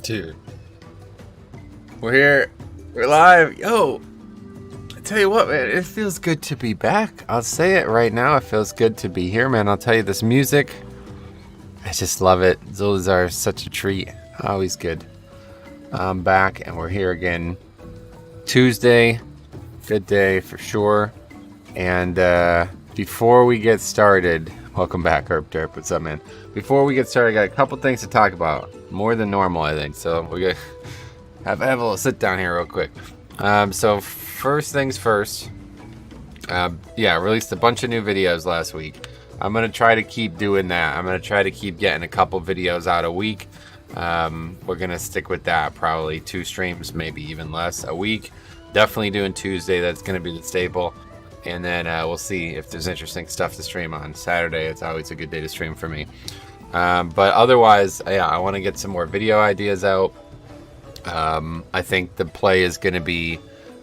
Dude, we're here. We're live. Yo, I tell you what, man, it feels good to be back. I'll say it right now. It feels good to be here, man. I'll tell you, this music, I just love it. Those are such a treat. Always good. I'm back, and we're here again. Tuesday, good day for sure. And before we get started, welcome back, Herb Derp. What's up, man? Before we get started, I got a couple things to talk about. More than normal, I think. So we're gonna have a little sit down here real quick. So first things first. I released a bunch of new videos last week. I'm gonna try to keep doing that. I'm gonna try to keep getting a couple videos out a week. We're gonna stick with that. Probably 2 streams, maybe even less a week. Definitely doing Tuesday. That's gonna be the staple. And then we'll see if there's interesting stuff to stream on Saturday. It's always a good day to stream for me. But otherwise, I want to get some more video ideas out. I think the play is going to be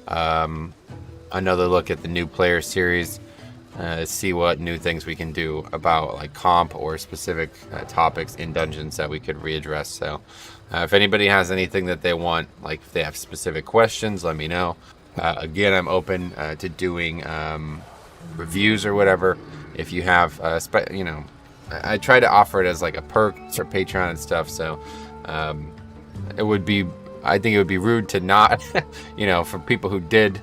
another look at the new player series. See what new things we can do about like comp or specific topics in dungeons that we could readdress. So if anybody has anything that they want, like if they have specific questions, let me know. Again, I'm open to doing reviews or whatever. If you have, I try to offer it as like a perk for Patreon and stuff. So I think it would be rude to not, for people who did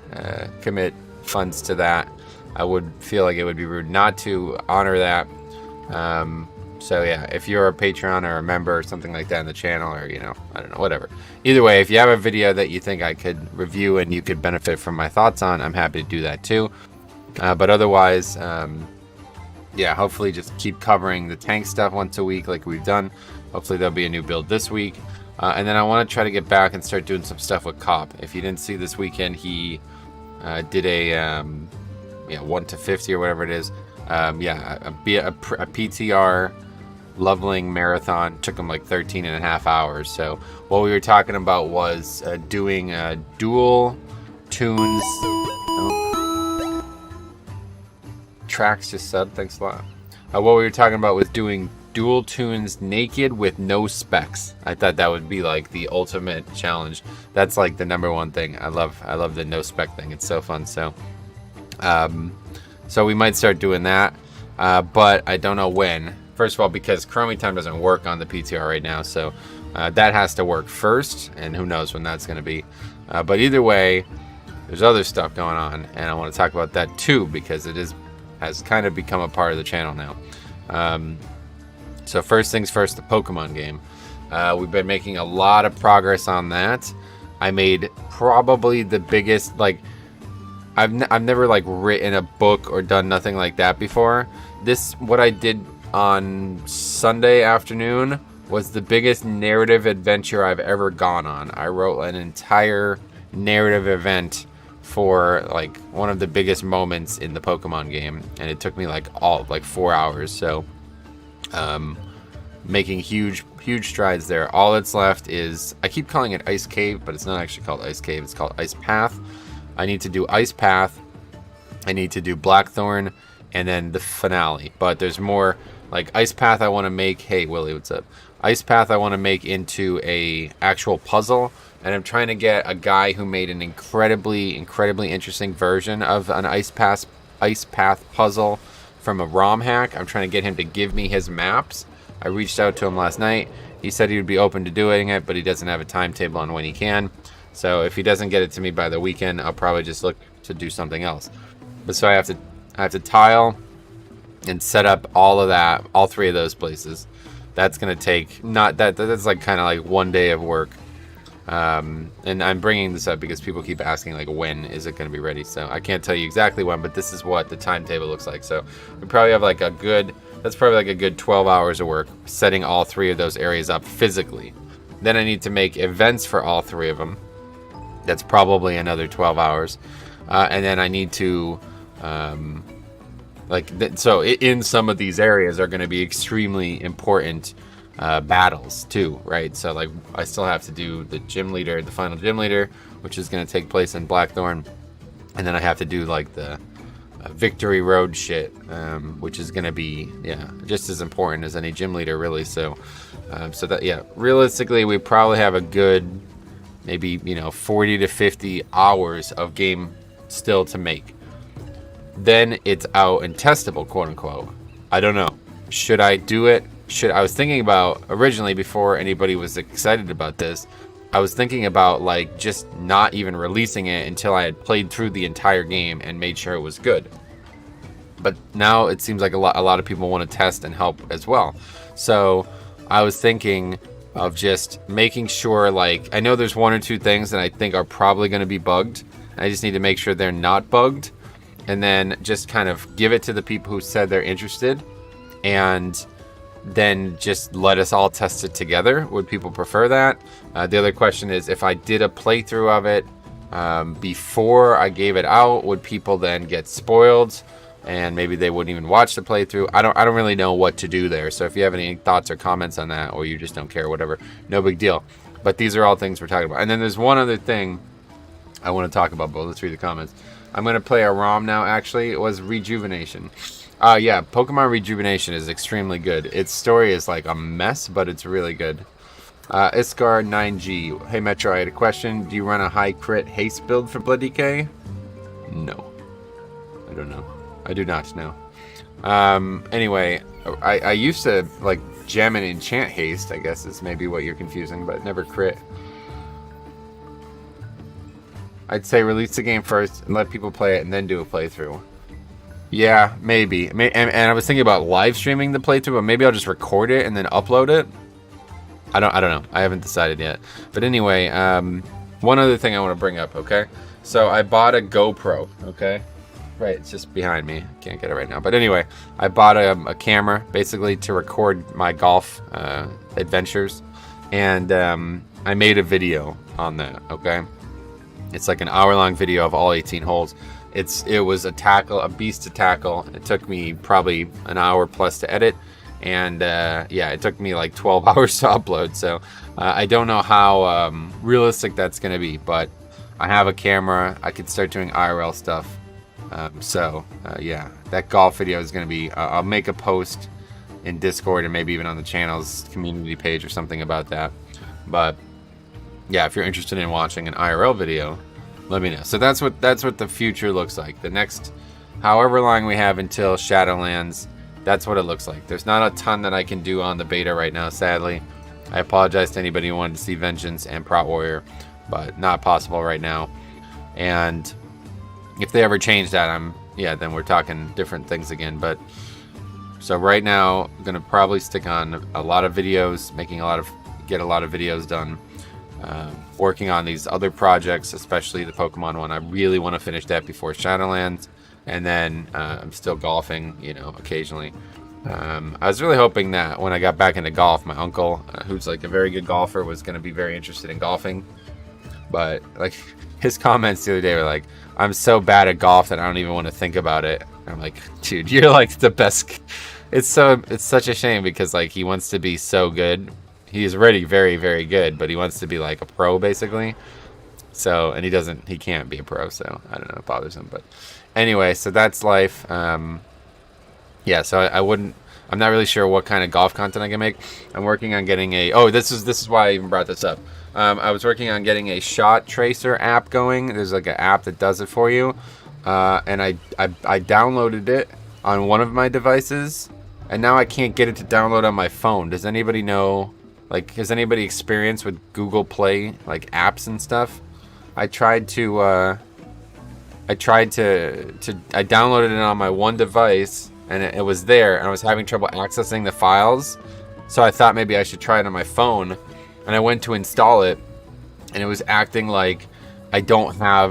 commit funds to that. I would feel like it would be rude not to honor that. So yeah, if you're a Patreon or a member or something like that in the channel, or I don't know, whatever. Either way, if you have a video that you think I could review and you could benefit from my thoughts on, I'm happy to do that too. But otherwise, hopefully just keep covering the tank stuff once a week like we've done. Hopefully there'll be a new build this week. And then I want to try to get back and start doing some stuff with Cop. If you didn't see this weekend, he did a 1 to 50 or whatever it is. A PTR leveling marathon. Took him like 13 and a half hours. So what we were talking about was doing dual tunes. Tracks just subbed. Thanks a lot. What we were talking about was doing dual tunes naked with no specs. I thought that would be like the ultimate challenge. That's like the number one thing. I love the no spec thing. It's so fun. So we might start doing that, but I don't know when. First of all, because Chromie Time doesn't work on the PTR right now, so that has to work first, and who knows when that's going to be. But either way, there's other stuff going on, and I want to talk about that too, because it has kind of become a part of the channel now. So first things first, the Pokemon game. We've been making a lot of progress on that. I made probably the biggest, I've never written a book or done nothing like that before. What I did on Sunday afternoon was the biggest narrative adventure I've ever gone on. I wrote an entire narrative event for one of the biggest moments in the Pokemon game, and it took me 4 hours. So making huge strides there. All that's left is, I keep calling it Ice Cave, but it's not actually called Ice Cave, it's called Ice Path. I need to do Ice Path, I need to do Blackthorn, and then the finale. But there's more. Ice Path I want to make, hey Willie, what's up? Ice Path I want to make into a actual puzzle, and I'm trying to get a guy who made an incredibly interesting version of an Ice Path puzzle from a ROM hack. I'm trying to get him to give me his maps. I reached out to him last night. He said he would be open to doing it, but he doesn't have a timetable on when he can. So if he doesn't get it to me by the weekend, I'll probably just look to do something else. But so I have to tile and set up all of that, all 3 of those places. That's gonna take that's kind of 1 day of work. And I'm bringing this up because people keep asking when is it gonna be ready. So I can't tell you exactly when, but this is what the timetable looks like. So we probably have that's probably a good 12 hours of work setting all 3 of those areas up physically. Then I need to make events for all 3 of them. That's probably another 12 hours. And then I need to, so in some of these areas are going to be extremely important battles too, right? So I still have to do the final gym leader, which is going to take place in Blackthorn. And then I have to do the victory road shit, which is going to be, yeah, just as important as any gym leader, really. So, so that, yeah, realistically, we probably have a good, maybe, you know, 40 to 50 hours of game still to make. Then it's out and testable, quote unquote. I don't know. Should I do it? I was thinking about, originally, before anybody was excited about this, I was thinking about like just not even releasing it until I had played through the entire game and made sure it was good. But now it seems like a lot of people want to test and help as well. So I was thinking of just making sure, like, I know there's 1 or 2 things that I think are probably going to be bugged. I just need to make sure they're not bugged, and then just kind of give it to the people who said they're interested, and then just let us all test it together. Would people prefer that? The other question is, if I did a playthrough of it before I gave it out, would people then get spoiled and maybe they wouldn't even watch the playthrough? I don't really know what to do there. So if you have any thoughts or comments on that, or you just don't care, whatever, no big deal. But these are all things we're talking about. And then there's one other thing I want to talk about, but let's read the comments. I'm going to play a ROM now, actually. It was Rejuvenation. Yeah, Pokemon Rejuvenation is extremely good. Its story is like a mess, but it's really good. Iskar 9G. Hey Metro, I had a question. Do you run a high crit haste build for Blood DK? No. I don't know. I do not know. Anyway, I used to like gem and enchant haste, I guess is maybe what you're confusing, but never crit. I'd say release the game first and let people play it and then do a playthrough. Yeah, maybe. And I was thinking about live streaming the playthrough, but maybe I'll just record it and then upload it. I don't know. I haven't decided yet. But anyway, one other thing I want to bring up, okay? So I bought a GoPro, okay? Right, it's just behind me. I can't get it right now. But anyway, I bought a camera basically to record my golf adventures. And I made a video on that, okay? It's like an hour-long video of all 18 holes. It was a beast to tackle. It took me probably an hour plus to edit, and yeah, it took me like 12 hours to upload. So I don't know how realistic that's going to be, but I have a camera. I could start doing IRL stuff. So yeah, that golf video is going to be. I'll make a post in Discord and maybe even on the channel's community page or something about that. But yeah, if you're interested in watching an IRL video, let me know. So that's what the future looks like. The next however long we have until Shadowlands, that's what it looks like. There's not a ton that I can do on the beta right now, sadly. I apologize to anybody who wanted to see Vengeance and Prot Warrior, but not possible right now. And if they ever change that, then we're talking different things again. But so right now, I'm gonna probably stick on a lot of videos, get a lot of videos done. Working on these other projects, especially the Pokemon one. I really want to finish that before Shadowlands, and then I'm still golfing, you know, occasionally. I was really hoping that when I got back into golf, my uncle, who's like a very good golfer, was going to be very interested in golfing. But like his comments the other day were like, "I'm so bad at golf that I don't even want to think about it." I'm like, dude, you're like the best. It's such a shame because like he wants to be so good. He's already very, very good, but he wants to be like a pro basically. So, and he can't be a pro, so I don't know, it bothers him. But anyway, so that's life. Yeah, so I'm not really sure what kind of golf content I can make. I'm working on getting this is why I even brought this up. I was working on getting a shot tracer app going. There's like an app that does it for you. And I downloaded it on one of my devices, and now I can't get it to download on my phone. Does anybody know? Like, has anybody experienced with Google Play, like apps and stuff? I downloaded it on my one device, and it was there, and I was having trouble accessing the files. So I thought maybe I should try it on my phone, and I went to install it, and it was acting like I don't own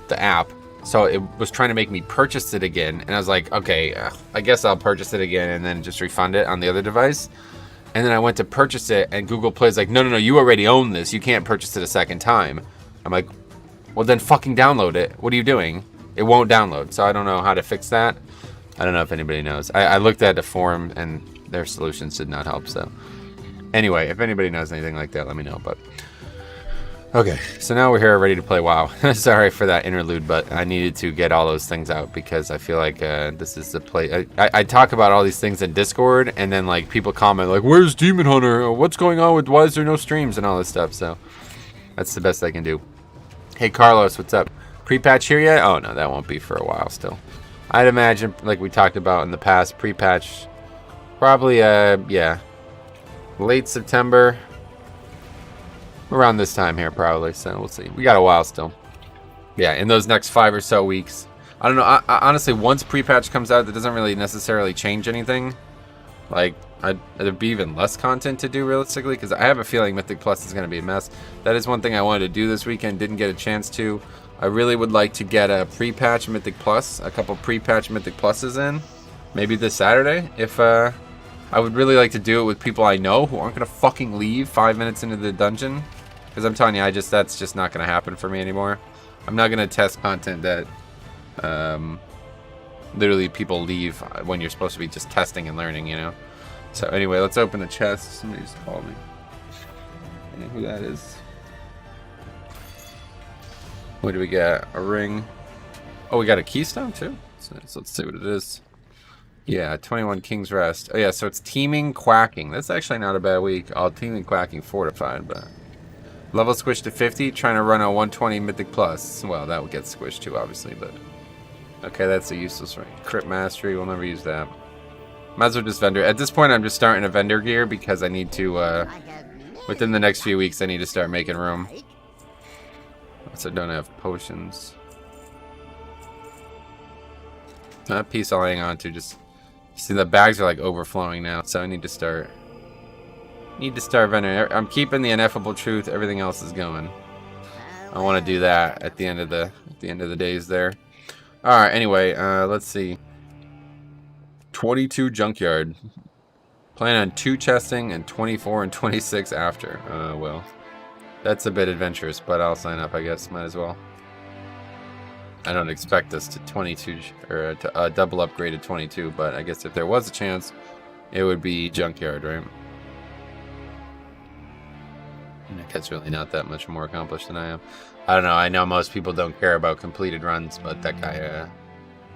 the app. So it was trying to make me purchase it again. And I was like, okay, I guess I'll purchase it again and then just refund it on the other device. And then I went to purchase it, and Google Play's like, no, you already own this. You can't purchase it a second time. I'm like, well, then fucking download it. What are you doing? It won't download. So I don't know how to fix that. I don't know if anybody knows. I looked at the forum, and their solutions did not help. So anyway, if anybody knows anything like that, let me know. But Okay, so now we're here ready to play WoW. Sorry for that interlude, but I needed to get all those things out because I feel like this is the play. I talk about all these things in Discord, and then like people comment like, "Where's Demon Hunter? What's going on with? Why is there no streams and all this stuff?" So that's the best I can do. Hey Carlos, what's up? Pre-patch here yet? Oh no, that won't be for a while still. I'd imagine, like we talked about in the past, pre-patch probably yeah, late September. Around this time here, probably. So we'll see. We got a while still. Yeah, in those next 5 or so weeks. I don't know. I honestly, once pre-patch comes out, that doesn't really necessarily change anything. Like, there'd be even less content to do realistically, because I have a feeling Mythic Plus is going to be a mess. That is one thing I wanted to do this weekend. Didn't get a chance to. I really would like to get a pre-patch Mythic Plus, a couple pre-patch Mythic Pluses in. Maybe this Saturday, if I would really like to do it with people I know who aren't going to fucking leave 5 minutes into the dungeon. Because I'm telling you, that's just not going to happen for me anymore. I'm not going to test content that literally people leave when you're supposed to be just testing and learning, you know? So anyway, let's open a chest. Somebody just called me. I don't know who that is. What do we got? A ring. Oh, we got a keystone too? So let's see what it is. Yeah, 21 King's Rest. Oh yeah, so it's Teeming Quacking. That's actually not a bad week. Oh, Teeming Quacking Fortified, but... Level squished to 50, trying to run a 120 Mythic Plus. Well, that would get squished too, obviously, but... Okay, that's a useless ring. Crit Mastery, we'll never use that. Might as well just vendor. At this point, I'm just starting a vendor gear because I need to, within the next few weeks, I need to start making room. So I don't have potions. That piece I'll hang on to, just... See, the bags are like overflowing now, so I need to start... vendor. I'm keeping the ineffable truth. Everything else is going. I want to do that at the end of the days there. All right. Anyway, let's see. 22 junkyard. Plan on 2 chesting and 24 and 26 after. Well, that's a bit adventurous, but I'll sign up. I guess might as well. I don't expect us to 22 or to double upgrade to 22, but I guess if there was a chance, it would be junkyard, right? That's really not that much more accomplished than I am. I don't know. I know most people don't care about completed runs, but that guy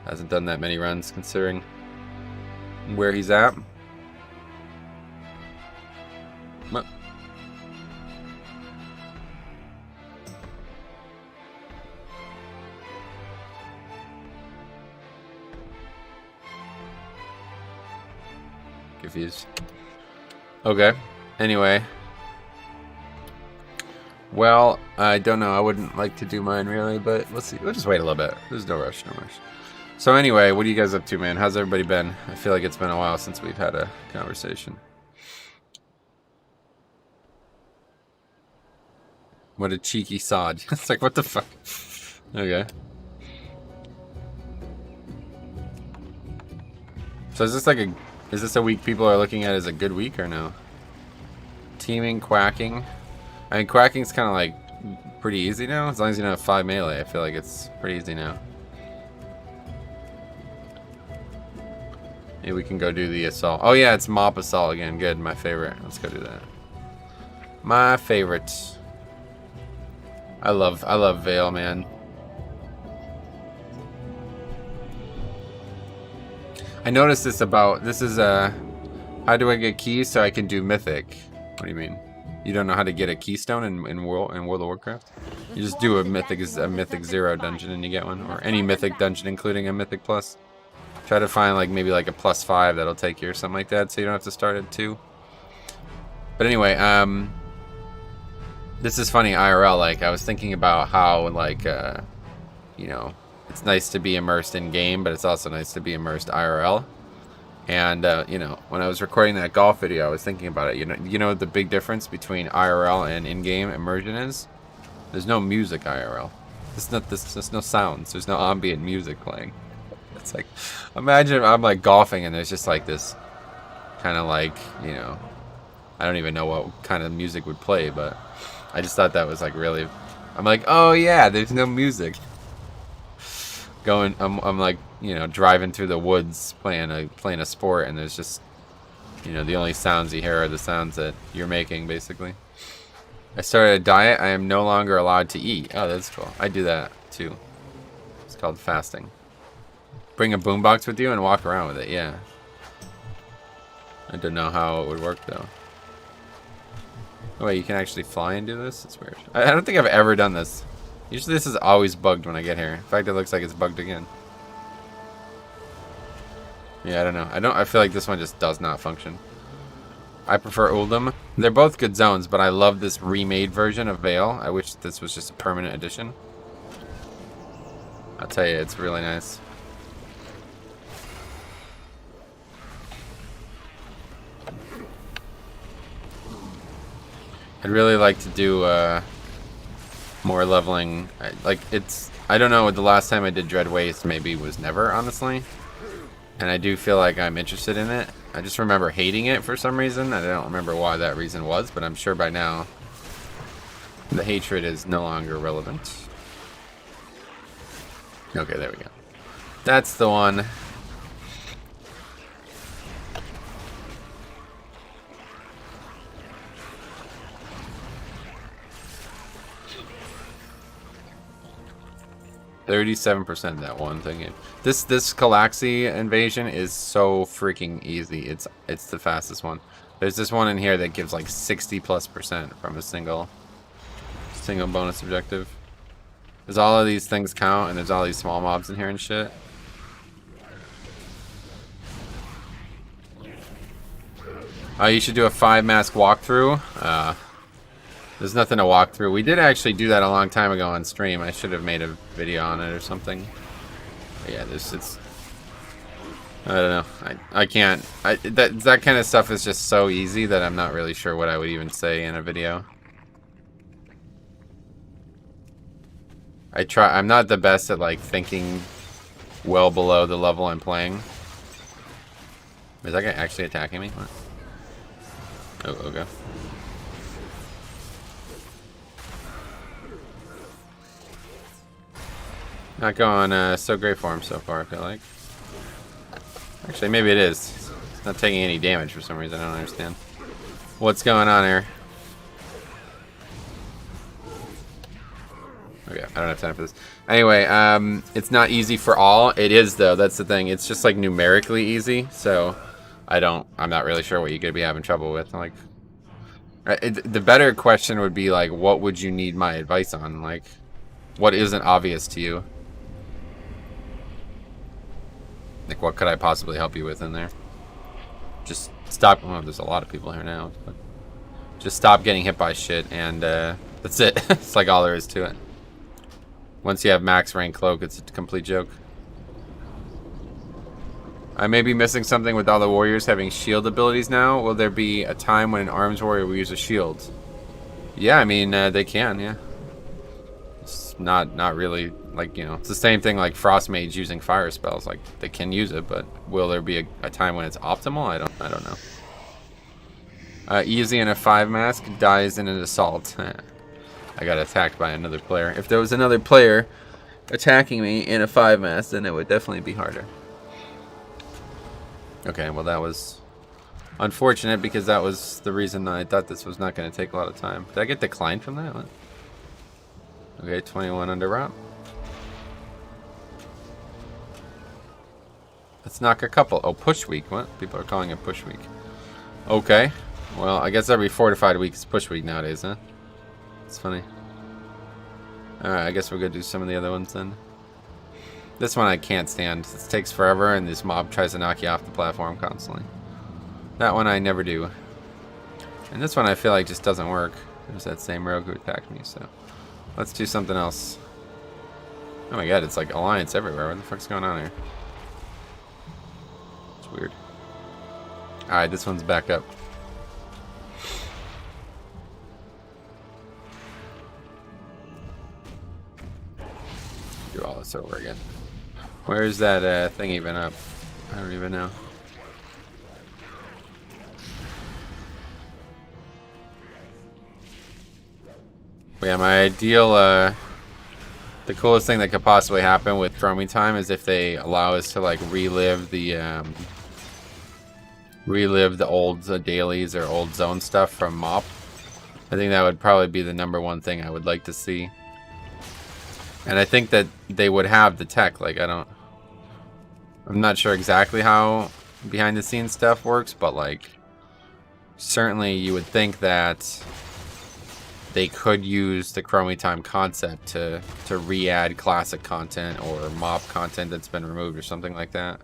hasn't done that many runs considering where he's at. What? Confused. Okay. Anyway. Well, I don't know. I wouldn't like to do mine really, but let's see. We'll just wait a little bit. There's no rush, no rush. So anyway, what are you guys up to, man? How's everybody been? I feel like it's been a while since we've had a conversation. What a cheeky sod. It's like, what the fuck? Okay. So is this a week people are looking at as a good week or no? Teeming, quacking. I mean, quacking's kind of like pretty easy now. As long as you don't have 5 melee, I feel like it's pretty easy now. Maybe we can go do the assault. Oh yeah, it's mop assault again. Good, my favorite. Let's go do that. My favorite. I love Vale, man. I noticed this is how do I get keys so I can do mythic? What do you mean? You don't know how to get a keystone in World of Warcraft? You just do a mythic 0 dungeon and you get one, or any mythic dungeon including a mythic plus. Try to find like maybe like a +5 that'll take you or something like that, so you don't have to start at 2. But anyway, this is funny IRL. Like I was thinking about how like you know, it's nice to be immersed in game, but it's also nice to be immersed IRL. And you know, when I was recording that golf video, I was thinking about it. You know the big difference between IRL and in-game immersion is? There's no music IRL. There's no sounds. There's no ambient music playing. It's like, imagine I'm like golfing and there's just like this kind of like, you know, I don't even know what kind of music would play, but I just thought that was like really. I'm like, oh yeah, there's no music. I'm like, you know, driving through the woods playing a sport, and there's just, you know, the only sounds you hear are the sounds that you're making, basically. I started a diet. I am no longer allowed to eat. Oh, that's cool. I do that too. It's called fasting. Bring a boombox with you and walk around with it. Yeah. I don't know how it would work though. Oh wait, you can actually fly and do this? It's weird. I don't think I've ever done this. Usually this is always bugged when I get here. In fact, it looks like it's bugged again. Yeah, I don't know. I feel like this one just does not function. I prefer Uldum. They're both good zones, but I love this remade version of Vale. I wish this was just a permanent edition. I'll tell you, it's really nice. I'd really like to do more leveling. I don't know, the last time I did Dread Waste maybe was never, honestly. And I do feel like I'm interested in it. I just remember hating it for some reason. I don't remember why that reason was, but I'm sure by now the hatred is no longer relevant. Okay, there we go. That's the one. %, that one thing. This Calaxy invasion is so freaking easy. It's the fastest one. There's this one in here that gives like 60+% from a single bonus objective. There's all of these things count, and there's all these small mobs in here and shit. You should do a 5-mask walkthrough. There's nothing to walk through. We did actually do that a long time ago on stream. I should have made a video on it or something. But yeah, I don't know. I can't. That kind of stuff is just so easy that I'm not really sure what I would even say in a video. I'm not the best at like thinking well below the level I'm playing. Is that guy actually attacking me? What? Oh, okay. Not going so great for him so far, I feel like. Actually, maybe it is. It's not taking any damage for some reason. I don't understand. What's going on here? Okay, I don't have time for this. Anyway, it's not easy for all. It is, though. That's the thing. It's just, like, numerically easy. So, I'm not really sure what you could be having trouble with. Like, the better question would be, like, what would you need my advice on? Like, what isn't obvious to you? Like, what could I possibly help you with in there? Just stop. Well, there's a lot of people here now. But just stop getting hit by shit, and that's it. It's like all there is to it. Once you have max rank cloak, it's a complete joke. I may be missing something with all the warriors having shield abilities now. Will there be a time when an arms warrior will use a shield? Yeah, I mean, they can, yeah. It's not really, like, you know, it's the same thing like Frost Mage using fire spells. Like, they can use it, but will there be a time when it's optimal? I don't know. Easy in a 5-mask, dies in an assault. I got attacked by another player. If there was another player attacking me in a 5-mask, then it would definitely be harder. Okay, well that was unfortunate because that was the reason I thought this was not going to take a lot of time. Did I get declined from that? What? Okay, 21 under wrap. Let's knock a couple. Oh, push week. What? People are calling it push week. Okay. Well, I guess every fortified week is push week nowadays, huh? It's funny. Alright, I guess we're going to do some of the other ones then. This one I can't stand. This takes forever, and this mob tries to knock you off the platform constantly. That one I never do. And this one I feel like just doesn't work. There's that same rogue who attacked me, so... Let's do something else. Oh my god, it's like alliance everywhere. What the fuck's going on here? It's weird. Alright, this one's back up. Do all this over again. Where's that thing even up? I don't even know. Yeah, my ideal, the coolest thing that could possibly happen with Throw Me Time is if they allow us to, like, relive the old dailies or old zone stuff from MoP. I think that would probably be the #1 thing I would like to see. And I think that they would have the tech. Like, I'm not sure exactly how behind the scenes stuff works, but like, certainly you would think that they could use the Chromie Time concept to re-add classic content or mob content that's been removed or something like that.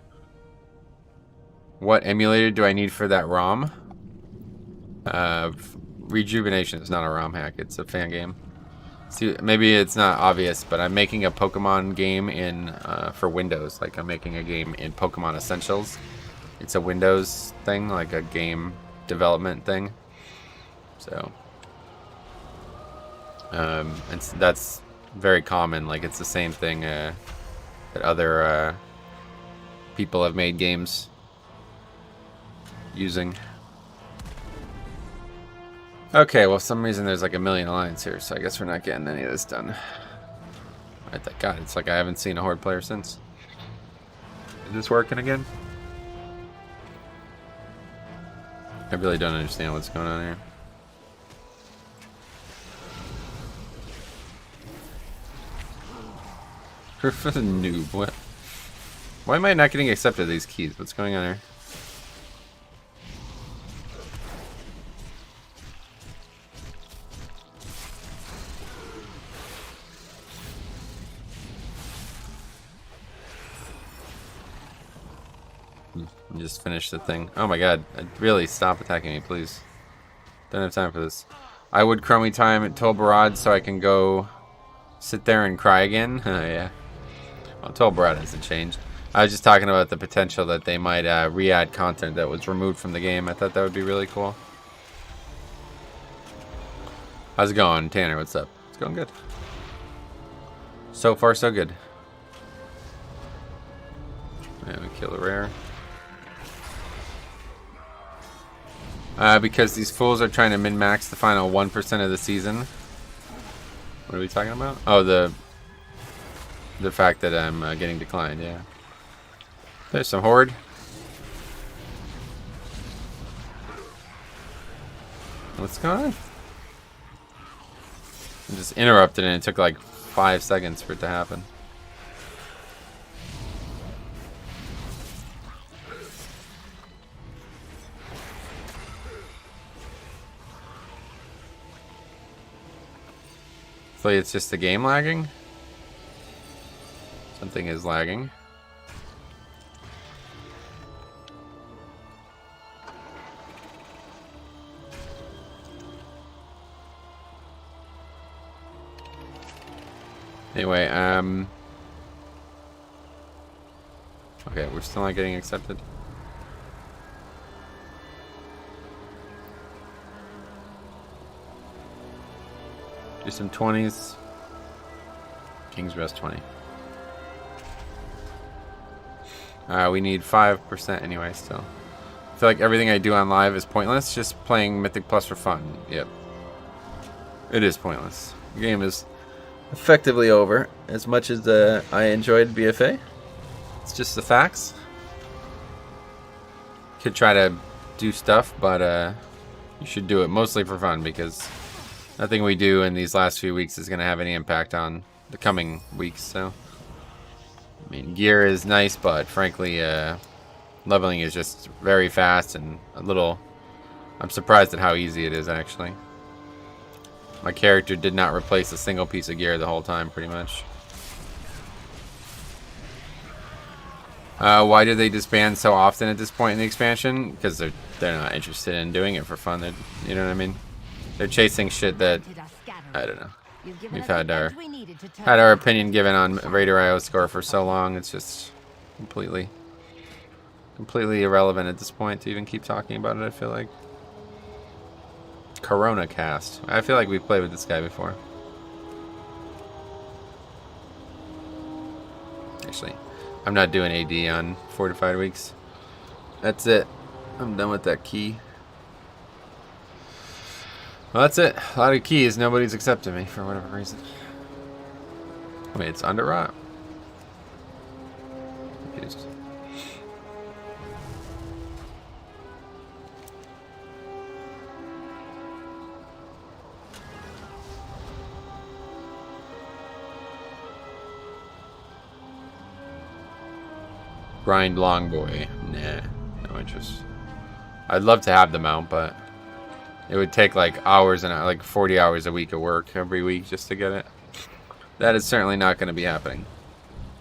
What emulator do I need for that ROM? Rejuvenation is not a ROM hack, it's a fan game. See, maybe it's not obvious, but I'm making a Pokemon game in for Windows. Like, I'm making a game in Pokemon Essentials. It's a Windows thing, like a game development thing. So, and that's very common. Like, it's the same thing that other people have made games using. Okay, well, for some reason there's like a million alliance here, so I guess we're not getting any of this done. I thank God, it's like I haven't seen a Horde player since. Is this working again? I really don't understand what's going on here. Griff is a noob. What? Why am I not getting accepted these keys? What's going on here? Just finish the thing. Oh my god. Really, stop attacking me, please. Don't have time for this. I would Chromie Time at Tolbarad so I can go sit there and cry again. Yeah. Well, Tolbarad hasn't changed. I was just talking about the potential that they might re-add content that was removed from the game. I thought that would be really cool. How's it going, Tanner? What's up? It's going good. So far, so good. Yeah, we kill the rare. Because these fools are trying to min-max the final 1% of the season. What are we talking about? Oh, the fact that I'm getting declined, yeah. There's some Horde. What's going on? I just interrupted and it took like 5 seconds for it to happen. Hopefully it's just the game lagging. Something is lagging. Anyway, okay, we're still not getting accepted. Do some 20s. King's Rest 20. We need 5% anyway still. I feel like everything I do on live is pointless. Just playing Mythic Plus for fun. Yep. It is pointless. The game is effectively over. As much as I enjoyed BFA. It's just the facts. Could try to do stuff, but you should do it mostly for fun because nothing we do in these last few weeks is going to have any impact on the coming weeks. So, I mean, gear is nice, but frankly, leveling is just very fast and a little... I'm surprised at how easy it is, actually. My character did not replace a single piece of gear the whole time, pretty much. Why do they disband so often at this point in the expansion? Because they're not interested in doing it for fun. You know what I mean? They're chasing shit that, I don't know. We've had our opinion given on Raider IO score for so long. It's just completely irrelevant at this point to even keep talking about it. I feel like Corona Cast. I feel like we've played with this guy before. Actually, I'm not doing AD on Fortified Weeks. That's it. I'm done with that key. Well, that's it. A lot of keys. Nobody's accepted me for whatever reason. Wait, it's under rot. Confused. Grind long boy. Nah, no interest. I'd love to have the mount, but it would take like hours and like 40 hours a week of work every week just to get it. That is certainly not going to be happening.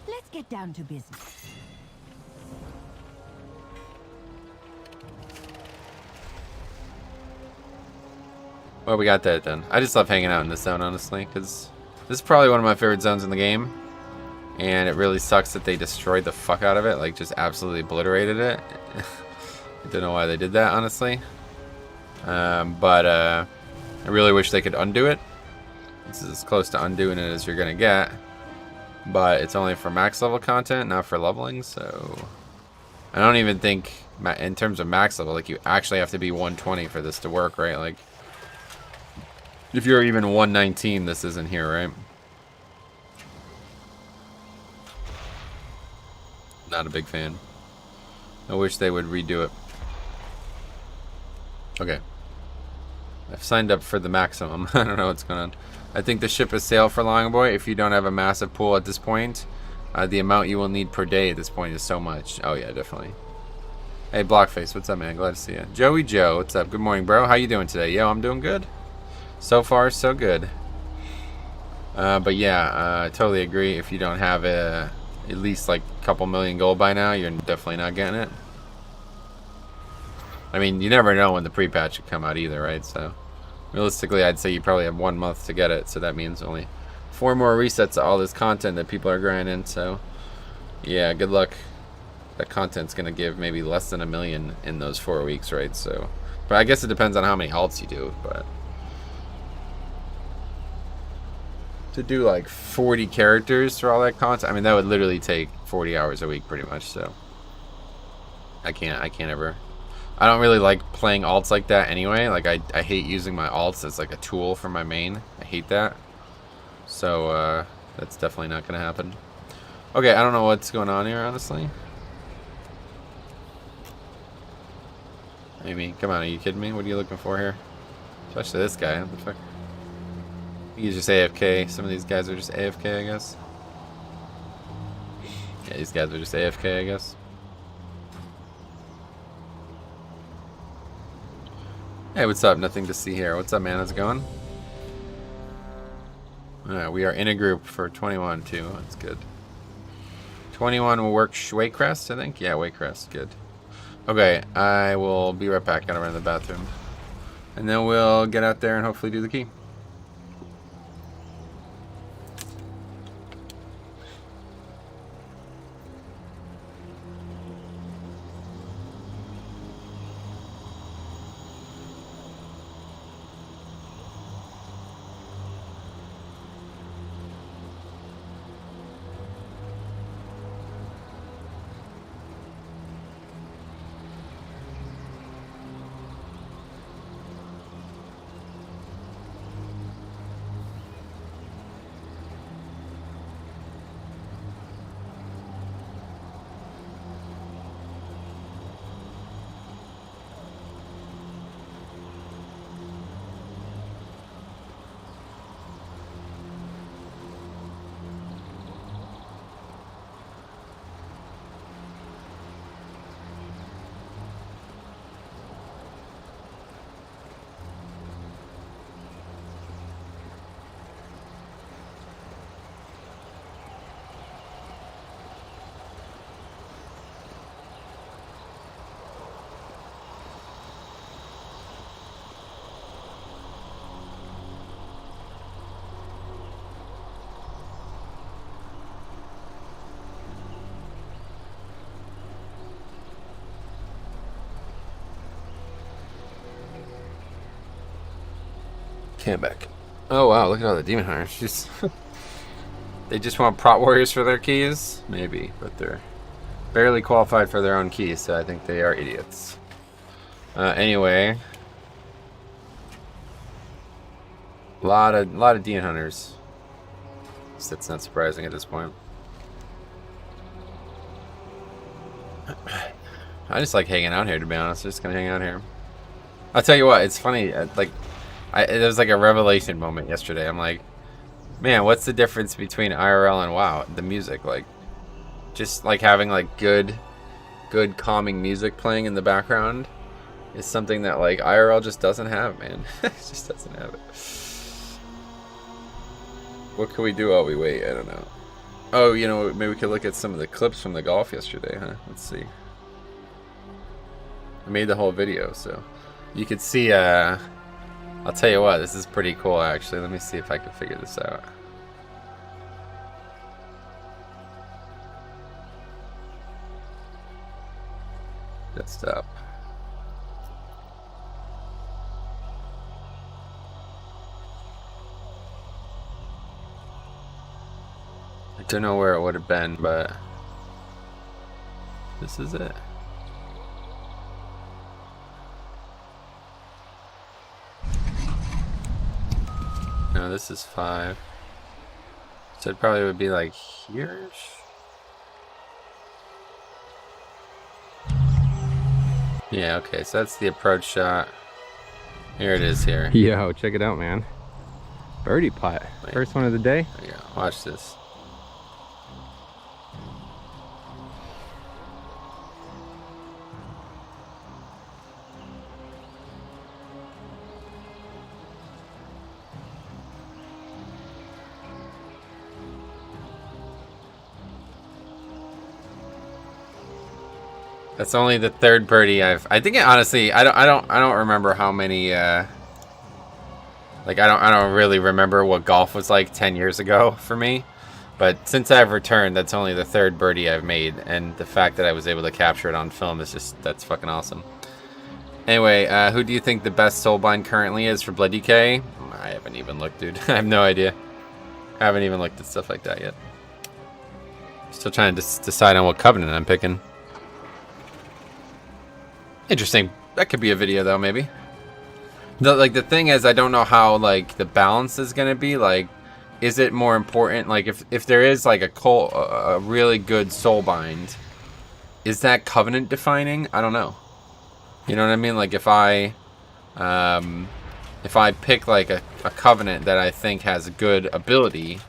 Let's get down to business. Well, we got that done. I just love hanging out in this zone, honestly, because this is probably one of my favorite zones in the game. And it really sucks that they destroyed the fuck out of it, like just absolutely obliterated it. I don't know why they did that, honestly. But I really wish they could undo it. This is as close to undoing it as you're going to get. But it's only for max level content, not for leveling, so... I don't even think, in terms of max level, like you actually have to be 120 for this to work, right? Like, if you're even 119, this isn't here, right? Not a big fan. I wish they would redo it. Okay. I've signed up for the maximum. I don't know what's going on. I think the ship is sailed for Longboy. If you don't have a massive pool at this point, the amount you will need per day at this point is so much. Oh yeah, definitely. Hey, Blockface, what's up, man? Glad to see you. Joey Joe, what's up? Good morning, bro. How you doing today? Yo, I'm doing good. So far, so good. But yeah, I totally agree. If you don't have at least like a couple million gold by now, you're definitely not getting it. I mean, you never know when the pre-patch could come out either, right? So, realistically, I'd say you probably have 1 month to get it. So that means only 4 more resets of all this content that people are grinding. So, yeah, good luck. That content's going to give maybe less than 1 million in those 4 weeks, right? So, but I guess it depends on how many alts you do, but... to do like 40 characters for all that content, I mean, that would literally take 40 hours a week pretty much, so... I can't ever... I don't really like playing alts like that anyway. Like, I hate using my alts as like a tool for my main. I hate that. So, that's definitely not going to happen. Okay, I don't know what's going on here, honestly. Amy, come on, are you kidding me? What are you looking for here? Especially this guy, what the fuck? He's just AFK. Some of these guys are just AFK, I guess. Yeah, these guys are just AFK, I guess. Hey, what's up? Nothing to see here. What's up, man? How's it going? We are in a group for 21, too. That's good. 21 will work Waycrest, I think? Yeah, Waycrest. Good. Okay, I will be right back. Gotta run to the bathroom. And then we'll get out there and hopefully do the key. Back. Oh wow, look at all the demon hunters. Just they just want prot warriors for their keys? Maybe, but they're barely qualified for their own keys, so I think they are idiots. Anyway. A lot of demon hunters. So that's not surprising at this point. I just like hanging out here, to be honest. Just gonna hang out here. I'll tell you what, it's funny, like it was like a revelation moment yesterday. I'm like, man, what's the difference between IRL and WoW? The music, like, just like having like good good calming music playing in the background is something that like IRL just doesn't have, man. It just doesn't have it. What can we do while we wait? I don't know. Oh, you know, maybe we could look at some of the clips from the golf yesterday, huh? Let's see. I made the whole video, so you could see. I'll tell you what, this is pretty cool actually. Let me see if I can figure this out. Desktop. I don't know where it would have been, but this is it. No, this is 5. So it probably would be like here. Yeah, okay, so that's the approach shot. Here it is here. Yo, check it out, man. Birdie putt. Wait. First one of the day. There you go. Watch this. That's only the 3rd birdie I think honestly I don't remember how many like I don't really remember what golf was like 10 years ago for me, but since I've returned, that's only the 3rd birdie I've made, and the fact that I was able to capture it on film is just, that's fucking awesome. Anyway, who do you think the best soulbind currently is for Bloody K? I haven't even looked, dude. I have no idea. I haven't even looked at stuff like that yet. Still trying to decide on what covenant I'm picking. Interesting. That could be a video though, maybe. The thing is, I don't know how like the balance is gonna be. Like, is it more important? Like, if there is like a really good soulbind, is that covenant defining? I don't know. You know what I mean? Like if I pick like a covenant that I think has good ability,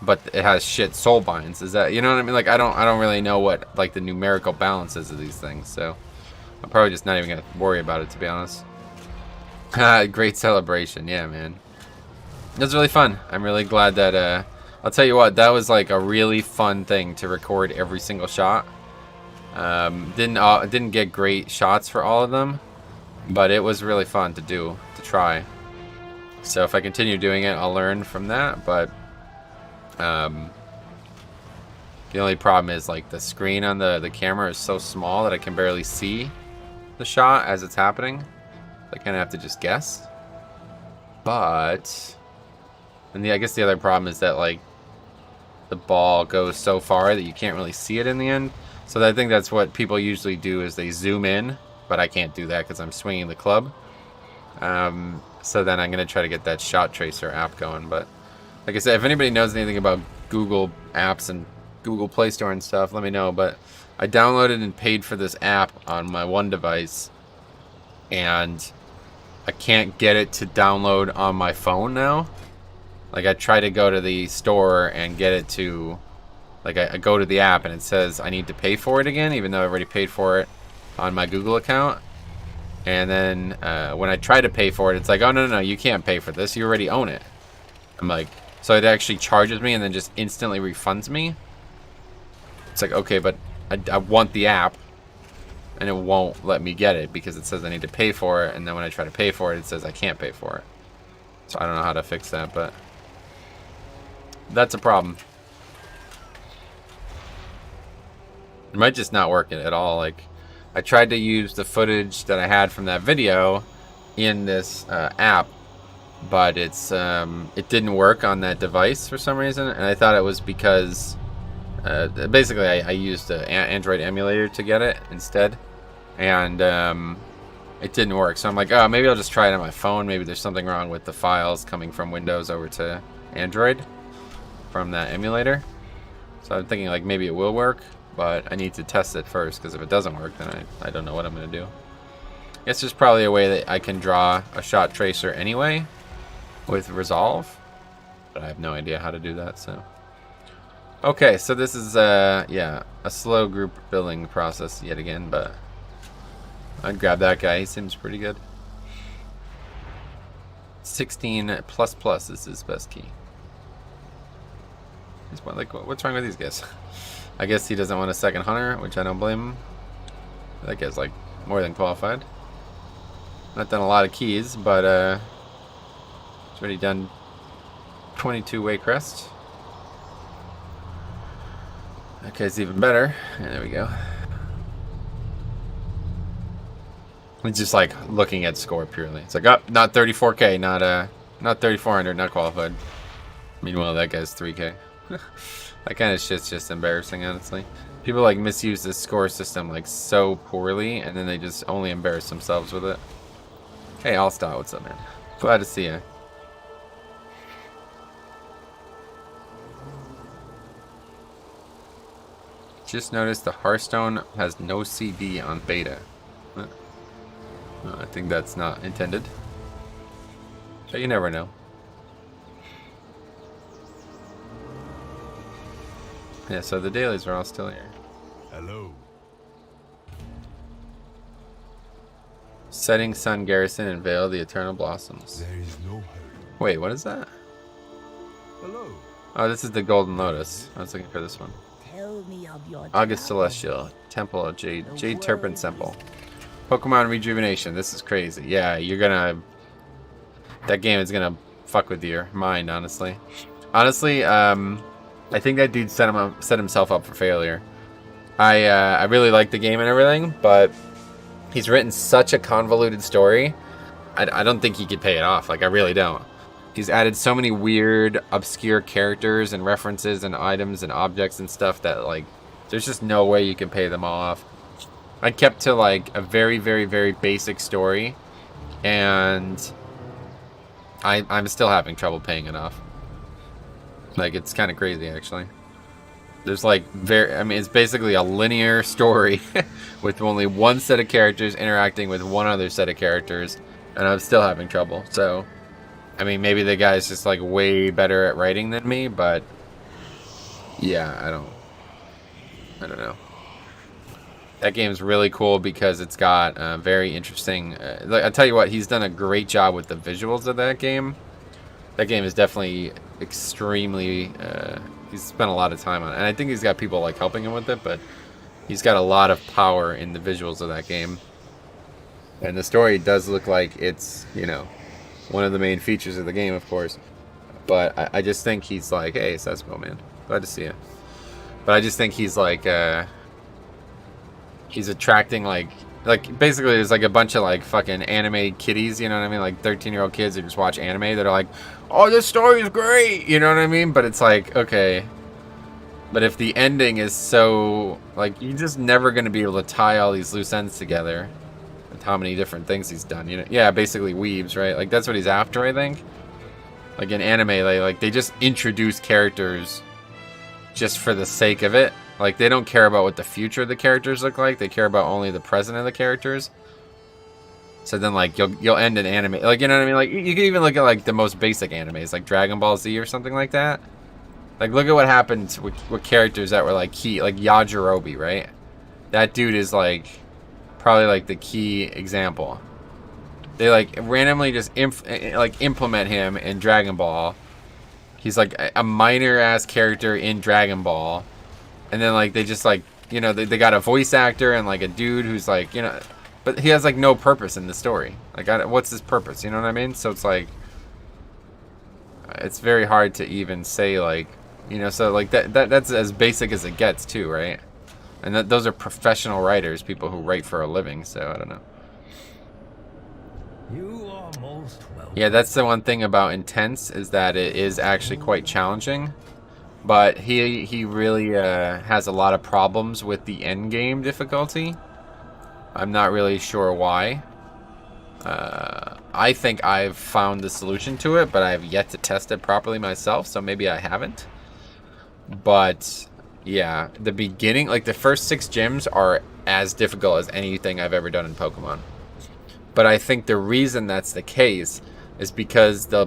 but it has shit soulbinds, is that, you know what I mean? Like I don't really know what like the numerical balance is of these things, so I'm probably just not even gonna worry about it, to be honest. Great celebration, yeah, man. It was really fun. I'm really glad that I'll tell you what, that was like a really fun thing to record every single shot. Didn't get great shots for all of them, but it was really fun to do, to try. So if I continue doing it, I'll learn from that, but the only problem is like the screen on the camera is so small that I can barely see the shot as it's happening. I kind of have to just guess. But I guess the other problem is that like the ball goes so far that you can't really see it in the end. So I think that's what people usually do, is they zoom in, but I can't do that because I'm swinging the club. So then I'm gonna try to get that shot tracer app going. But like I said, if anybody knows anything about Google apps and Google Play Store and stuff, let me know. But I downloaded and paid for this app on my one device, and I can't get it to download on my phone now. Like I try to go to the store and get it to, like I go to the app and it says I need to pay for it again, even though I already paid for it on my Google account. And then when I try to pay for it, it's like, oh no, you can't pay for this, you already own it. I'm like, so it actually charges me and then just instantly refunds me. It's like, okay, but I want the app, and it won't let me get it because it says I need to pay for it, and then when I try to pay for it, it says I can't pay for it. So I don't know how to fix that, but that's a problem. It might just not work at all. Like, I tried to use the footage that I had from that video in this app, but it didn't work on that device for some reason, and I thought it was because basically I used an Android emulator to get it instead, and it didn't work. So I'm like, oh, maybe I'll just try it on my phone. Maybe there's something wrong with the files coming from Windows over to Android from that emulator. So I'm thinking like maybe it will work, but I need to test it first, because if it doesn't work, then I don't know what I'm going to do. I guess there's probably a way that I can draw a shot tracer anyway with Resolve, but I have no idea how to do that, so Okay, so this is yeah, a slow group building process yet again, but I'd grab that guy. He seems pretty good. 16 plus plus is his best key. He's like, what's wrong with these guys? I guess he doesn't want a second hunter, which I don't blame him. That guy's like more than qualified. Not done a lot of keys, but he's already done 22-way crest. That guy's even better. And there we go. He's just like looking at score purely. It's like, oh, not 34K, not 3,400, not qualified. Meanwhile, that guy's 3K. That kind of shit's just embarrassing, honestly. People like misuse this score system like so poorly, and then they just only embarrass themselves with it. Hey, Allstar, what's up, man? Glad to see you. Just noticed the Hearthstone has no CD on beta. I think that's not intended, but you never know. Yeah, so the dailies are all still here. Hello. Setting Sun Garrison and Vale the Eternal Blossoms. There is no hurry. Wait, what is that? Hello. Oh, this is the Golden Lotus. I was looking for this one. Tell me of your August travels. Celestial, Temple of Jade, Jade Turpin Temple. Pokemon Rejuvenation. This is crazy. Yeah, you're gonna... That game is gonna fuck with your mind, honestly. Honestly, I think that dude set himself up for failure. I really like the game and everything, but he's written such a convoluted story. I don't think he could pay it off. Like, I really don't. He's added so many weird, obscure characters and references and items and objects and stuff that, like, there's just no way you can pay them all off. I kept to, like, a very, very, very basic story, and I'm still having trouble paying it off. Like, it's kind of crazy, actually. There's, like, I mean, it's basically a linear story with only one set of characters interacting with one other set of characters, and I'm still having trouble. So, I mean, maybe the guy's just, like, way better at writing than me, but yeah, I don't know. That game's really cool because it's got very interesting... like, I'll tell you what, he's done a great job with the visuals of that game. That game is definitely extremely... he's spent a lot of time on it. And I think he's got people like helping him with it, but he's got a lot of power in the visuals of that game. And the story does look like it's, you know, one of the main features of the game, of course. But I just think he's like, hey, Sesco, man. Glad to see you. But I just think he's like... he's attracting like basically there's like a bunch of like fucking anime kiddies, you know what I mean, like 13-year-old kids who just watch anime that are like, oh, this story is great, you know what I mean, but it's like, okay, but if the ending is so like, you're just never going to be able to tie all these loose ends together with how many different things he's done, you know. Yeah, basically weebs, right? Like that's what he's after, I think. Like in anime, they just introduce characters just for the sake of it. Like, they don't care about what the future of the characters look like. They care about only the present of the characters. So then, like, you'll end an anime. Like, you know what I mean? Like, you can even look at, like, the most basic animes, like Dragon Ball Z or something like that. Like, look at what happened with characters that were, like, key. Like, Yajirobe, right? That dude is, like, probably, like, the key example. They, like, randomly just, implement him in Dragon Ball. He's, like, a minor-ass character in Dragon Ball. And then, like, they just, like, you know, they got a voice actor and, like, a dude who's, like, you know... But he has, like, no purpose in the story. Like, what's his purpose? You know what I mean? So it's, like... It's very hard to even say, like... You know, so, like, that's as basic as it gets, too, right? And those are professional writers, people who write for a living, so I don't know. You are most welcome. Yeah, that's the one thing about Intense, is that it is actually quite challenging. But he really has a lot of problems with the end game difficulty. I'm not really sure why. I think I've found the solution to it, but I have yet to test it properly myself, so maybe I haven't. But yeah, the beginning, like the first 6 gyms are as difficult as anything I've ever done in Pokemon. But I think the reason that's the case is because the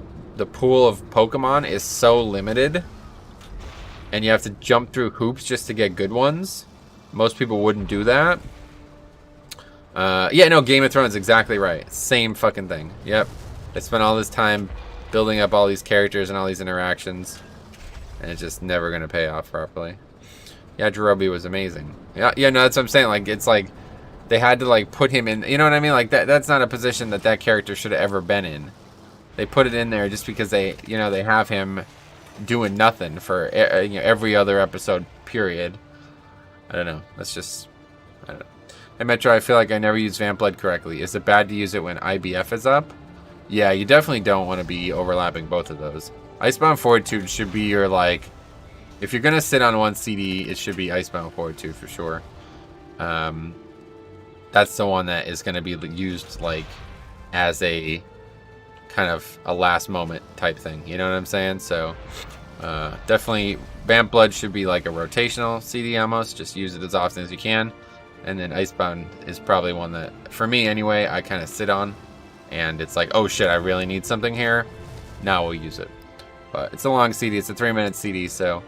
pool of Pokemon is so limited and you have to jump through hoops just to get good ones. Most people wouldn't do that. Yeah, no, Game of Thrones, exactly right. Same fucking thing. Yep. I spent all this time building up all these characters and all these interactions, and it's just never gonna pay off properly. Yeah, Jerobi was amazing. Yeah, no, that's what I'm saying. Like, it's like they had to like put him in. You know what I mean? Like that's not a position that character should have ever been in. They put it in there just because they have him doing nothing for every other episode. Period. I don't know. That's just, I don't know. Hey Metro, I feel like I never use Vamp Blood correctly. Is it bad to use it when IBF is up? Yeah, you definitely don't want to be overlapping both of those. Icebound Fortitude should be your, like, if you're going to sit on one CD, it should be Icebound Fortitude for sure. That's the one that is going to be used, like, as a kind of a last moment type thing. You know what I'm saying? So, definitely, Vamp Blood should be like a rotational CD almost. Just use it as often as you can. And then Icebound is probably one that, for me anyway, I kind of sit on. And it's like, oh shit, I really need something here. Now we'll use it. But it's a long CD. It's a 3-minute CD, so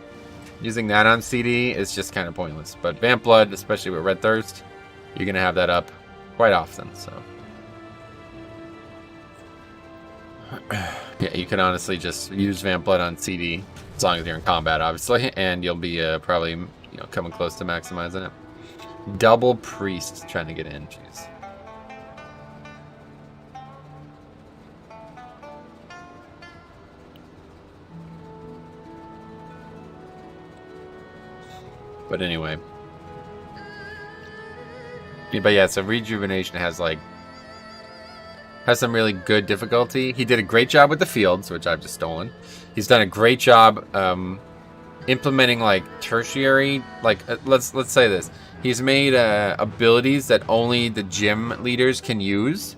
using that on CD is just kind of pointless. But Vamp Blood, especially with Red Thirst, you're going to have that up quite often, so. Yeah, you can honestly just use Vamp Blood on CD, as long as you're in combat, obviously, and you'll be probably coming close to maximizing it. Double Priest trying to get in, jeez. But anyway. But yeah, so Rejuvenation has some really good difficulty. He did a great job with the fields, which I've just stolen. He's done a great job implementing like tertiary, like let's say this. He's made abilities that only the gym leaders can use,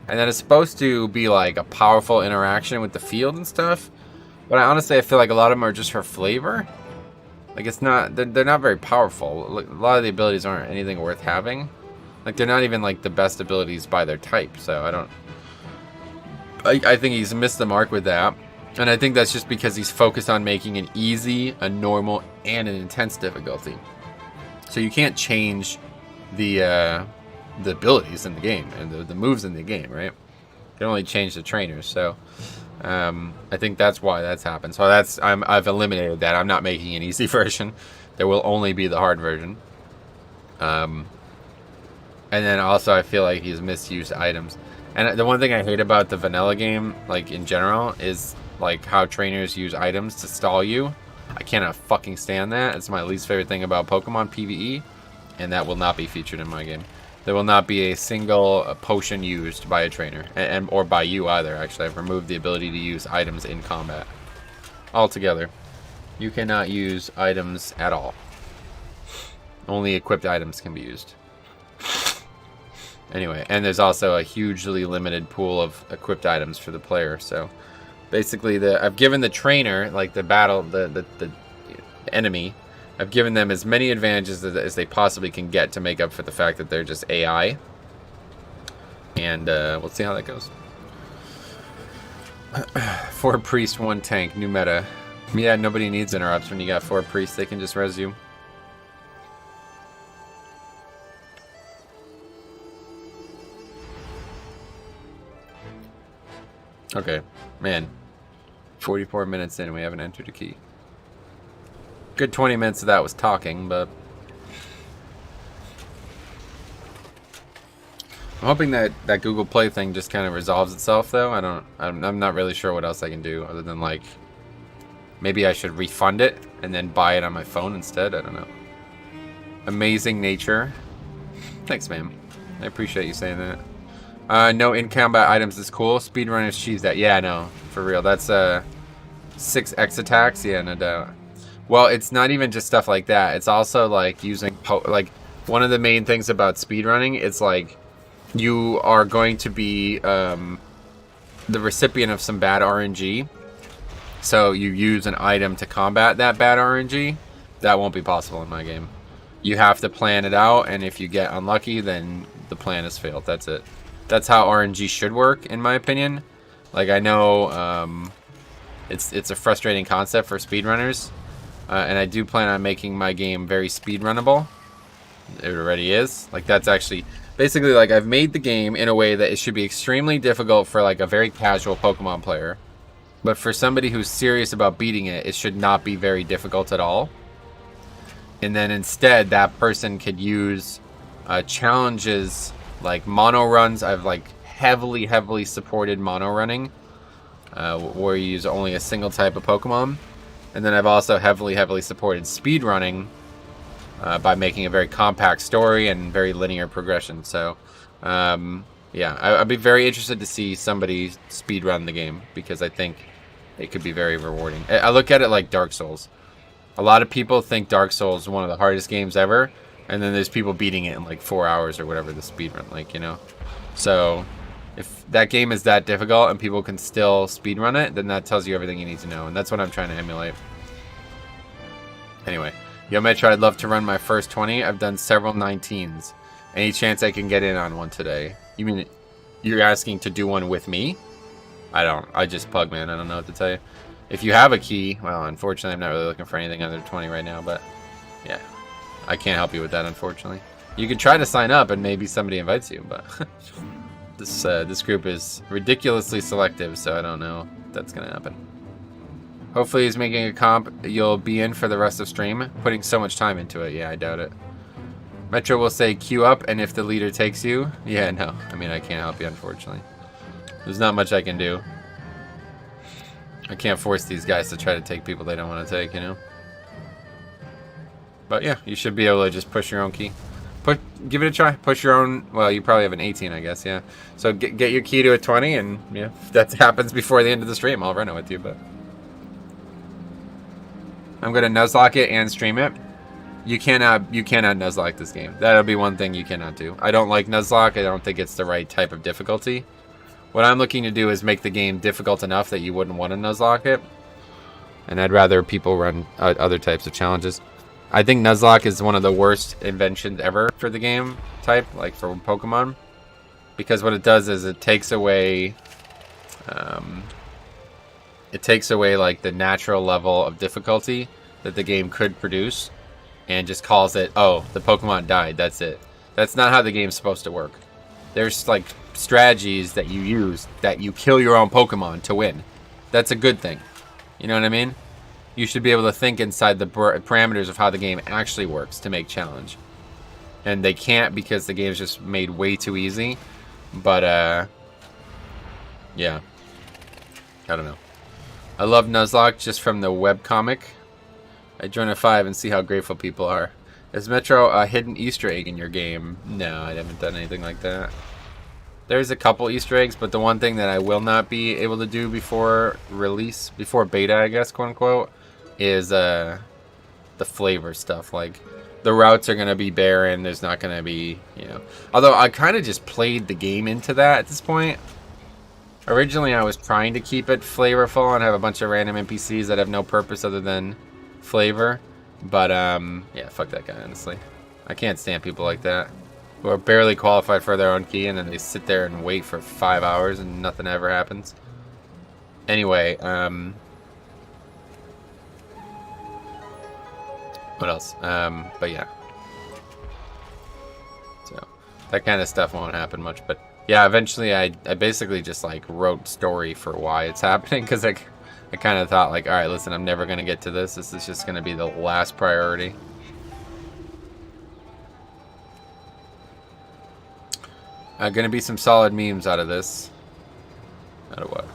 and that is supposed to be like a powerful interaction with the field and stuff. But I feel like a lot of them are just for flavor. Like it's not, they're not very powerful. A lot of the abilities aren't anything worth having. Like they're not even like the best abilities by their type. So I think he's missed the mark with that. And I think that's just because he's focused on making an easy, a normal, and an intense difficulty. So you can't change the abilities in the game and the moves in the game, right? You can only change the trainers. So I think that's why that's happened. So I've eliminated that. I'm not making an easy version. There will only be the hard version. And then also I feel like he's misused items. And the one thing I hate about the vanilla game, like in general, is like how trainers use items to stall you. I cannot fucking stand that. It's my least favorite thing about Pokemon PvE, and that will not be featured in my game. There will not be a single potion used by a trainer, or by you either. Actually, I've removed the ability to use items in combat altogether. You cannot use items at all. Only equipped items can be used. Anyway, and there's also a hugely limited pool of equipped items for the player. So basically, I've given the trainer, like the enemy, I've given them as many advantages as they possibly can get to make up for the fact that they're just AI. And we'll see how that goes. 4 priest, 1 tank, new meta. Yeah, nobody needs interrupts when you got 4 priests. They can just res you. Okay, man. 44 minutes in, we haven't entered a key. Good 20 minutes of that was talking, but I'm hoping that Google Play thing just kind of resolves itself, though. I'm not really sure what else I can do other than like maybe I should refund it and then buy it on my phone instead. I don't know. Amazing nature. Thanks, man. I appreciate you saying that. No in-combat items is cool. Speedrunners cheese that. Yeah, no, for real. That's 6 X attacks. Yeah, no doubt. Well, it's not even just stuff like that. It's also like using like one of the main things about speedrunning. It's like you are going to be the recipient of some bad RNG. So you use an item to combat that bad RNG. That won't be possible in my game. You have to plan it out, and if you get unlucky, then the plan has failed. That's it. That's how RNG should work, in my opinion. Like, I know it's a frustrating concept for speedrunners. And I do plan on making my game very speedrunnable. It already is. Like, that's actually... Basically, like, I've made the game in a way that it should be extremely difficult for, like, a very casual Pokemon player. But for somebody who's serious about beating it, it should not be very difficult at all. And then instead, that person could use challenges like mono runs. I've, like, heavily supported mono running. Where you use only a single type of Pokemon. And then I've also heavily supported speed running by making a very compact story and very linear progression. So, yeah, I'd be very interested to see somebody speed run the game because I think it could be very rewarding. I look at it like Dark Souls. A lot of people think Dark Souls is one of the hardest games ever, and then there's people beating it in like 4 hours or whatever the speed run, like, you know. So if that game is that difficult and people can still speedrun it, then that tells you everything you need to know, and that's what I'm trying to emulate. Anyway, Yo Metro, I'd love to run my first 20. I've done several 19s. Any chance I can get in on one today? You mean you're asking to do one with me? I just pug, man. I don't know what to tell you. If you have a key, well, unfortunately, I'm not really looking for anything under 20 right now, but yeah, I can't help you with that, unfortunately. You could try to sign up and maybe somebody invites you, but this group is ridiculously selective, so I don't know if that's gonna happen. Hopefully he's making a comp you'll be in for the rest of stream. Putting so much time into it. Yeah, I doubt it. Metro will say queue up, and if the leader takes you, yeah, no. I mean, I can't help you, unfortunately. There's not much I can do. I can't force these guys to try to take people they don't want to take, you know? But yeah, you should be able to just push your own key. Give it a try. Push your own... Well, you probably have an 18, I guess, yeah. So get your key to a 20, and yeah, if that happens before the end of the stream, I'll run it with you, but... I'm going to Nuzlocke it and stream it. You cannot Nuzlocke this game. That'll be one thing you cannot do. I don't like Nuzlocke. I don't think it's the right type of difficulty. What I'm looking to do is make the game difficult enough that you wouldn't want to Nuzlocke it. And I'd rather people run other types of challenges. I think Nuzlocke is one of the worst inventions ever for the game type, like for Pokemon. Because what it does is it takes away... like the natural level of difficulty that the game could produce. And just calls it, oh, the Pokemon died, that's it. That's not how the game's supposed to work. There's like strategies that you use that you kill your own Pokemon to win. That's a good thing. You know what I mean? You should be able to think inside the parameters of how the game actually works to make challenge. And they can't because the game's just made way too easy. But, yeah. I don't know. I love Nuzlocke just from the webcomic. I join a 5 and see how grateful people are. Is Metro a hidden Easter egg in your game? No, I haven't done anything like that. There's a couple Easter eggs, but the one thing that I will not be able to do before release, before beta, I guess, quote unquote, is the flavor stuff. Like, the routes are going to be barren. There's not going to be, you know. Although I kind of just played the game into that at this point. Originally, I was trying to keep it flavorful and have a bunch of random NPCs that have no purpose other than flavor. But, yeah, fuck that guy, honestly. I can't stand people like that. Who are barely qualified for their own key, and then they sit there and wait for 5 hours and nothing ever happens. Anyway, what else? But yeah. So, that kind of stuff won't happen much, but yeah, eventually I basically just, like, wrote story for why it's happening, because I kind of thought, like, alright, listen, I'm never going to get to this. This is just going to be the last priority. Going to be some solid memes out of this. Out of what?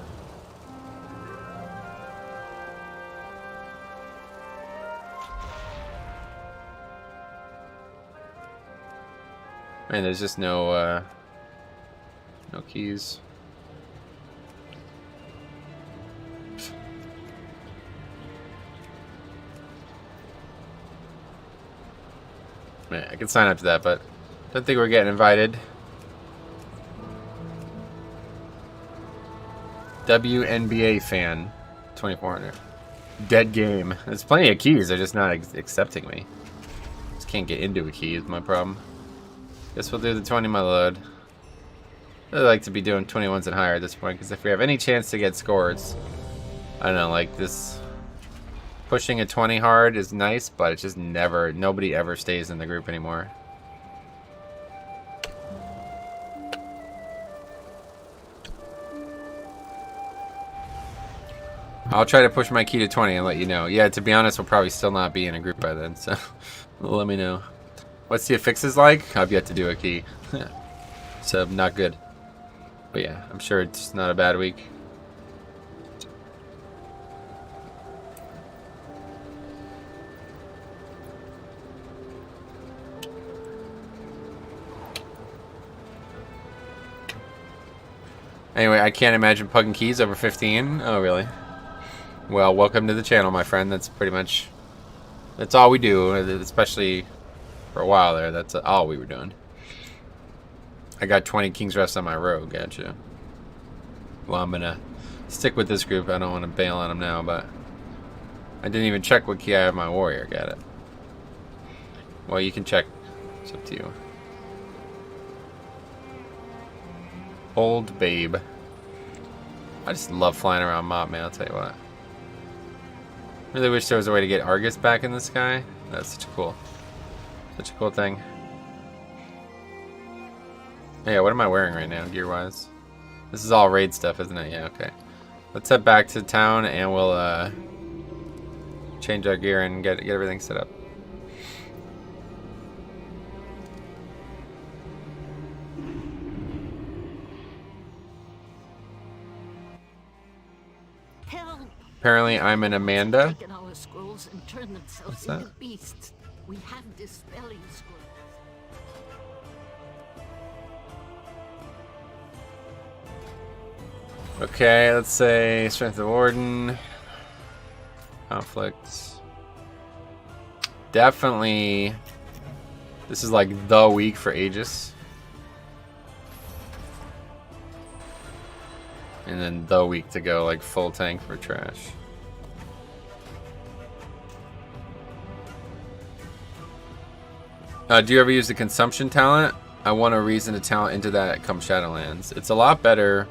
Man, there's just no keys. Man, I can sign up to that, but don't think we're getting invited. WNBA fan, 2400. Dead game. There's plenty of keys. They're just not accepting me. Just can't get into a key is my problem. Guess we'll do the 20 my load. I'd like to be doing 21s and higher at this point, because if we have any chance to get scores, I don't know, like this. Pushing a 20 hard is nice, but it's just never, nobody ever stays in the group anymore. I'll try to push my key to 20 and let you know. Yeah, to be honest, we'll probably still not be in a group by then, so let me know. What's the affixes like? I've yet to do a key. So, not good. But yeah, I'm sure it's not a bad week. Anyway, I can't imagine pugging keys over 15. Oh, really? Well, welcome to the channel, my friend. That's pretty much... That's all we do, especially for a while there. That's all we were doing. I got 20 King's Rest on my rogue, gotcha. Well, I'm gonna stick with this group. I don't want to bail on them now, but... I didn't even check what key I have my warrior. Got it. Well, you can check. It's up to you. Old babe. I just love flying around Mop, man, I'll tell you what. Really wish there was a way to get Argus back in the sky. That's such a cool thing. Yeah, what am I wearing right now, gear-wise? This is all raid stuff, isn't it? Yeah, okay. Let's head back to town and we'll change our gear and get everything set up. Apparently, I'm an Amanda. Taken our scrolls and turned themselves What's that? into beasts. We have dispelling scrolls. Okay, let's say Strength of Warden. Conflicts. Definitely. This is like the week for Aegis. And then the week to go, like full tank for trash. Do you ever use the consumption talent? I want a reason to talent into that come Shadowlands. It's a lot better.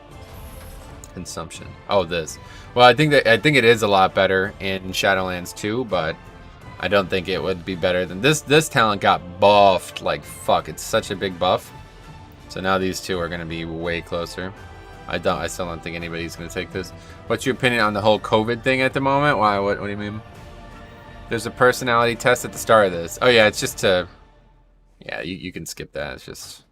Consumption. Oh, this. Well, I think it is a lot better in Shadowlands too, but I don't think it would be better than this. This talent got buffed like fuck. It's such a big buff. So now these two are gonna be way closer. I still don't think anybody's gonna take this. What's your opinion on the whole COVID thing at the moment? Why? What do you mean? There's a personality test at the start of this. Oh yeah, it's just to. Yeah, you can skip that. It's just.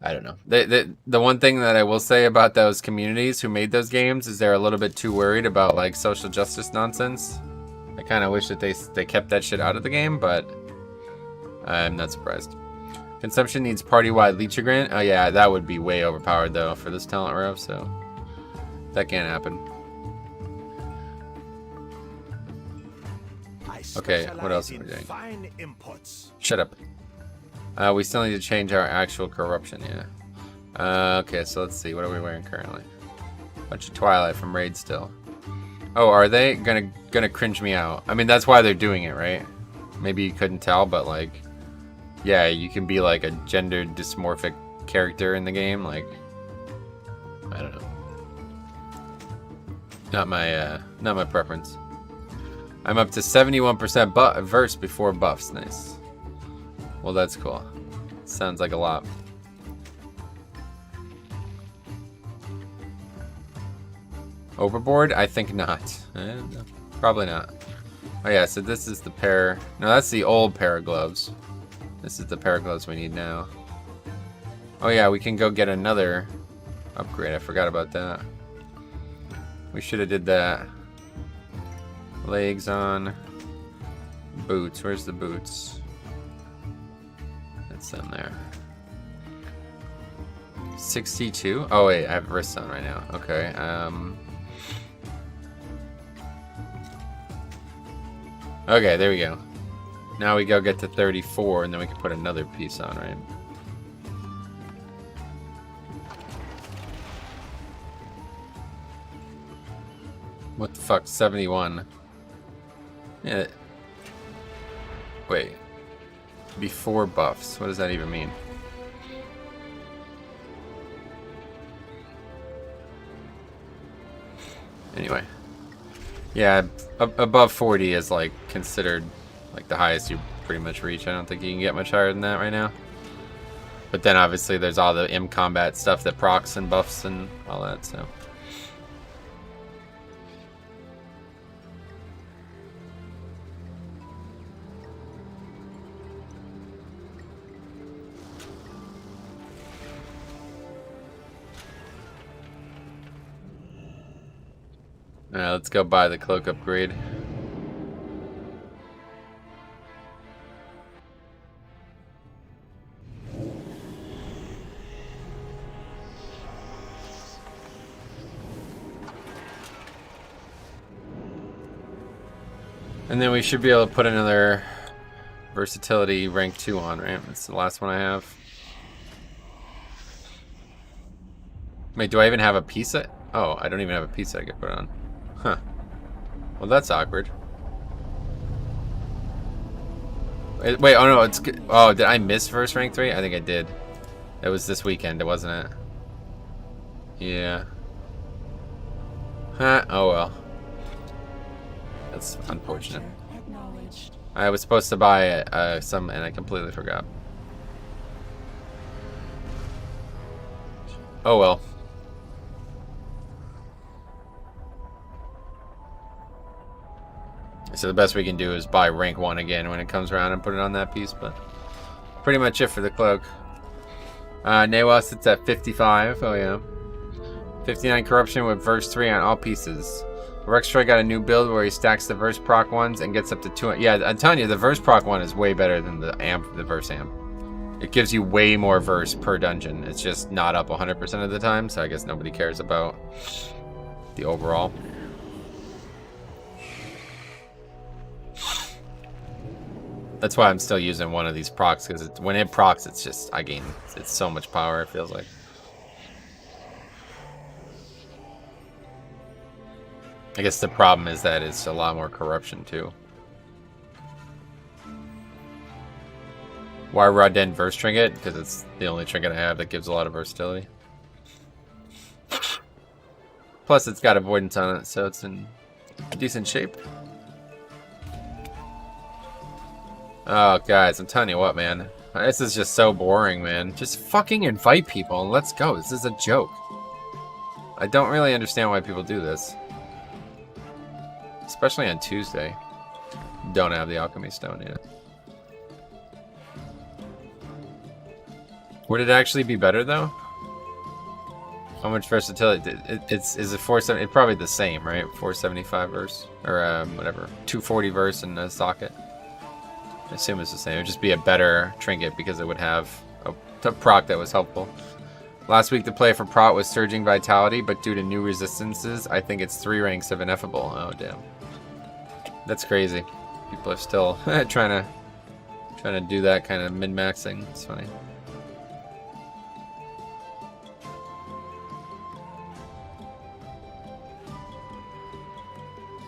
I don't know. The one thing that I will say about those communities who made those games is they're a little bit too worried about like social justice nonsense. I kind of wish that they kept that shit out of the game, but I'm not surprised. Consumption needs party-wide Leechagrin. Oh yeah, that would be way overpowered though for this talent rev, so that can't happen. Okay, what else are we doing? Fine inputs. Shut up. We still need to change our actual corruption, yeah. Okay, so let's see. What are we wearing currently? Bunch of Twilight from Raid still. Oh, are they gonna cringe me out? I mean, that's why they're doing it, right? Maybe you couldn't tell, but like, yeah, you can be like a gender dysmorphic character in the game. Like, I don't know. Not my preference. I'm up to 71% verse before buffs. Nice. Well, that's cool. Sounds like a lot. Overboard? I think not. No, probably not. Oh yeah, so this is the pair. No, that's the old pair of gloves. This is the pair of gloves we need now. Oh yeah, we can go get another upgrade. I forgot about that. We should have did that. Legs on. Boots. Where's the boots? That's them there. 62? Oh wait, I have wrists on right now. Okay. Okay, there we go. Now we go get to 34, and then we can put another piece on, right? What the fuck? 71. Yeah. Wait. Before buffs. What does that even mean? Anyway. Yeah, above 40 is like considered like the highest you pretty much reach. I don't think you can get much higher than that right now. But then obviously there's all the combat stuff that procs and buffs and all that, so. Let's go buy the cloak upgrade. And then we should be able to put another versatility rank 2 on, right? That's the last one I have. Wait, do I even have a piece? Oh, I don't even have a piece I could put on. Huh. Well, that's awkward. Wait, oh no, it's good. Oh, did I miss first rank 3? I think I did. It was this weekend, wasn't it? Yeah. Huh, oh well. That's unfortunate. I was supposed to buy some and I completely forgot. Oh well. So the best we can do is buy rank 1 again when it comes around and put it on that piece, but pretty much it for the cloak. Nawa sits at 55, oh yeah. 59 corruption with verse 3 on all pieces. Rextroy got a new build where he stacks the verse proc ones and gets up to 200. Yeah, I'm telling you, the verse proc one is way better than the verse amp. It gives you way more verse per dungeon. It's just not up 100% of the time, so I guess nobody cares about the overall. That's why I'm still using one of these procs, because when it procs, it's just, it's so much power, it feels like. I guess the problem is that it's a lot more corruption, too. Why Raden Verse Trinket? Because it's the only trinket I have that gives a lot of versatility. Plus, it's got avoidance on it, so it's in decent shape. Oh, guys, I'm telling you what, man. This is just so boring, man. Just fucking invite people and let's go. This is a joke. I don't really understand why people do this. Especially on Tuesday. Don't have the alchemy stone yet. Would it actually be better though? How much versatility? Is it 470? It's probably the same, right? 475 verse or whatever, 240 verse and a socket. I assume it's the same. It would just be a better trinket because it would have a proc that was helpful. Last week the play for prot was Surging Vitality, but due to new resistances, I think it's 3 ranks of ineffable. Oh damn, that's crazy. People are still trying to do that kind of min-maxing. It's funny.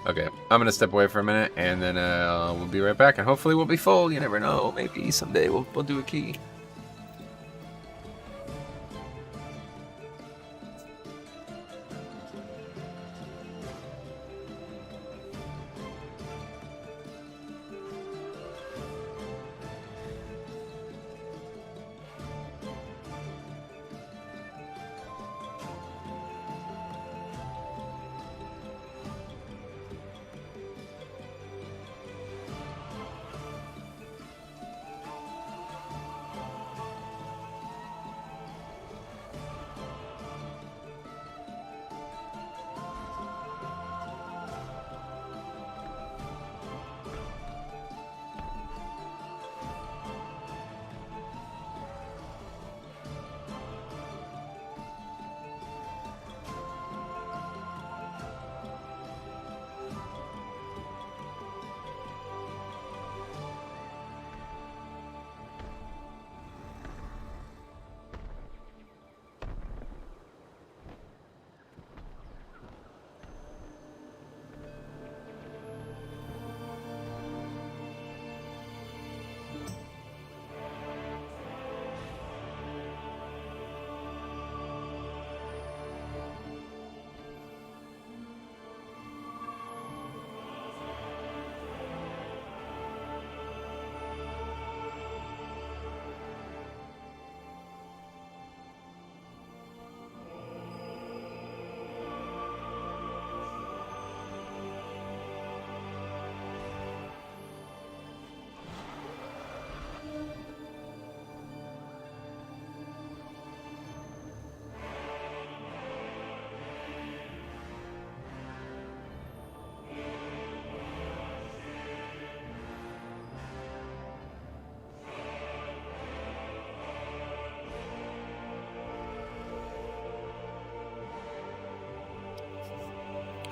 Okay, I'm gonna step away for a minute, and then we'll be right back, and hopefully we'll be full. You never know. Maybe someday we'll do a key.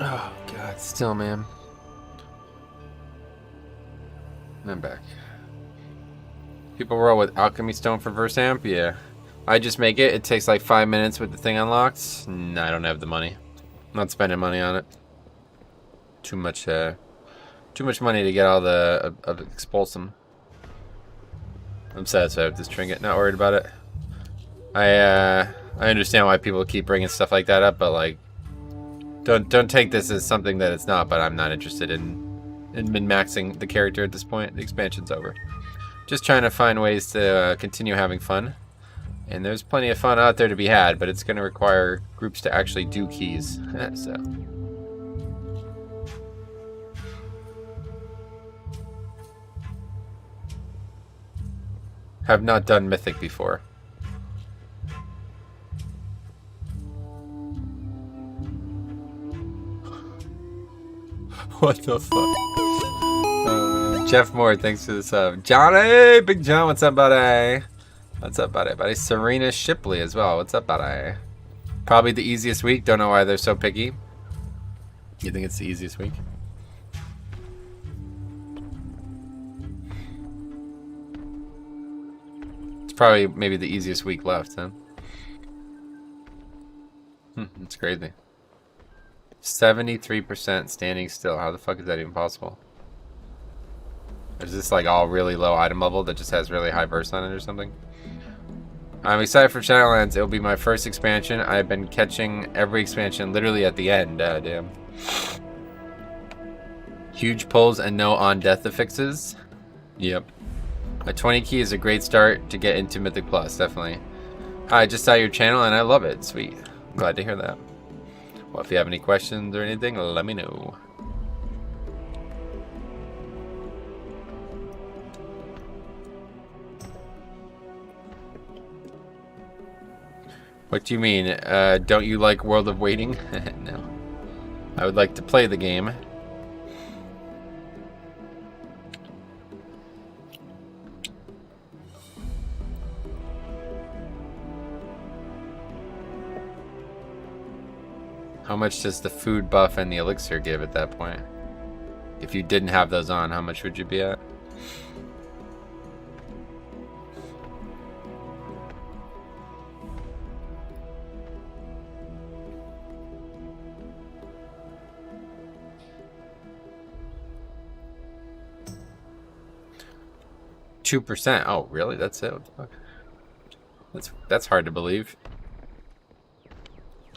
Oh god, still, man. I'm back. People roll with alchemy stone for verse amp, yeah. I just make it. It takes like 5 minutes with the thing unlocked. Nah, I don't have the money. I'm not spending money on it. Too much money to get all the expulsum. I'm satisfied with this trinket. Not worried about it. I understand why people keep bringing stuff like that up, but like, don't take this as something that it's not. But I'm not interested in min-maxing the character at this point. The expansion's over. Just trying to find ways to continue having fun. And there's plenty of fun out there to be had, but it's going to require groups to actually do keys. So. Have not done Mythic before. What the fuck? Jeff Moore, thanks for the sub. Johnny! Big John, what's up, buddy? What's up, buddy? Serena Shipley as well. What's up, buddy? Probably the easiest week. Don't know why they're so picky. You think it's the easiest week? It's probably maybe the easiest week left, huh? It's crazy. 73% standing still. How the fuck is that even possible? Is this like all really low item level that just has really high burst on it or something? I'm excited for Shadowlands. It'll be my first expansion. I've been catching every expansion literally at the end. Damn. Huge pulls and no on-death affixes. Yep. A 20 key is a great start to get into Mythic Plus, definitely. I just saw your channel and I love it. Sweet. I'm glad to hear that. Well, if you have any questions or anything, let me know. What do you mean? Don't you like World of Waiting? No. I would like to play the game. How much does the food buff and the elixir give at that point? If you didn't have those on, how much would you be at? %. Oh, really? That's it? What the fuck? That's hard to believe.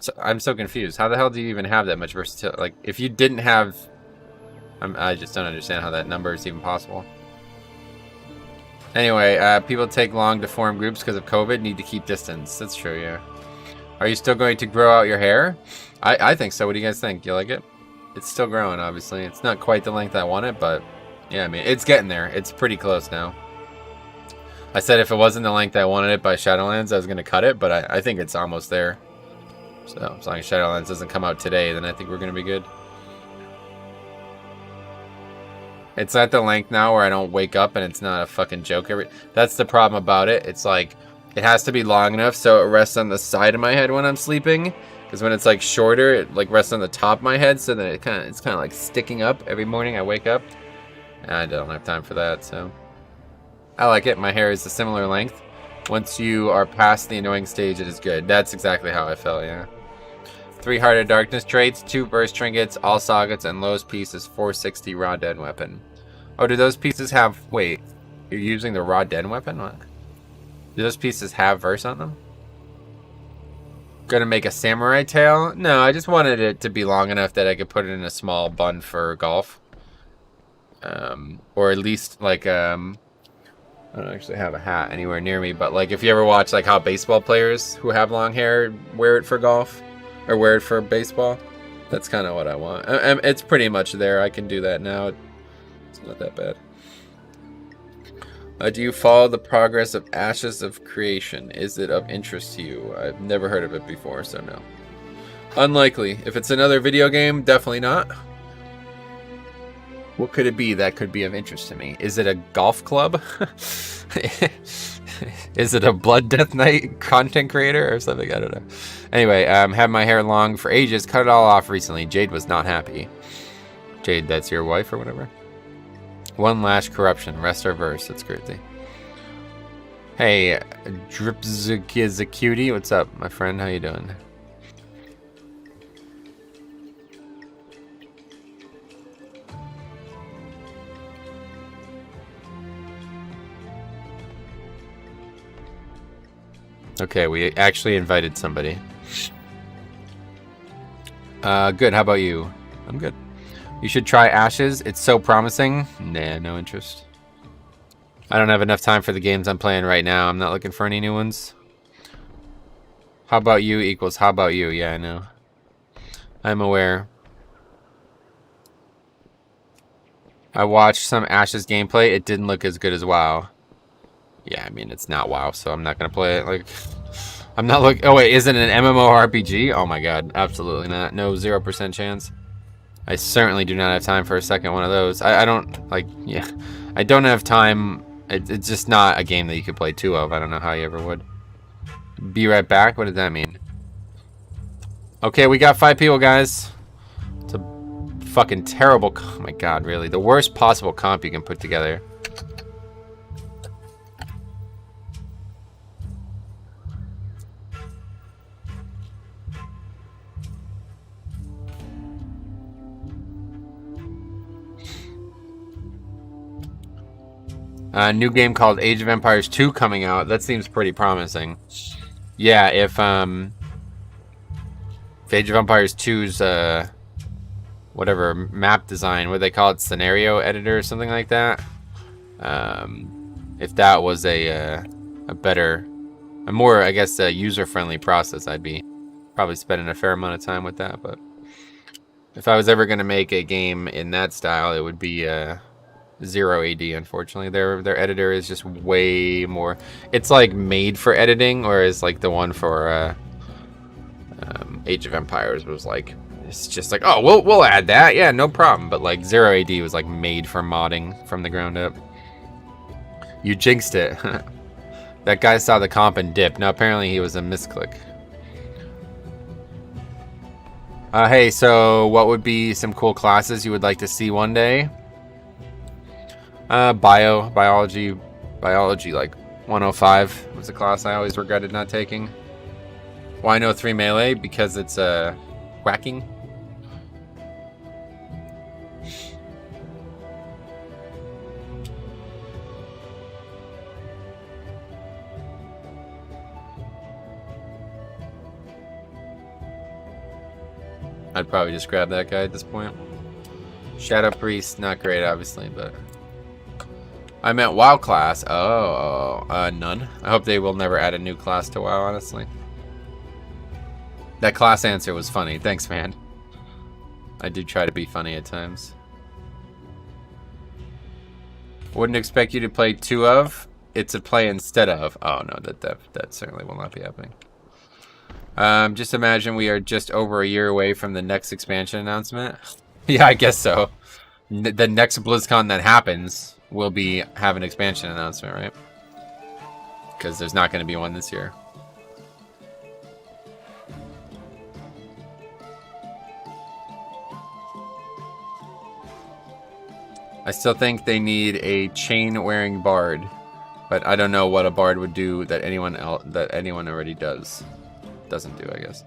So, I'm so confused. How the hell do you even have that much versatility? Like, if you didn't have... I just don't understand how that number is even possible. Anyway, people take long to form groups because of COVID, need to keep distance. That's true, yeah. Are you still going to grow out your hair? I think so. What do you guys think? You like it? It's still growing, obviously. It's not quite the length I want it, but... yeah, I mean, it's getting there. It's pretty close now. I said if it wasn't the length I wanted it by Shadowlands, I was going to cut it, but I think it's almost there. So, as long as Shadowlands doesn't come out today, then I think we're going to be good. It's at the length now where I don't wake up and it's not a fucking joke. That's the problem about it. It's like, it has to be long enough so it rests on the side of my head when I'm sleeping. Because when it's like shorter, it like rests on the top of my head, so that it's kind of like sticking up every morning I wake up. And I don't have time for that, so... I like it. My hair is a similar length. Once you are past the annoying stage, it is good. That's exactly how I felt, yeah. 3 Heart of Darkness traits, 2 burst trinkets, all sockets, and lowest piece is 460 raw den weapon. Oh, do those pieces have... wait, you're using the raw den weapon? What? Do those pieces have verse on them? Gonna make a samurai tail? No, I just wanted it to be long enough that I could put it in a small bun for golf. Or at least like I don't actually have a hat anywhere near me, but like if you ever watch like how baseball players who have long hair wear it for golf or wear it for baseball, that's kind of what I want. It's pretty much there. I can do that now. It's not that bad. Do you follow the progress of Ashes of Creation? Is it of interest to you? I've never heard of it before, so no. Unlikely. If it's another video game, definitely not. What could it be that could be of interest to me? Is it a golf club? Is it a Blood Death Knight content creator or something? I don't know. Anyway, had my hair long for ages, cut it all off recently. Jade was not happy. Jade, that's your wife or whatever? One lash corruption, rest are verse. That's crazy. Hey, Dripzacutie, what's up, my friend? How you doing? Okay, we actually invited somebody. Good, how about you? I'm good. You should try Ashes, it's so promising. Nah, no interest. I don't have enough time for the games I'm playing right now. I'm not looking for any new ones. How about you equals how about you? Yeah, I know. I'm aware. I watched some Ashes gameplay. It didn't look as good as WoW. Yeah, I mean, it's not WoW, so I'm not going to play it. Like, I'm not looking... Oh, wait, is it an MMORPG? Oh, my God. Absolutely not. No 0% chance. I certainly do not have time for a second one of those. I don't... Like, yeah. I don't have time... It's just not a game that you could play two of. I don't know how you ever would. Be right back? What does that mean? Okay, we got 5 people, guys. It's a fucking terrible... Oh, my God, really. The worst possible comp you can put together. New game called Age of Empires 2 coming out. That seems pretty promising. Yeah, if Age of Empires 2's whatever map design, what do they call it, scenario editor or something like that. If that was a better, a more, I guess, user-friendly process, I'd be probably spending a fair amount of time with that. But if I was ever going to make a game in that style, it would be 0 AD, unfortunately. Their editor is just way more... It's like made for editing, whereas like the one for Age of Empires was like... It's just like, oh, we'll add that. Yeah, no problem. But like 0 AD was like made for modding from the ground up. You jinxed it. That guy saw the comp and dipped. Now apparently he was a misclick. Hey, so what would be some cool classes you would like to see one day? Biology like 105 was a class I always regretted not taking. Why no 3 melee? Because it's whacking. I'd probably just grab that guy at this point. Shadow Priest, not great obviously, but I meant WoW class. Oh, none. I hope they will never add a new class to WoW, honestly. That class answer was funny. Thanks, man. I do try to be funny at times. Wouldn't expect you to play 2 of. It's a play instead of. Oh, no, that certainly will not be happening. Just imagine we are just over a year away from the next expansion announcement. Yeah, I guess so. The next BlizzCon that happens will have an expansion announcement, right? Because there's not going to be one this year. I still think they need a chain-wearing bard, but I don't know what a bard would do that anyone already doesn't do, I guess.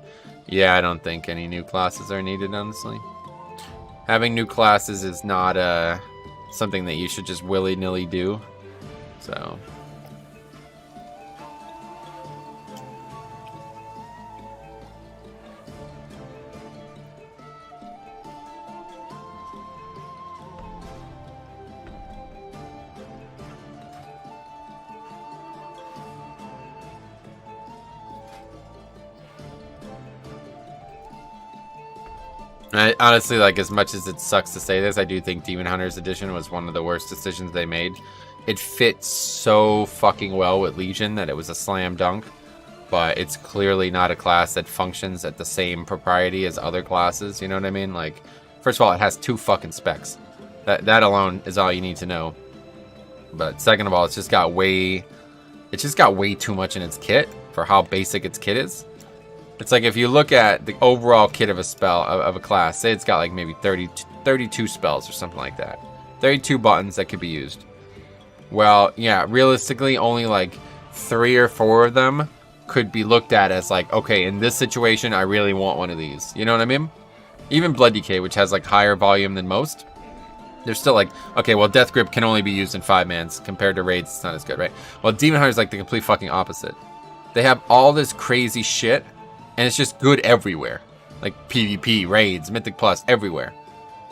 Yeah, I don't think any new classes are needed, honestly. Having new classes is not something that you should just willy-nilly do. So I honestly, like, as much as it sucks to say this, I do think Demon Hunters Edition was one of the worst decisions they made. It fits so fucking well with Legion that it was a slam dunk, but it's clearly not a class that functions at the same propriety as other classes, you know what I mean? Like, first of all, it has 2 fucking specs. That alone is all you need to know. But second of all, it's just got way too much in its kit for how basic its kit is. It's like if you look at the overall kit of a spell, of a class, say it's got like maybe 32 spells or something like that. 32 buttons that could be used. Well, yeah, realistically, only like 3 or 4 of them could be looked at as like, okay, in this situation, I really want one of these. You know what I mean? Even Blood Decay, which has like higher volume than most, they're still like, okay, well, Death Grip can only be used in 5-mans. Compared to raids, it's not as good, right? Well, Demon Hunter is like the complete fucking opposite. They have all this crazy shit, and it's just good everywhere. Like PvP, raids, Mythic Plus, everywhere.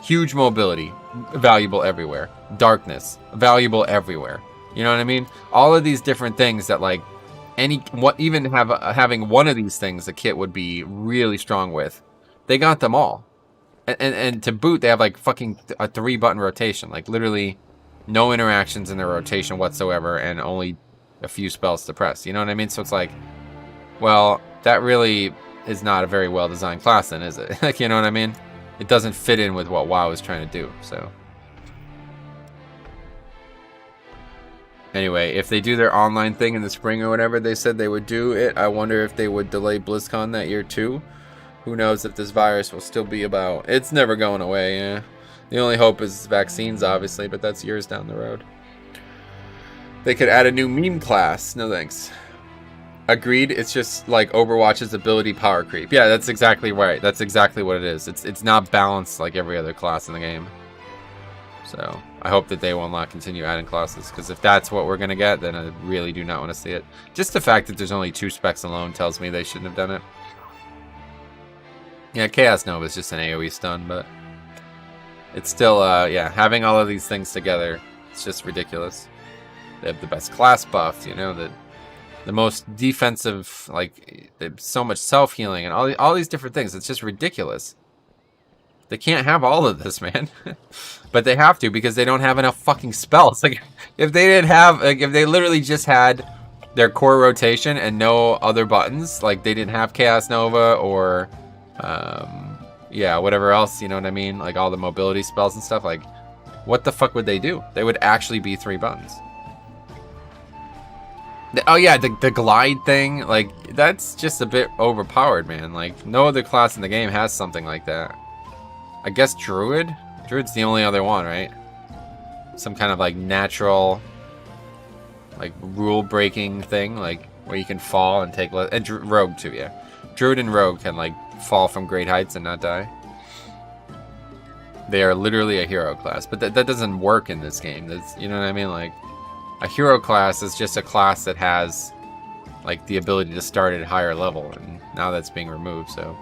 Huge mobility, valuable everywhere. Darkness, valuable everywhere. You know what I mean? All of these different things that like having one of these things the kit would be really strong with. They got them all. And to boot, they have like fucking a 3-button rotation. Like literally no interactions in their rotation whatsoever and only a few spells to press. You know what I mean? So it's like, well, that really is not a very well designed class then, is it? Like, you know what I mean? It doesn't fit in with what WoW is trying to do, so. Anyway, if they do their online thing in the spring or whatever they said they would do it, I wonder if they would delay BlizzCon that year too. Who knows if this virus will still be about. It's never going away, yeah. The only hope is vaccines, obviously, but that's years down the road. They could add a new meme class. No thanks. Agreed, it's just like Overwatch's ability power creep. Yeah, that's exactly right. That's exactly what it is. It's not balanced like every other class in the game. So, I hope that they will not continue adding classes, because if that's what we're going to get, then I really do not want to see it. Just the fact that there's only 2 specs alone tells me they shouldn't have done it. Yeah, Chaos Nova is just an AoE stun, but it's still, yeah, having all of these things together, it's just ridiculous. They have the best class buff, you know, the most defensive, like, so much self-healing and all these different things. It's just ridiculous. They can't have all of this, man. But they have to because they don't have enough fucking spells. Like, if they didn't have, like, if they literally just had their core rotation and no other buttons, like they didn't have Chaos Nova or, yeah, whatever else, you know what I mean? Like all the mobility spells and stuff, like, what the fuck would they do? They would actually be 3 buttons. Oh yeah, the glide thing, like, that's just a bit overpowered, man. Like, no other class in the game has something like that. I guess Druid? Druid's the only other one, right? Some kind of, like, natural, like, rule-breaking thing, like, where you can fall and take... And Rogue, too, yeah. Druid and Rogue can, like, fall from great heights and not die. They are literally a hero class, but that doesn't work in this game. That's, you know what I mean? Like, a hero class is just a class that has, like, the ability to start at a higher level, and now that's being removed, so...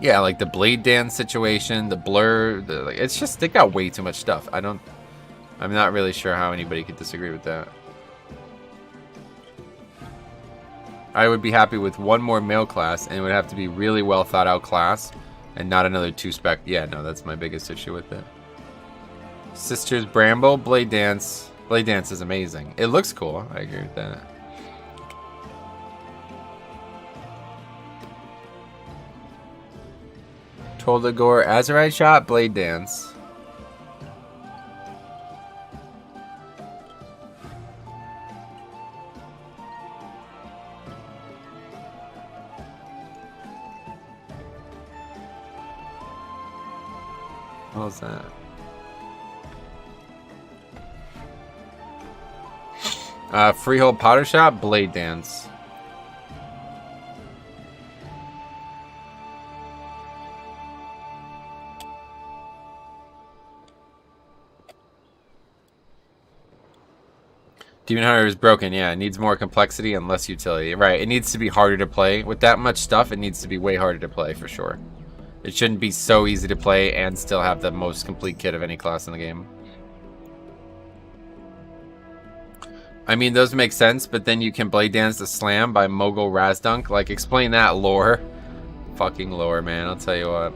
Yeah, like the Blade Dance situation, the Blur, like, it's just, they got way too much stuff. I'm not really sure how anybody could disagree with that. I would be happy with one more male class, and it would have to be really well thought out class, and not another 2-spec. Yeah, no, that's my biggest issue with it. Sisters Bramble, Blade Dance. Blade Dance is amazing. It looks cool. I agree with that. Toldagor, Azerite Shot, Blade Dance. What was that? Freehold Powder Shot, Blade Dance. Demon Hunter is broken, yeah. It needs more complexity and less utility. Right, it needs to be harder to play. With that much stuff, it needs to be way harder to play, for sure. It shouldn't be so easy to play and still have the most complete kit of any class in the game. I mean, those make sense, but then you can Blade Dance the Slam by Mogul Razdunk. Like, explain that lore. Fucking lore, man, I'll tell you what.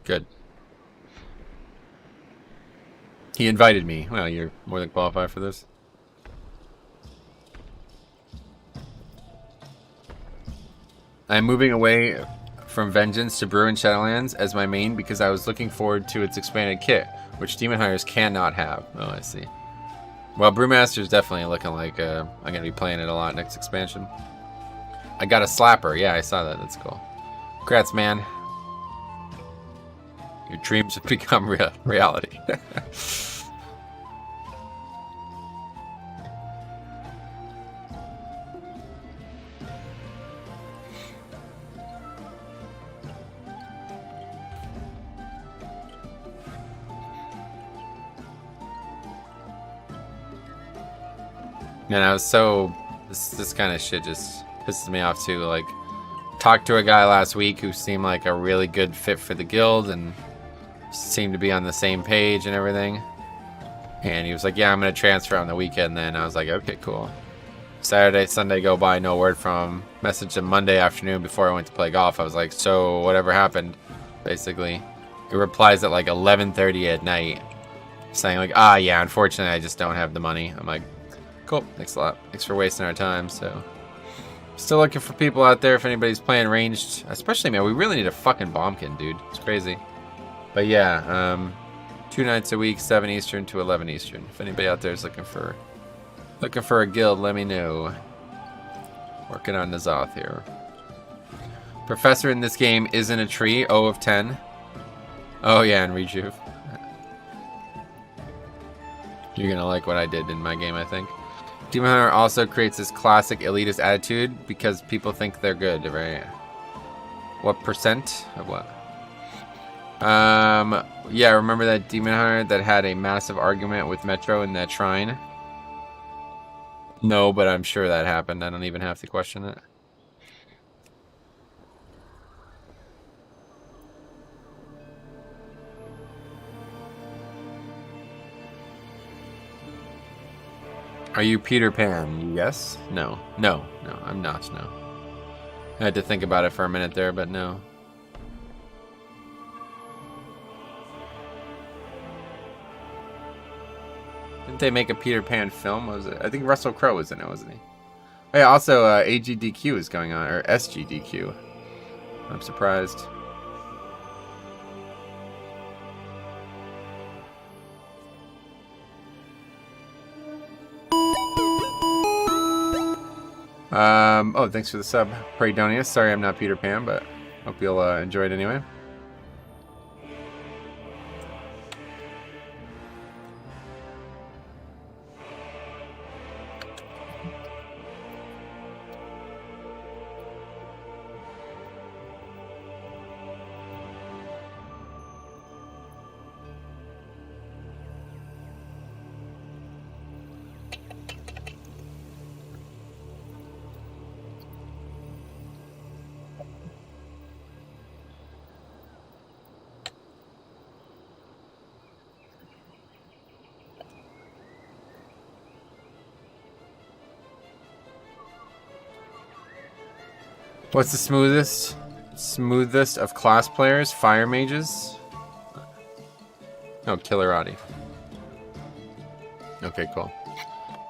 Good. He invited me. Well, you're more than qualified for this. I'm moving away from Vengeance to Bruin Shadowlands as my main because I was looking forward to its expanded kit, which Demon Hunters cannot have. Oh, I see. Well, Brewmaster's definitely looking like I'm going to be playing it a lot next expansion. I got a slapper. Yeah, I saw that. That's cool. Congrats, man. Your dreams have become reality. Man, I was so... This kind of shit just pisses me off too. Like, talked to a guy last week who seemed like a really good fit for the guild and seemed to be on the same page and everything. And he was like, yeah, I'm going to transfer on the weekend then. I was like, okay, cool. Saturday, Sunday go by, no word from him. Messaged him Monday afternoon before I went to play golf. I was like, so whatever happened, basically. He replies at like 11:30 at night saying like, yeah, unfortunately I just don't have the money. I'm like, cool, thanks a lot. Thanks for wasting our time. So, still looking for people out there if anybody's playing ranged. Especially, man, we really need a fucking bombkin, dude. It's crazy. But yeah, 2 nights a week, 7 Eastern to 11 Eastern. If anybody out there is looking for a guild, let me know. Working on Nazoth here. Professor in this game isn't a tree. 0 of 10. Oh yeah, and Rejuve. You're gonna like what I did in my game, I think. Demon Hunter also creates this classic elitist attitude because people think they're good, right? What percent of what? Yeah, remember that Demon Hunter that had a massive argument with Metro in that shrine? No, but I'm sure that happened. I don't even have to question it. Are you Peter Pan? Yes? No. No. No, I'm not, no. I had to think about it for a minute there, but no. Didn't they make a Peter Pan film? What was it? I think Russell Crowe was in it, wasn't he? Oh, yeah, also AGDQ is going on, or SGDQ. I'm surprised. Oh, thanks for the sub, Praydonius. Sorry I'm not Peter Pan, but hope you'll enjoy it anyway. What's the smoothest of class players? Fire mages? Oh, Killerati. Okay, cool.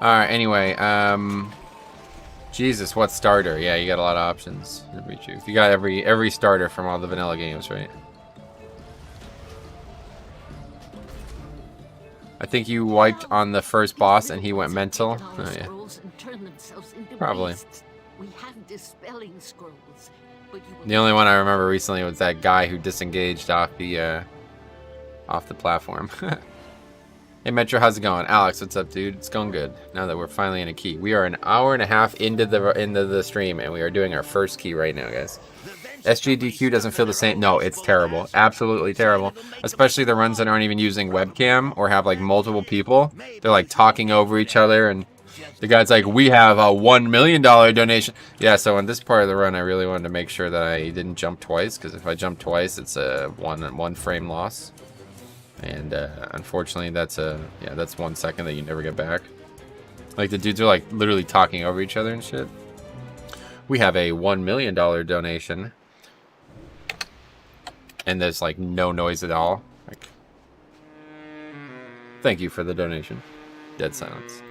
Alright, anyway, Jesus, what starter? Yeah, you got a lot of options. You got every starter from all the vanilla games, right? I think you wiped on the first boss and he went mental. Oh yeah. Probably. We have dispelling scrolls, but you The only one I remember recently was that guy who disengaged off the platform. Hey Metro, how's it going? Alex, what's up, dude? It's going good. Now that we're finally in a key. We are an hour and a half into the stream, and we are doing our first key right now, guys. SGDQ doesn't feel the same. No, it's terrible. Absolutely terrible. Especially the runs that aren't even using webcam or have like multiple people. They're like talking over each other, and the guy's like, we have a $1 million donation. Yeah, so in this part of the run, I really wanted to make sure that I didn't jump twice, because if I jump twice, it's a one frame loss. And unfortunately, that's 1 second that you never get back. Like, the dudes are like literally talking over each other and shit. We have a $1 million donation. and there's like no noise at all. Like, thank you for the donation. Dead silence.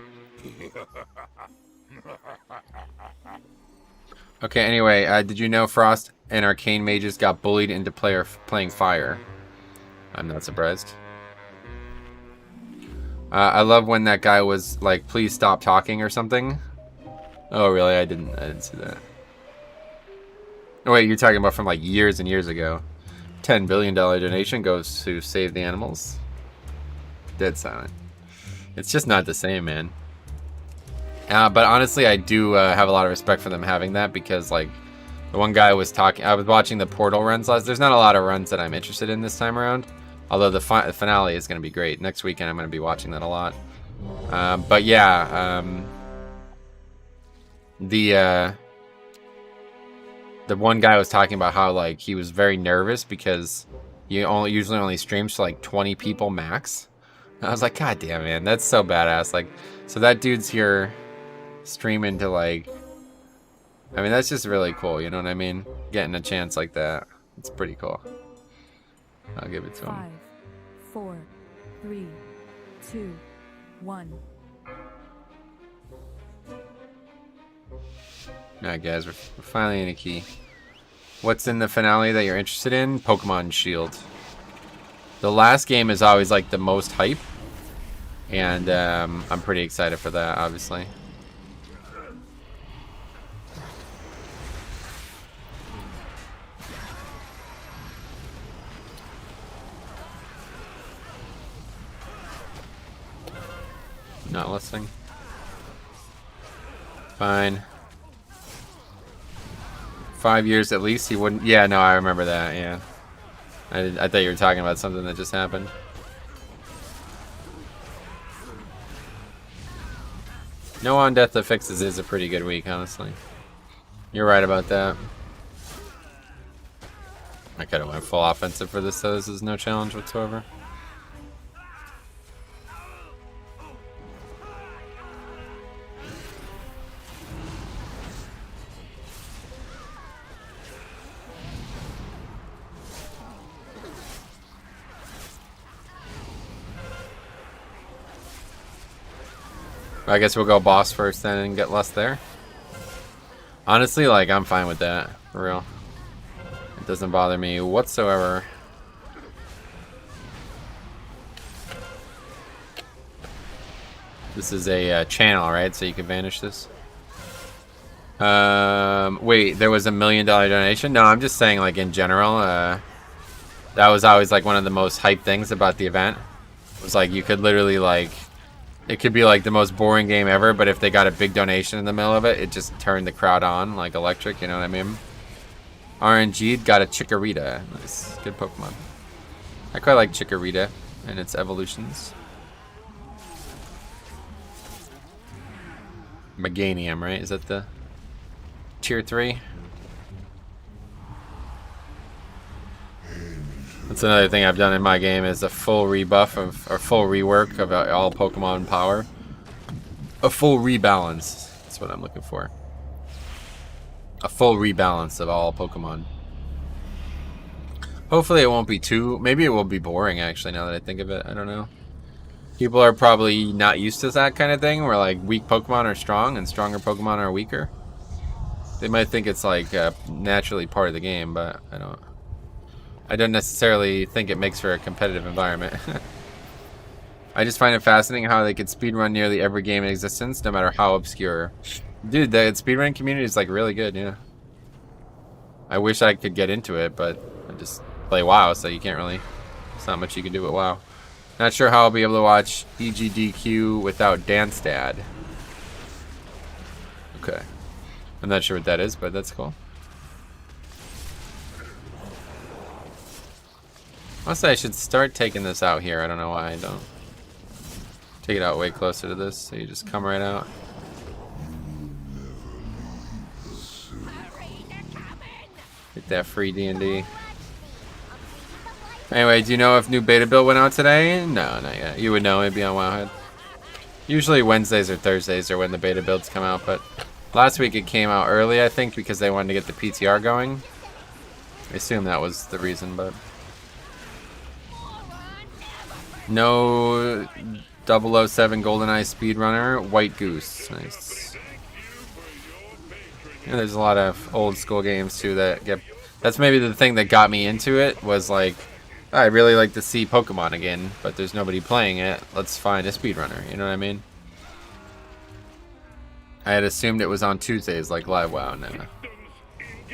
Okay, anyway, did you know Frost and Arcane Mages got bullied into playing Fire? I'm not surprised. I love when that guy was like, please stop talking or something. Oh, really? I didn't see that. Oh, wait, you're talking about from like years and years ago. $10 billion donation goes to save the animals. Dead silent. It's just not the same, man. But honestly, I do have a lot of respect for them having that, because like the one guy was talking, I was watching the Portal runs last. There's not a lot of runs that I'm interested in this time around, although the finale is going to be great. Next weekend I'm going to be watching that a lot. But yeah, the one guy was talking about how like he was very nervous because he usually only streams to like 20 people max. And I was like, God damn, man, that's so badass. Like, so that dude's here streaming to like, I mean, that's just really cool, you know what I mean? Getting a chance like that, it's pretty cool. I'll give it to him. 5, 4, 3, 2, 1. Alright guys, we're finally in a key. What's in the finale that you're interested in? Pokemon Shield. The last game is always like the most hype, and I'm pretty excited for that, obviously. Not listening. Fine. 5 years at least he wouldn't. Yeah, no, I remember that. Yeah, I thought you were talking about something that just happened. No on death that fixes is a pretty good week, honestly. You're right about that. I could have went full offensive for this, so this is no challenge whatsoever. I guess we'll go boss first then and get less there. Honestly, like, I'm fine with that, for real. It doesn't bother me whatsoever. This is a channel, right? So you can vanish this. Wait, there was $1 million donation? No, I'm just saying, like, in general, that was always, like, one of the most hyped things about the event. It was, like, you could literally, like, it could be like the most boring game ever, but if they got a big donation in the middle of it, it just turned the crowd on like electric, you know what I mean? RNG'd got a Chikorita. Nice. Good Pokemon. I quite like Chikorita and its evolutions. Meganium, right? Is that the tier 3? That's another thing I've done in my game, is a full rebuff of, or full rework of all Pokemon power. A full rebalance. That's what I'm looking for. A full rebalance of all Pokemon. Hopefully it won't be too, maybe it will be boring actually now that I think of it. I don't know. People are probably not used to that kind of thing where like weak Pokemon are strong and stronger Pokemon are weaker. They might think it's like naturally part of the game, but I don't necessarily think it makes for a competitive environment. I just find it fascinating how they could speedrun nearly every game in existence, no matter how obscure. Dude, the speedrun community is like really good, yeah. I wish I could get into it, but I just play WoW, so you can't really, there's not much you can do with WoW. Not sure how I'll be able to watch EGDQ without Dance Dad. Okay. I'm not sure what that is, but that's cool. Honestly, I should start taking this out here. I don't know why I don't. Take it out way closer to this, so you just come right out. Get that free D&D. Anyway, do you know if new beta build went out today? No, not yet. You would know, it'd be on Wowhead. Usually Wednesdays or Thursdays are when the beta builds come out, but last week it came out early, I think, because they wanted to get the PTR going. I assume that was the reason, but No 007 GoldenEye speedrunner. White Goose. Nice. Yeah, there's a lot of old school games too that get. That's maybe the thing that got me into it was like, I really like to see Pokemon again, but there's nobody playing it. Let's find a speedrunner. You know what I mean? I had assumed it was on Tuesdays like Live WoW. No.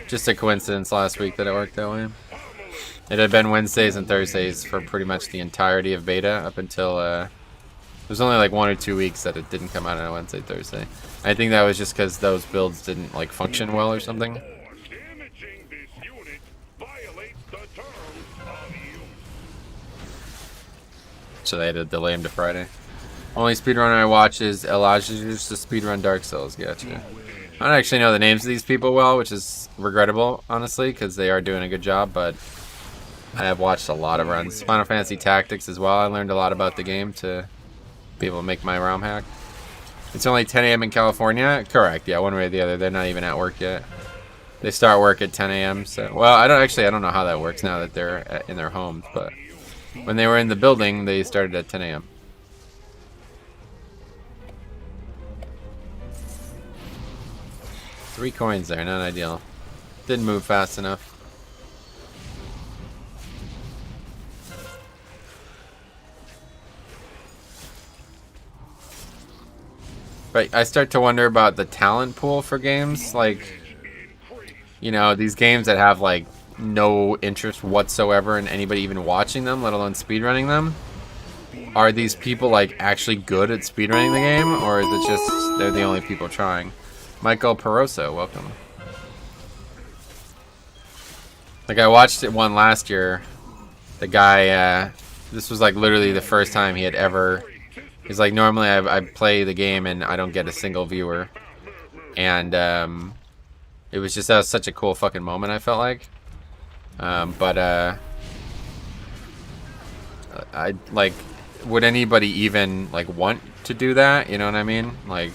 Just a coincidence last week that it worked that way. It had been Wednesdays and Thursdays for pretty much the entirety of beta up until there was only like 1 or 2 weeks that it didn't come out on a Wednesday, Thursday. I think that was just because those builds didn't like function well or something. So they had to delay him to Friday. Only speedrunner I watch is Elijah's to speedrun Dark Souls. Gotcha. I don't actually know the names of these people well, which is regrettable, honestly, because they are doing a good job, but I have watched a lot of runs. Final Fantasy Tactics as well. I learned a lot about the game to be able to make my ROM hack. It's only 10 a.m. in California? Correct, yeah, one way or the other. They're not even at work yet. They start work at 10 a.m. So, well, I don't know how that works now that they're in their homes, but when they were in the building, they started at 10 a.m. Three coins there, not ideal. Didn't move fast enough. But I start to wonder about the talent pool for games. Like, you know, these games that have, like, no interest whatsoever in anybody even watching them, let alone speedrunning them. Are these people, like, actually good at speedrunning the game? Or is it just they're the only people trying? Michael Peroso, welcome. Like, I watched it one last year. The guy, this was, like, literally the first time he had ever... He's like, normally I play the game and I don't get a single viewer. And it was just, that was such a cool fucking moment, I felt like. I like, would anybody even like want to do that? You know what I mean? Like,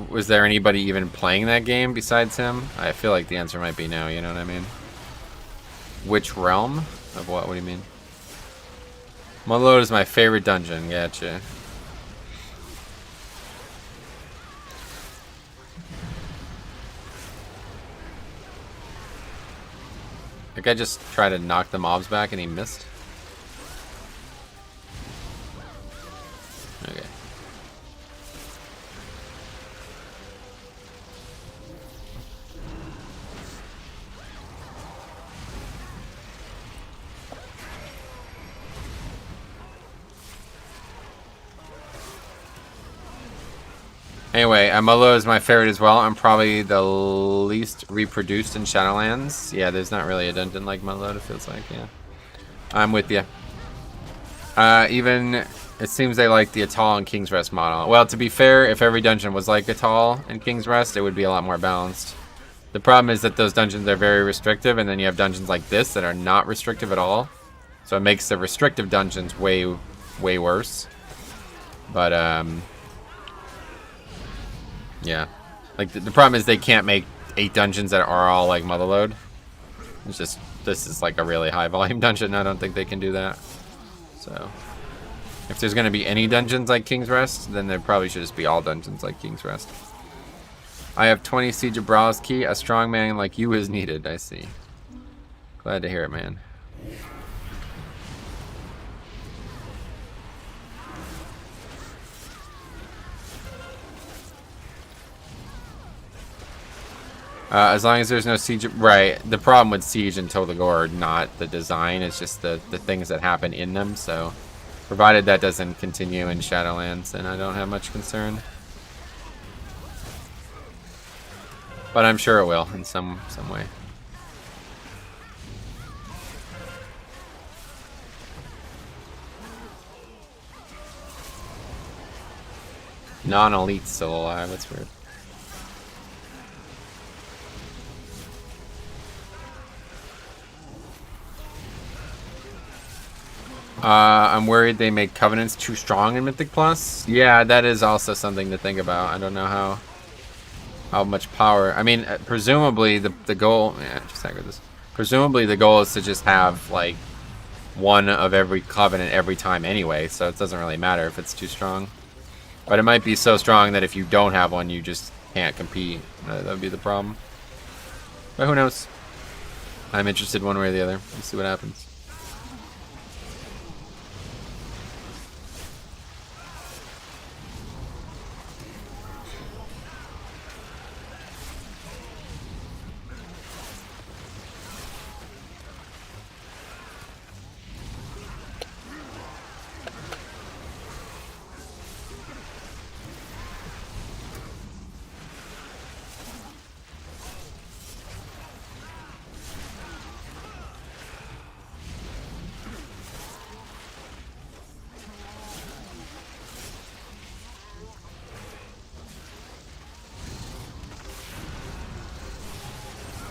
was there anybody even playing that game besides him? I feel like the answer might be no, you know what I mean? Which realm? Of what? What do you mean? Mudload is my favorite dungeon. Gotcha. Like, I just tried to knock the mobs back and he missed. Okay. Anyway, Amolo is my favorite as well. I'm probably the least reproduced in Shadowlands. Yeah, there's not really a dungeon like Mudload, it feels like, yeah. I'm with you. Even, it seems they like the Atoll and King's Rest model. Well, to be fair, if every dungeon was like Atoll and King's Rest, it would be a lot more balanced. The problem is that those dungeons are very restrictive, and then you have dungeons like this that are not restrictive at all. So it makes the restrictive dungeons way, way worse. But, yeah, like the problem is they can't make 8 dungeons that are all like Motherload. It's just, this is like a really high volume dungeon. I don't think they can do that. So if there's going to be any dungeons like King's Rest, then there probably should just be all dungeons like King's Rest. I have 20 Siege of Brawl's key. A strong man like you is needed. I see. Glad to hear it, man. As long as there's no siege, right? The problem with Siege and Total Gore are not the design; it's just the things that happen in them. So, provided that doesn't continue in Shadowlands, then I don't have much concern. But I'm sure it will in some way. Non-elite still alive. That's weird. I'm worried they make Covenants too strong in Mythic Plus. Yeah, that is also something to think about. I don't know how how much power. I mean, presumably the goal. Yeah, just aggro this. Presumably the goal is to just have like one of every covenant every time anyway, so it doesn't really matter if it's too strong. But it might be so strong that if you don't have one, you just can't compete. That would be the problem. But who knows? I'm interested one way or the other. Let's see what happens.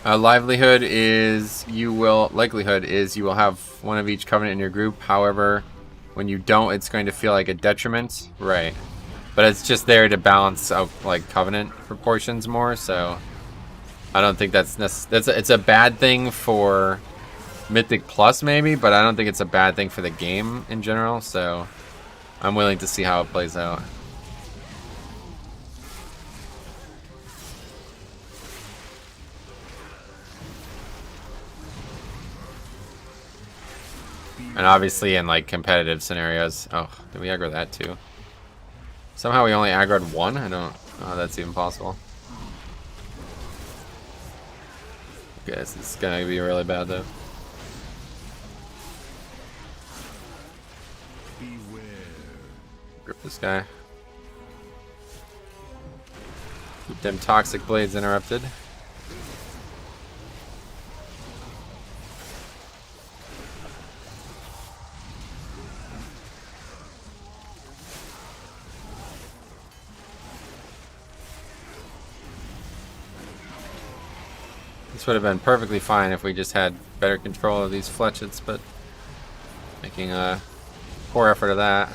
Likelihood is you will have one of each covenant in your group. However, when you don't, it's going to feel like a detriment, right? But it's just there to balance out like covenant proportions more. So I don't think that's it's a bad thing for Mythic Plus maybe, but I don't think it's a bad thing for the game in general. So I'm willing to see how it plays out. And obviously in like competitive scenarios. Oh, did we aggro that too? Somehow we only aggroed one? I don't know that's even possible. Guess it's gonna be really bad though. Grip this guy. Keep them toxic blades interrupted. This would have been perfectly fine if we just had better control of these fletchets, but making a poor effort of that.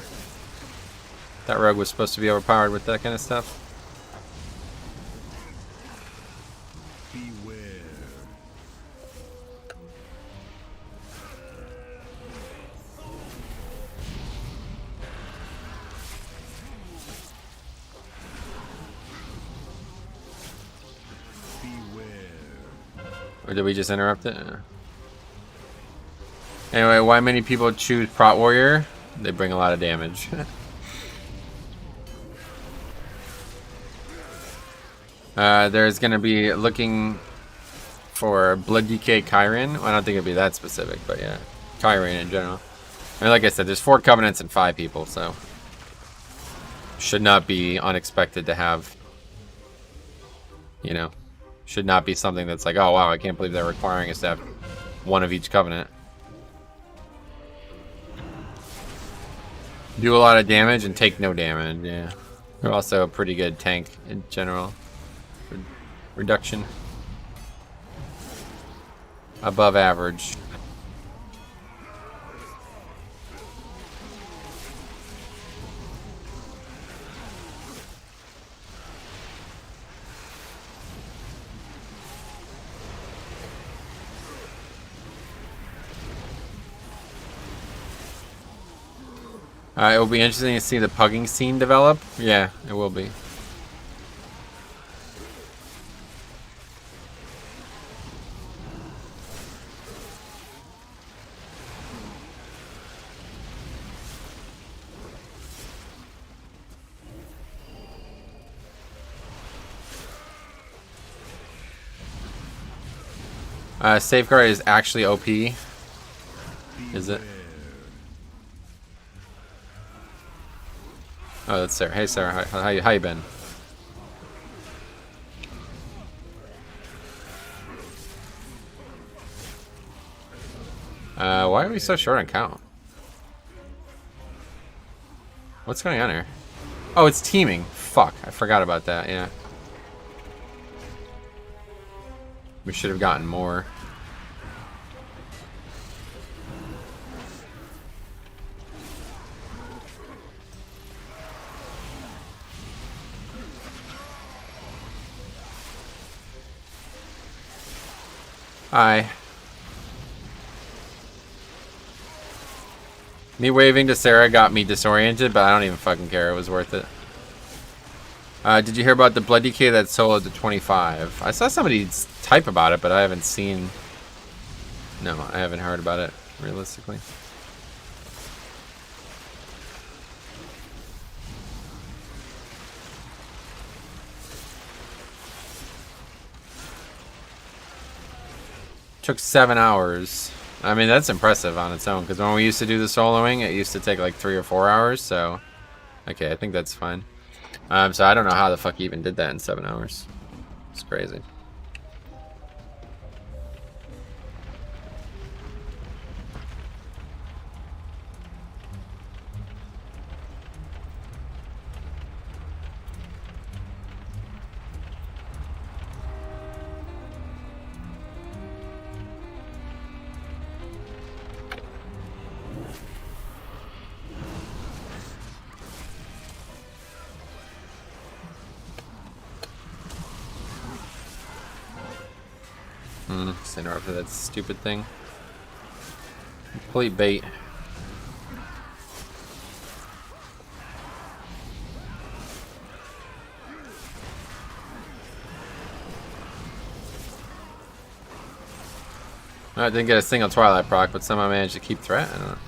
That rogue was supposed to be overpowered with that kind of stuff. Or did we just interrupt it? Anyway, why many people choose Prot Warrior? They bring a lot of damage. There's going to be looking for Blood Decay Kyrian. Well, I don't think it'd be that specific, but yeah. Kyrian in general. I mean, like I said, there's 4 covenants and 5 people, so should not be unexpected to have, you know, should not be something that's like, oh wow, I can't believe they're requiring us to have one of each covenant. Do a lot of damage and take no damage, yeah. They're also a pretty good tank in general. Reduction. Above average. It will be interesting to see the pugging scene develop. Yeah, it will be. Safeguard is actually OP. Is it? Oh, that's Sarah. Hey, Sarah. How you been? Why are we so short on count? What's going on here? Oh, it's teaming. Fuck, I forgot about that, yeah. We should have gotten more. Hi. Me waving to Sarah got me disoriented, but I don't even fucking care. It was worth it. Did you hear about the Blood DK that soloed to 25? I saw somebody type about it, but I haven't seen... No, I haven't heard about it, realistically. Took 7 hours. I mean, that's impressive on its own, because when we used to do the soloing, it used to take like 3 or 4 hours, so... Okay, I think that's fine. So I don't know how the fuck he even did that in 7 hours. It's crazy. Send her up for that stupid thing. Complete bait. I didn't get a single Twilight proc, but somehow managed to keep threat. I don't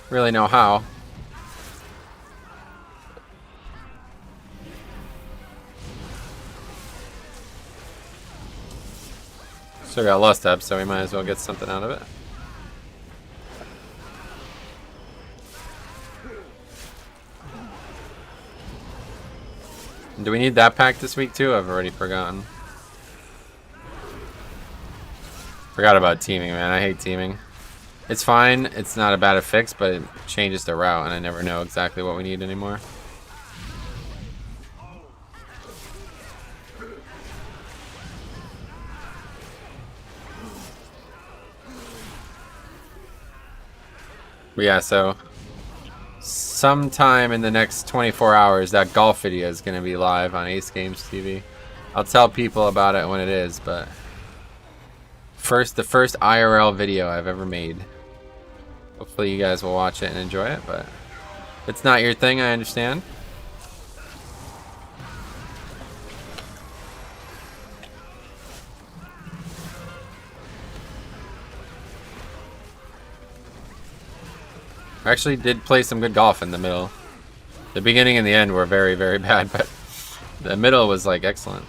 really know how. Still got Lust up, so we might as well get something out of it. Do we need that pack this week too? I've already forgotten. Forgot about teaming, man. I hate teaming. It's fine. It's not a bad fix, but it changes the route, and I never know exactly what we need anymore. But yeah, so sometime in the next 24 hours, that golf video is going to be live on Ace Games TV. I'll tell people about it when it is, but the first IRL video I've ever made. Hopefully you guys will watch it and enjoy it, but if it's not your thing, I understand. I actually did play some good golf in the middle. The beginning and the end were very, very bad, but the middle was like excellent.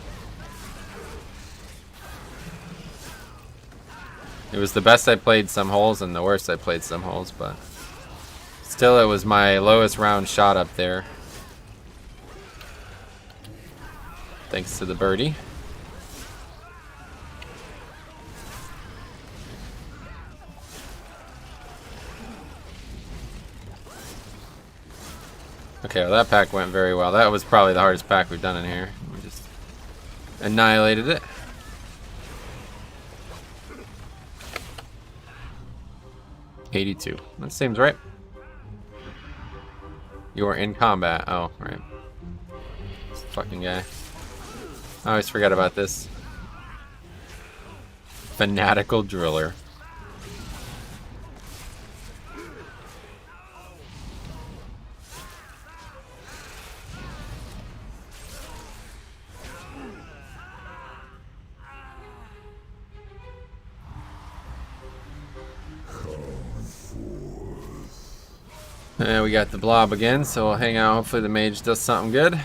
It was the best I played some holes and the worst I played some holes, but still it was my lowest round shot up there. Thanks to the birdie. Okay, well that pack went very well. That was probably the hardest pack we've done in here. We just annihilated it. $82. That seems right. You are in combat. Oh, right. This fucking guy. I always forget about this. Fanatical driller. And we got the blob again, so we'll hang out. Hopefully the mage does something good.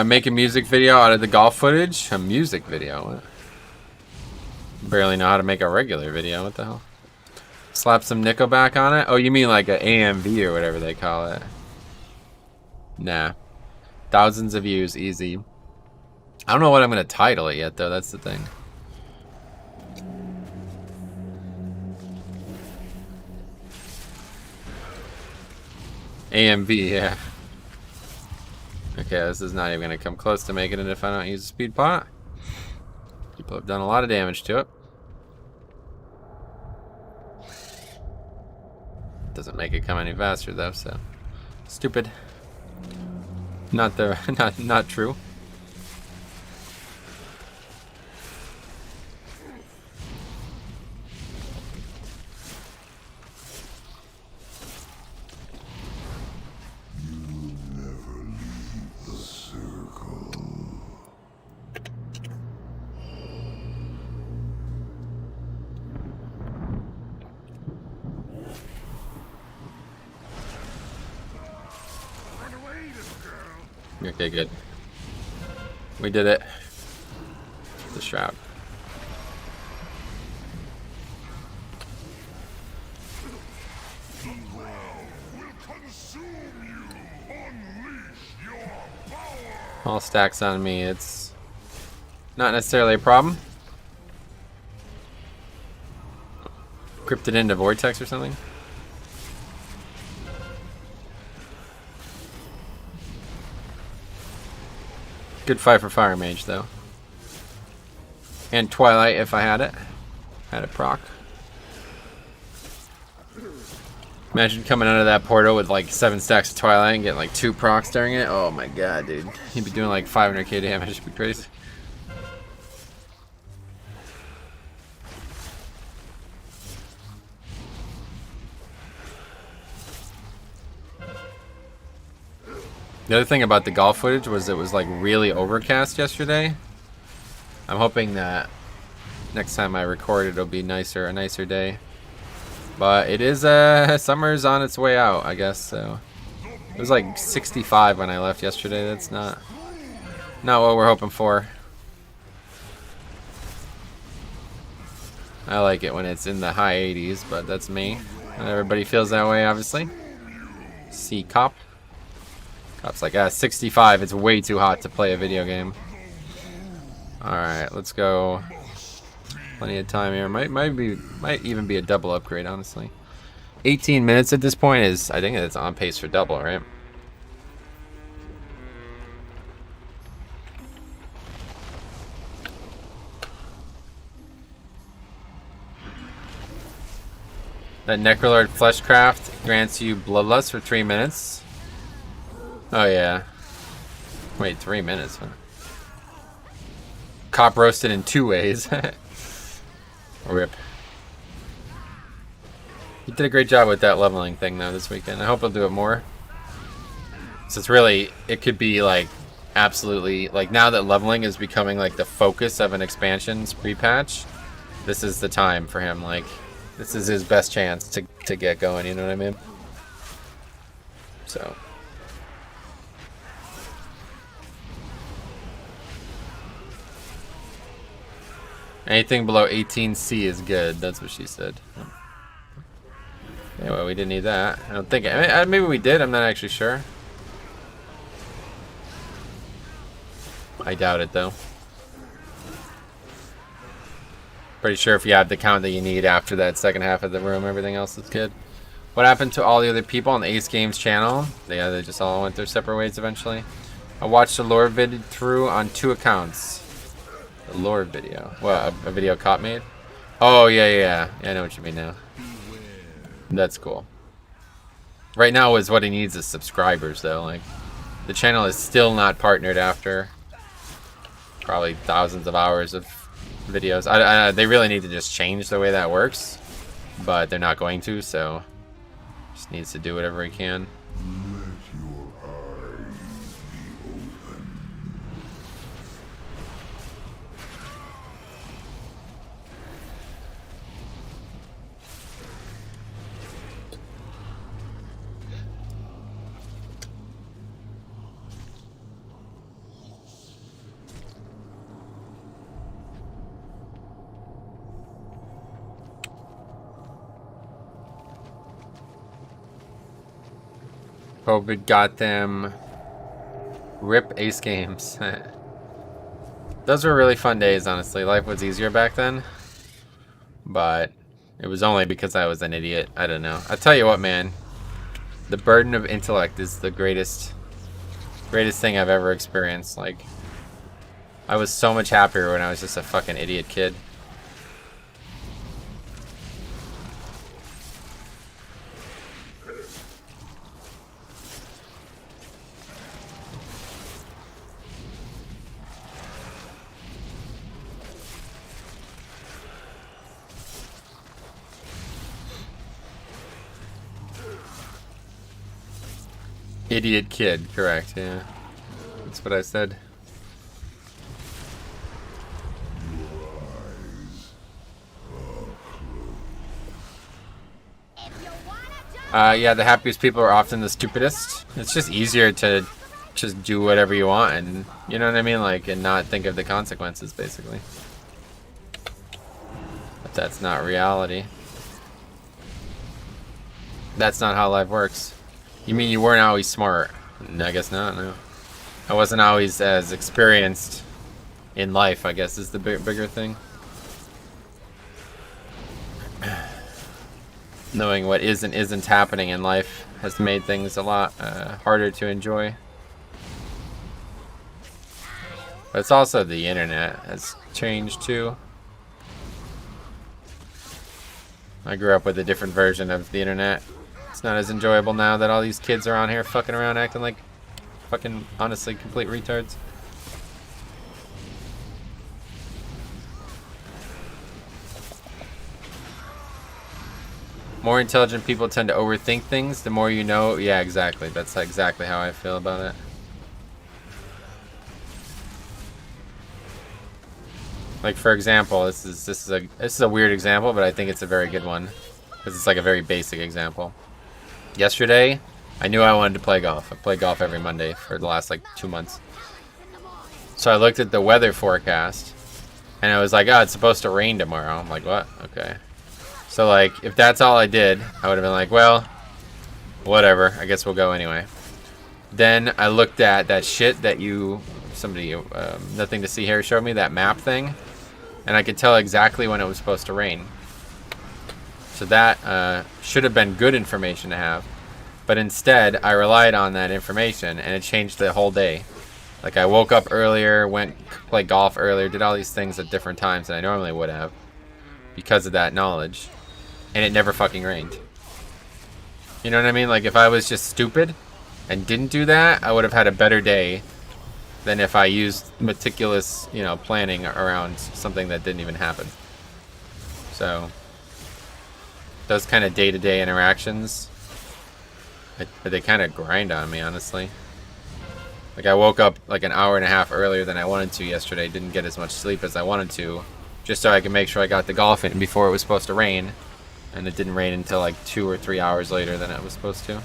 Make a music video out of the golf footage. A music video? Barely know how to make a regular video. What the hell? Slap some Nickelback on it? Oh, you mean like an AMV or whatever they call it? Nah. Thousands of views, easy. I don't know what I'm going to title it yet, though. That's the thing. AMV, yeah. Okay, this is not even going to come close to making it if I don't use a speed pot. People have done a lot of damage to it. Doesn't make it come any faster though, so stupid. Not true. Okay, good. We did it. The shroud. All stacks on me. It's not necessarily a problem. Crypted into Vortex or something. Good fight for Fire Mage though. And Twilight if I had it. Had it proc. Imagine coming out of that portal with like 7 stacks of Twilight and getting like 2 procs during it. Oh my god, dude. He'd be doing like 500k damage. It'd be crazy. The other thing about the golf footage was it was like really overcast yesterday. I'm hoping that next time I record it'll be a nicer day. But it is summer's on its way out, I guess. So it was like 65 when I left yesterday. That's not what we're hoping for. I like it when it's in the high 80s, but that's me. Not everybody feels that way, obviously. See Cop. Cop's like, 65, it's way too hot to play a video game. Alright, let's go. Plenty of time here. Might even be a double upgrade, honestly. 18 minutes at this point is, I think it's on pace for double, right? That Necrolord Fleshcraft grants you Bloodlust for 3 minutes. Oh yeah. Wait, 3 minutes, huh? Cop roasted in 2 ways. Rip. He did a great job with that leveling thing though this weekend. I hope he'll do it more. So it's really, it could be like absolutely, like now that leveling is becoming like the focus of an expansion's pre-patch, this is the time for him. Like, this is his best chance to get going, you know what I mean? So. Anything below 18C is good. That's what she said. Anyway, we didn't need that. I don't think. Maybe we did. I'm not actually sure. I doubt it though. Pretty sure if you have the count that you need after that second half of the room, everything else is good. What happened to all the other people on the Ace Games channel? Yeah, they just all went their separate ways eventually. I watched the lore vid through on 2 accounts. The lore video. Well, a video Cop made? Oh, yeah. I know what you mean now. That's cool. Right now is what he needs is subscribers, though. Like, the channel is still not partnered after probably thousands of hours of videos. They really need to just change the way that works, but they're not going to, so just needs to do whatever he can. COVID got them. Rip Ace Games. Those were really fun days, honestly. Life was easier back then. But it was only because I was an idiot. I don't know. I'll tell you what, man. The burden of intellect is the greatest thing I've ever experienced. Like, I was so much happier when I was just a fucking idiot kid. Idiot kid, correct, yeah. That's what I said. Yeah, the happiest people are often the stupidest. It's just easier to just do whatever you want, and you know what I mean, like, and not think of the consequences, basically. But that's not reality. That's not how life works. You mean you weren't always smart? I guess not. No, I wasn't always as experienced in life, I guess, is the bigger thing. Knowing what is and isn't happening in life has made things a lot harder to enjoy. But it's also the internet has changed too. I grew up with a different version of the internet. It's not as enjoyable now that all these kids are on here fucking around acting like fucking, honestly, complete retards. More intelligent people tend to overthink things. The more you know. Yeah, exactly. That's exactly how I feel about it. Like, for example, this is a weird example, but I think it's a very good one because it's like a very basic example. Yesterday, I knew I wanted to play golf. I play golf every Monday for the last like 2 months. So I looked at the weather forecast, and I was like, "Oh, it's supposed to rain tomorrow." I'm like, "What?" Okay. So like, if that's all I did, I would have been like, "Well, whatever. I guess we'll go anyway." Then I looked at that shit that somebody, Nothing to See Here showed me, that map thing, and I could tell exactly when it was supposed to rain. So that should have been good information to have, but instead I relied on that information, and it changed the whole day. Like, I woke up earlier, went play golf earlier, did all these things at different times than I normally would have because of that knowledge, and it never fucking rained. You know what I mean? Like, if I was just stupid and didn't do that, I would have had a better day than if I used meticulous, planning around something that didn't even happen. So those kind of day-to-day interactions, they kind of grind on me, honestly. Like, I woke up like an hour and a half earlier than I wanted to yesterday, didn't get as much sleep as I wanted to, just so I could make sure I got the golf in before it was supposed to rain, and it didn't rain until like 2 or 3 hours later than it was supposed to.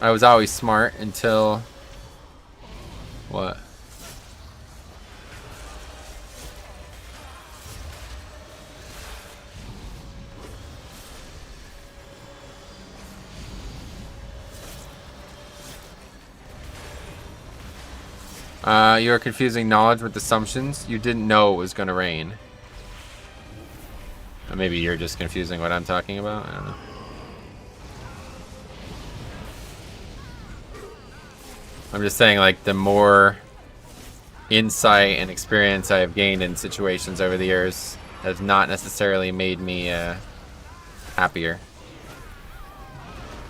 I was always smart until... What? You are confusing knowledge with assumptions. You didn't know it was going to rain. Or maybe you're just confusing what I'm talking about. I don't know. I'm just saying, like, the more insight and experience I have gained in situations over the years has not necessarily made me happier.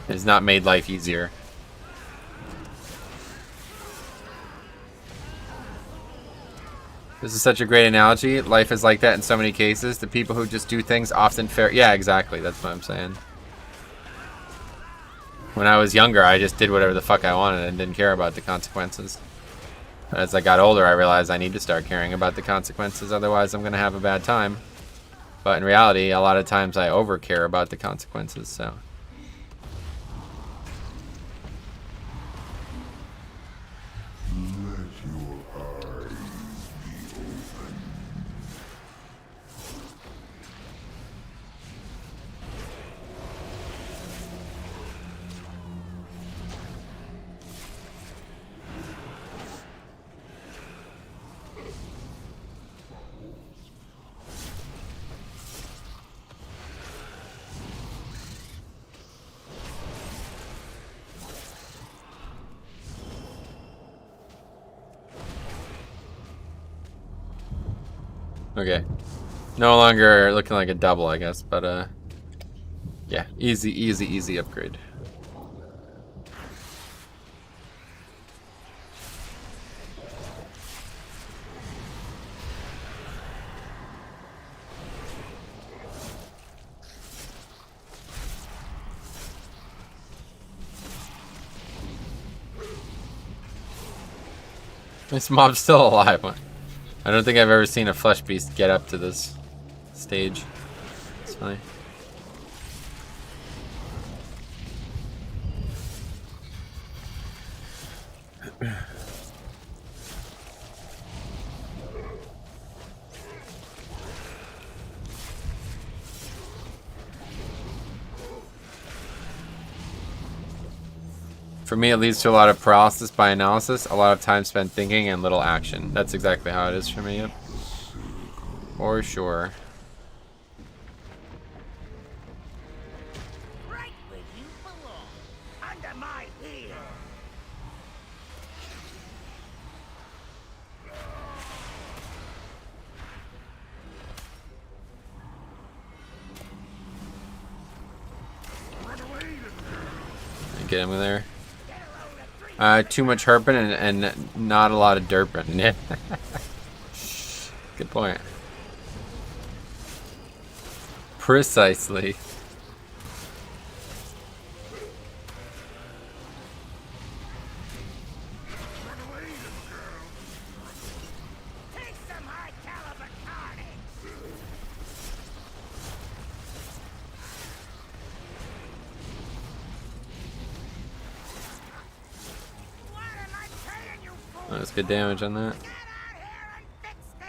It has not made life easier. This is such a great analogy. Life is like that in so many cases. The people who just do things often fare... Yeah, exactly. That's what I'm saying. When I was younger, I just did whatever the fuck I wanted and didn't care about the consequences. As I got older, I realized I need to start caring about the consequences, otherwise I'm going to have a bad time. But in reality, a lot of times I over care about the consequences, so... Okay. No longer looking like a double, I guess, but yeah, easy upgrade. This mob's still alive. I don't think I've ever seen a flesh beast get up to this stage. It's funny. For me, it leads to a lot of paralysis by analysis, a lot of time spent thinking, and little action. That's exactly how it is for me, yep. For sure. Right where you belong. Under my heel. Get him in there. Too much herping and not a lot of derping. Yeah. Good point. Precisely. Take some high caliber carnage. What am I paying you for? That's good damage on that. Get out here and fix this.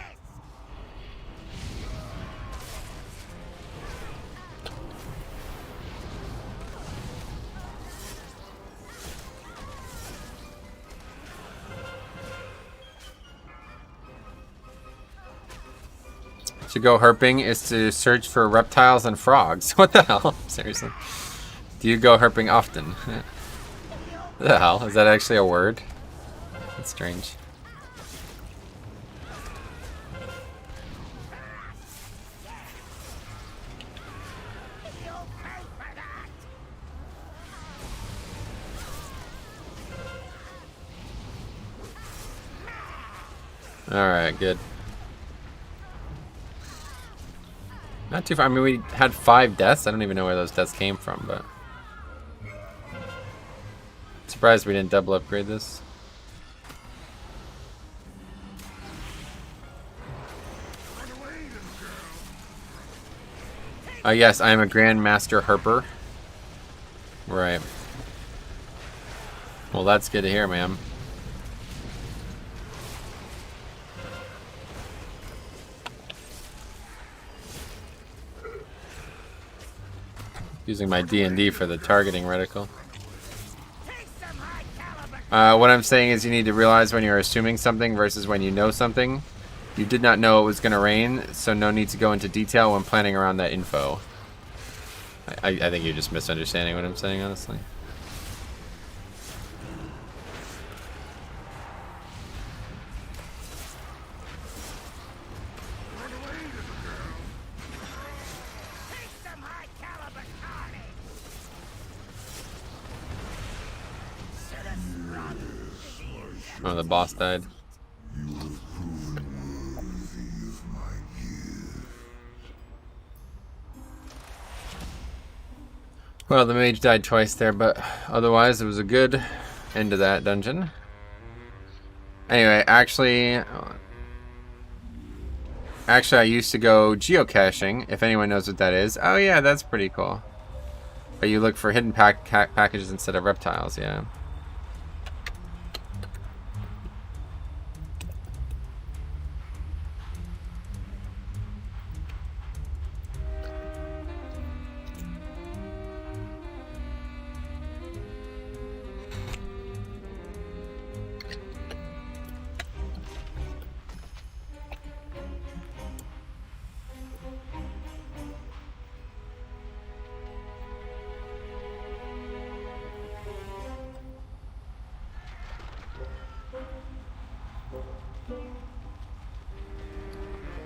To go herping is to search for reptiles and frogs. What the hell? Seriously. Do you go herping often? What the hell? Is that actually a word? That's strange. You'll pay for that. Alright, good. Not too far. I mean, we had 5 deaths. I don't even know where those deaths came from, but... Surprised we didn't double upgrade this. Yes, I am a Grandmaster Herper. Right. Well, that's good to hear, ma'am. Using my D&D for the targeting reticle. What I'm saying is you need to realize when you're assuming something versus when you know something. You did not know it was going to rain, so no need to go into detail when planning around that info. I think you're just misunderstanding what I'm saying, honestly. Oh, the boss died. Well, the mage died twice there, but otherwise it was a good end to that dungeon. Anyway, actually I used to go geocaching, if anyone knows what that is. Oh yeah, that's pretty cool. But you look for hidden packages instead of reptiles, yeah.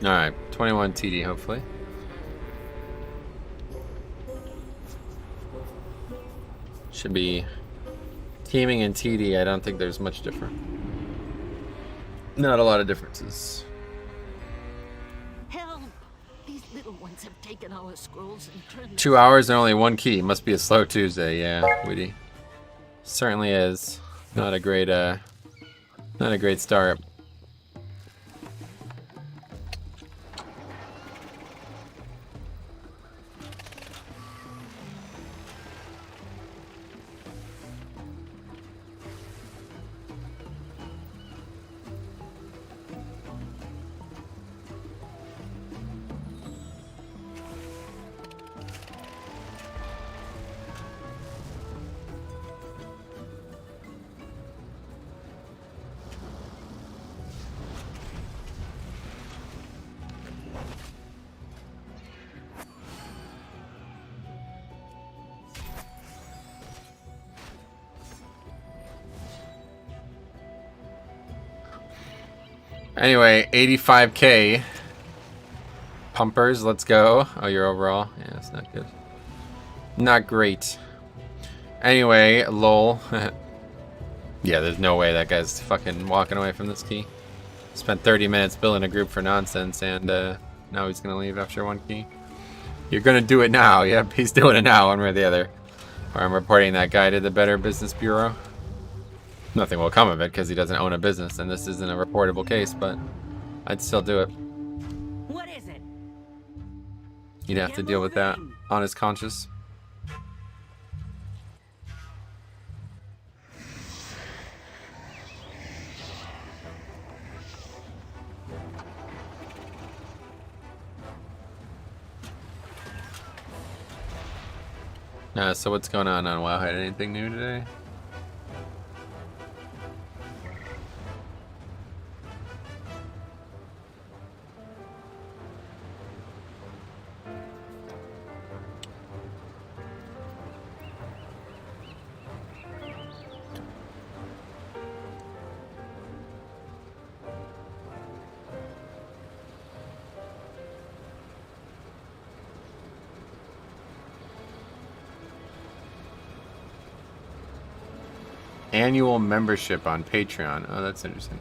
Alright, 21 TD hopefully. Should be teaming and TD, I don't think there's much different. Not a lot of differences. Help! These little ones have taken our scrolls and turned 2 hours and only 1 key. Must be a slow Tuesday, yeah, Witty. Certainly is. Not a great start. Anyway, 85k. Pumpers, let's go. Oh, you're overall? Yeah, it's not good. Not great. Anyway, lol. Yeah, there's no way that guy's fucking walking away from this key. Spent 30 minutes building a group for nonsense, and now he's gonna leave after one key. You're gonna do it now. Yep, he's doing it now, one way or the other. Or I'm reporting that guy to the Better Business Bureau. Nothing will come of it because he doesn't own a business, and this isn't a reportable case, but I'd still do it. What is it? You'd have to deal with that on his conscience. So what's going on Wowhead? Anything new today? Annual membership on Patreon. Oh, that's interesting.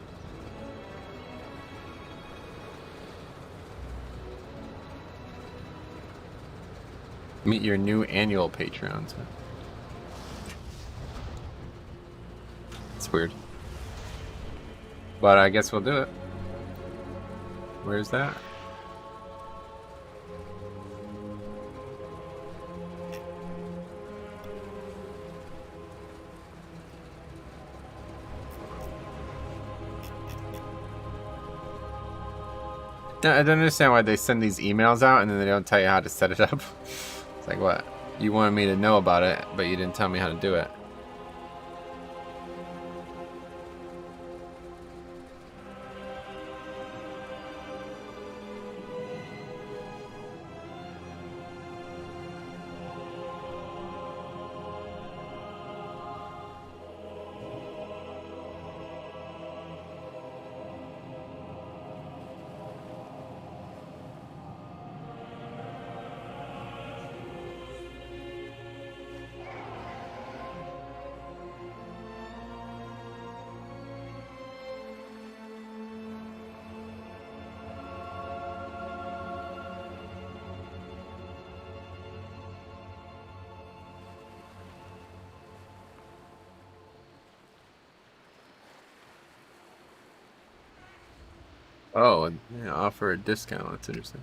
Meet your new annual Patreons. It's weird. But I guess we'll do it. Where's that? I don't understand why they send these emails out and then they don't tell you how to set it up. It's like, what? You wanted me to know about it, but you didn't tell me how to do it. Oh, yeah, offer a discount. That's interesting.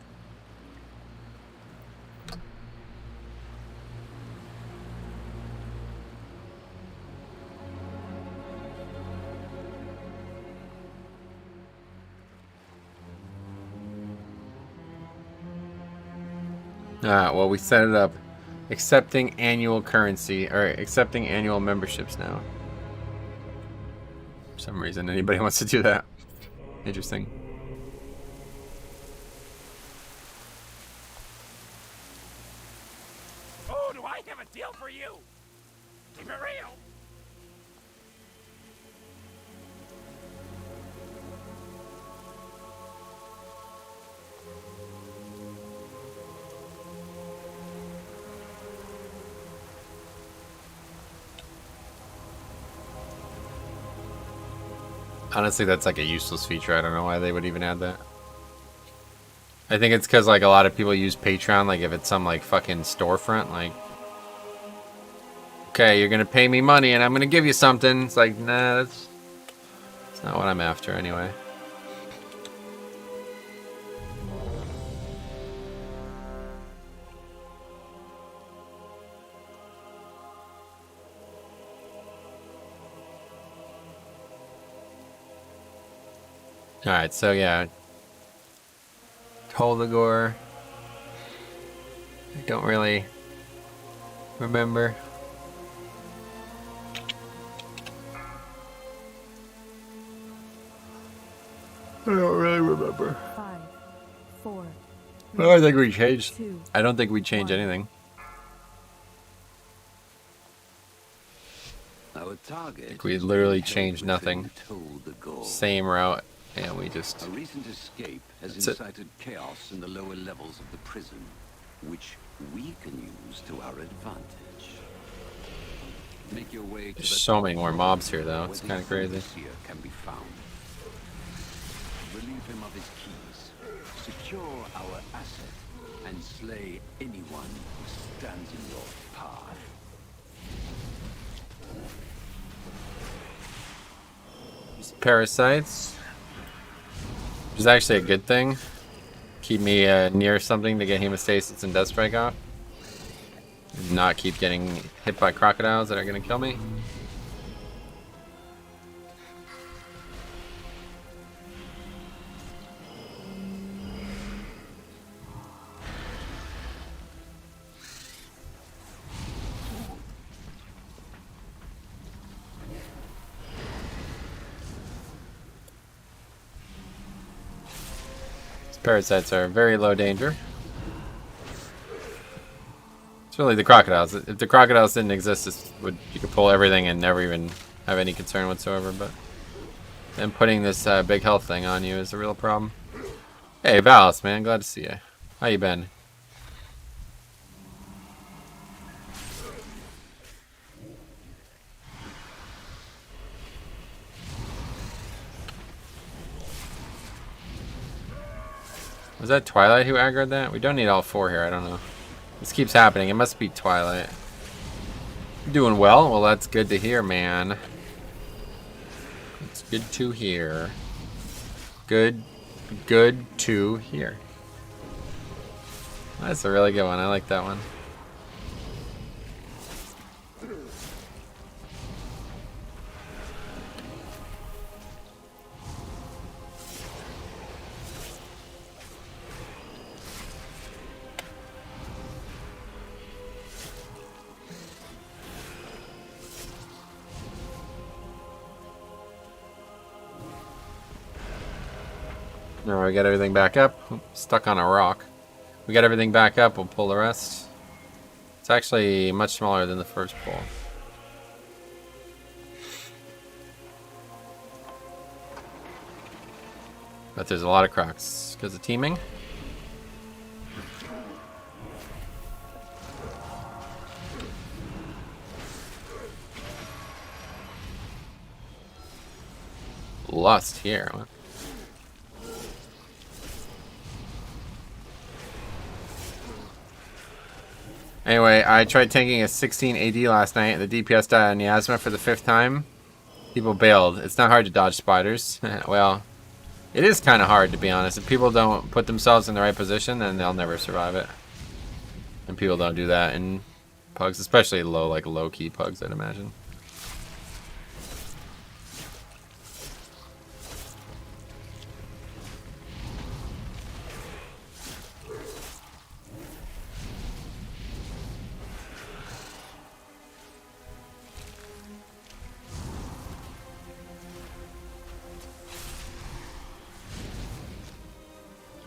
Well, we set it up. Accepting annual currency, or accepting annual memberships now. For some reason, anybody wants to do that. Interesting. Oh, do I have a deal for you? Keep it real. Honestly, that's like a useless feature. I don't know why they would even add that. I think it's because like a lot of people use Patreon, like if it's some like fucking storefront, like, okay, you're gonna pay me money and I'm gonna give you something. It's like, nah, that's not what I'm after anyway. Alright, so yeah. Holdagore. I don't really remember. I don't really remember. 5, 4. I don't think we changed. 2, I don't think we changed 1. anything. Our target We literally changed nothing. Same route And we just... A recent escape has That's it. incited chaos in the lower levels of the prison, which we can use to our advantage. Make your way to There's the so top many more floor, mobs here, though. where It's the kind of crazy. overseer can be found. Relieve him of his keys, secure our asset, and slay anyone who stands in your path. Parasites, which is actually a good thing. Keep me near something to get hemostasis and death strike off. And not keep getting hit by crocodiles that are going to kill me. Parasites are very low danger. It's really the crocodiles. If the crocodiles didn't exist, you could pull everything and never even have any concern whatsoever. But then putting this big health thing on you is a real problem. Hey, Vale, man, glad to see you. How you been? Was that Twilight who aggroed that? We don't need all four here, I don't know. This keeps happening. It must be Twilight. Doing well? Well, that's good to hear, man. It's good to hear. Good to hear. That's a really good one. I like that one. Now we got everything back up. Stuck on a rock. We got everything back up. We'll pull the rest. It's actually much smaller than the first pull. But there's a lot of cracks because of teaming. Lust here. Anyway, I tried tanking a 16 AD last night, and the DPS died on Yasma for the 5th time. People bailed. It's not hard to dodge spiders. Well, it is kind of hard, to be honest. If people don't put themselves in the right position, then they'll never survive it. And people don't do that in pugs, especially low-key pugs, I'd imagine.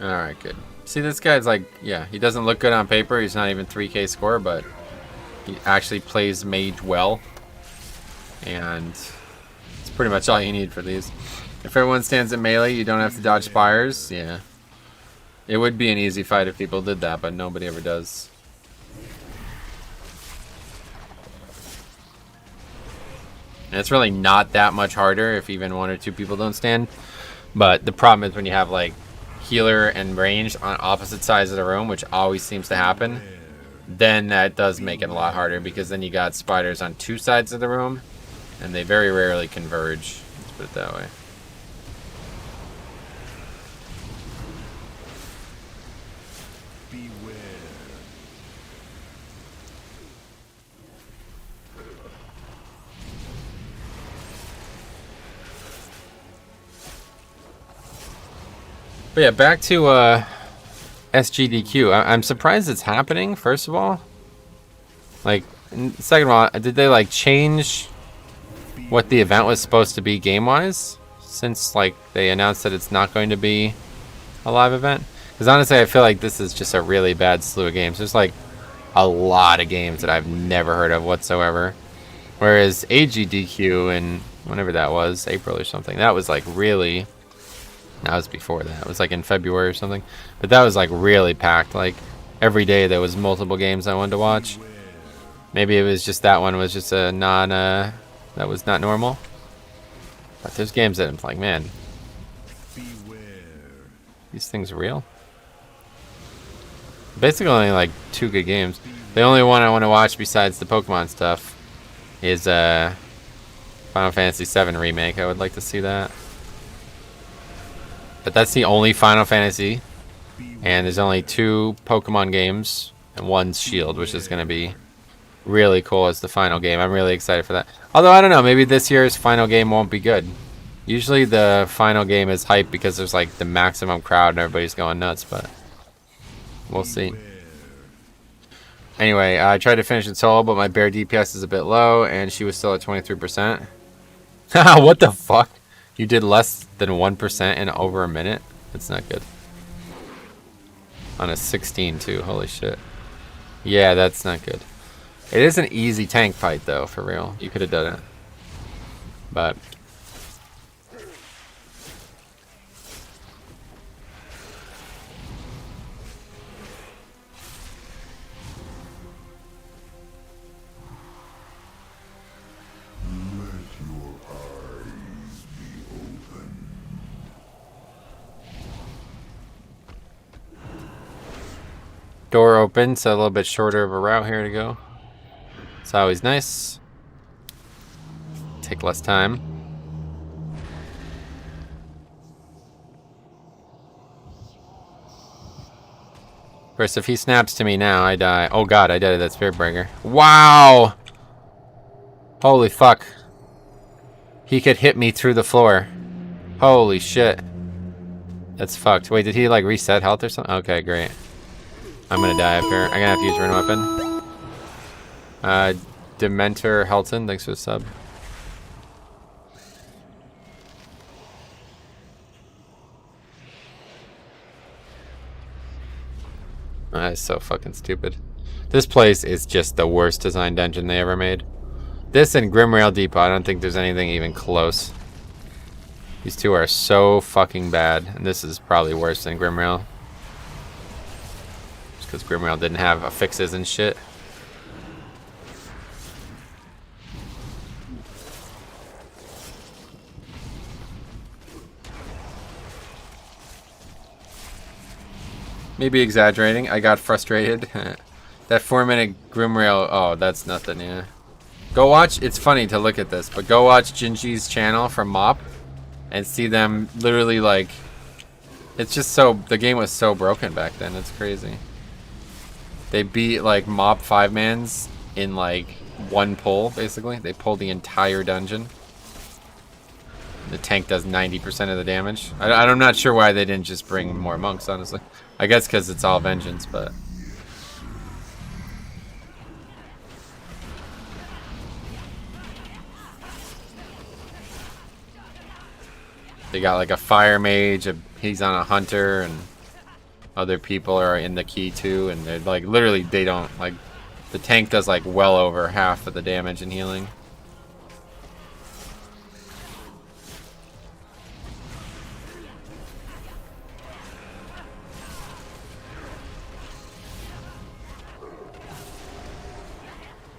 Alright, good. See, this guy's like, yeah, he doesn't look good on paper. He's not even 3k score, but he actually plays mage well. And it's pretty much all you need for these. If everyone stands in melee, you don't have to dodge spires. Yeah. It would be an easy fight if people did that, but nobody ever does. And it's really not that much harder if even 1 or 2 people don't stand. But the problem is when you have like healer and range on opposite sides of the room, which always seems to happen, then that does make it a lot harder because then you got spiders on 2 sides of the room and they very rarely converge. Let's put it that way. Beware. But yeah, back to SGDQ. I'm surprised it's happening, first of all. Like, second of all, did they like change what the event was supposed to be game-wise? Since like they announced that it's not going to be a live event? Because honestly, I feel like this is just a really bad slew of games. There's like a lot of games that I've never heard of whatsoever. Whereas AGDQ and whenever that was, April or something, that was like really That was before that. It was like in February or something. But that was like really packed. Like every day there was multiple games I wanted to watch. Maybe it was just that one was just a non that was not normal. But there's games that I'm like, man, these things are real. Basically only like 2 good games. The only one I want to watch besides the Pokemon stuff is Final Fantasy VII Remake. I would like to see that. But that's the only Final Fantasy. And there's only 2 Pokemon games and 1 Shield, which is going to be really cool as the final game. I'm really excited for that. Although, I don't know, maybe this year's final game won't be good. Usually the final game is hype because there's like the maximum crowd and everybody's going nuts, but we'll see. Anyway, I tried to finish it solo, but my bear DPS is a bit low, and she was still at 23%. What the fuck? You did less than 1% in over a minute? That's not good. On a 16 too, holy shit. Yeah, that's not good. It is an easy tank fight though, for real. You could have done it. But door open, so a little bit shorter of a route here to go. It's always nice. Take less time. Of course, if he snaps to me now, I die. Oh god, I died to that Spirit Breaker. Wow! Holy fuck. He could hit me through the floor. Holy shit. That's fucked. Wait, did he like reset health or something? Okay, great. I'm gonna die up here. I'm gonna have to use rune weapon. Dementor Helton, thanks for the sub. That is so fucking stupid. This place is just the worst design dungeon they ever made. This and Grimrail Depot, I don't think there's anything even close. These two are so fucking bad, and this is probably worse than Grimrail. Just because Grimrail didn't have affixes and shit. Maybe exaggerating. I got frustrated. That 4-minute Grimrail, oh, that's nothing, yeah. Go watch, it's funny to look at this, but go watch Gingy's channel from Mop and see them literally like, it's just so, the game was so broken back then, it's crazy. They beat like Mop 5-mans in like one pull, basically. They pulled the entire dungeon. The tank does 90% of the damage. I'm not sure why they didn't just bring more monks, honestly. I guess because it's all vengeance, but... They got like a fire mage, he's on a hunter, and other people are in the key too, and they're like, literally, they don't, like, the tank does like well over half of the damage and healing.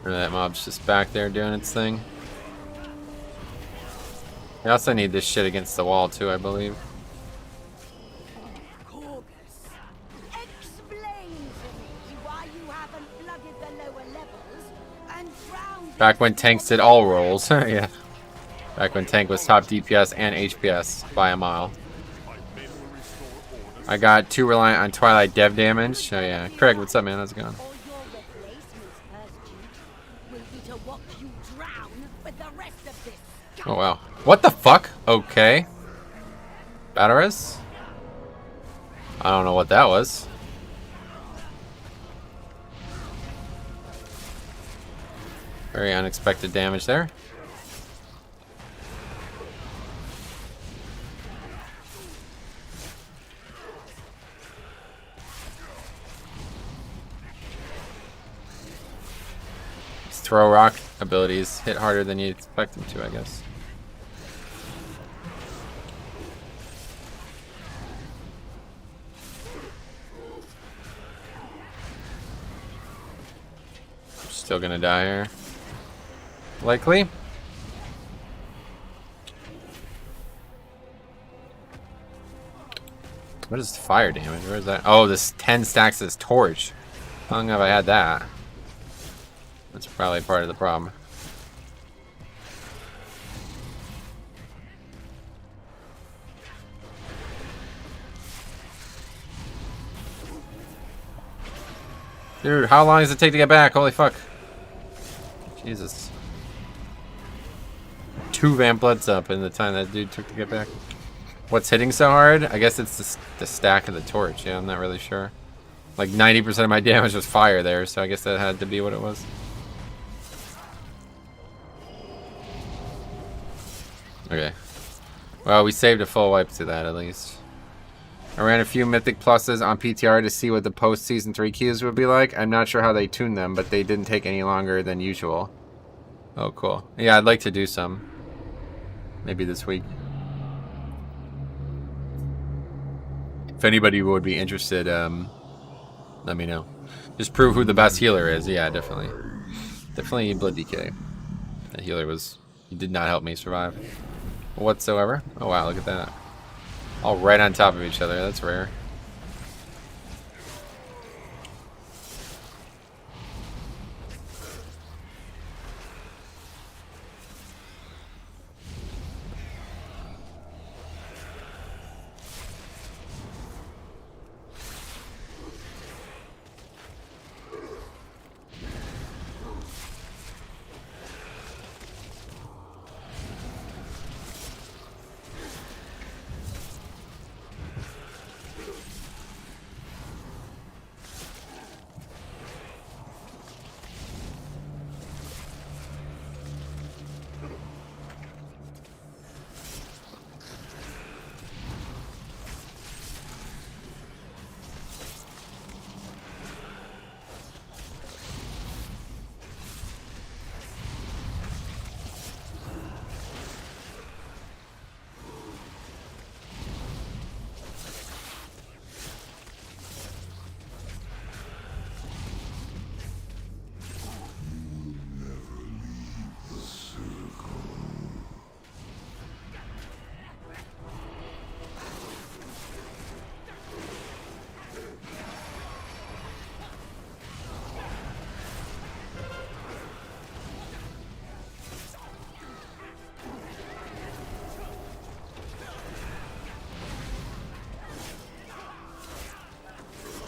That mob's just back there doing its thing. I also need this shit against the wall too, I believe. Back when tanks did all rolls. Yeah. Back when tank was top DPS and HPS by a mile. I got too reliant on Twilight dev damage. Oh yeah. Craig, what's up, man? How's it going? Oh wow. What the fuck? Okay. Bataras? I don't know what that was. Very unexpected damage there. These throw rock abilities hit harder than you'd expect them to, I guess. Still gonna die here. Likely. What is fire damage? Where is that? Oh, this 10 stacks this torch. How long have I had that? That's probably part of the problem. Dude, how long does it take to get back? Holy fuck. Jesus. 2 vamp bloods up in the time that dude took to get back. What's hitting so hard? I guess it's the stack of the torch. Yeah, I'm not really sure. Like 90% of my damage was fire there, so I guess that had to be what it was. Okay. Well, we saved a full wipe to that at least. I ran a few Mythic Pluses on PTR to see what the post-Season 3 keys would be like. I'm not sure how they tuned them, but they didn't take any longer than usual. Oh, cool. Yeah, I'd like to do some. Maybe this week. If anybody would be interested, let me know. Just prove who the best healer is. Yeah, definitely. Definitely Blood DK. That healer was... He did not help me survive whatsoever. Oh, wow, look at that. All right on top of each other. That's rare.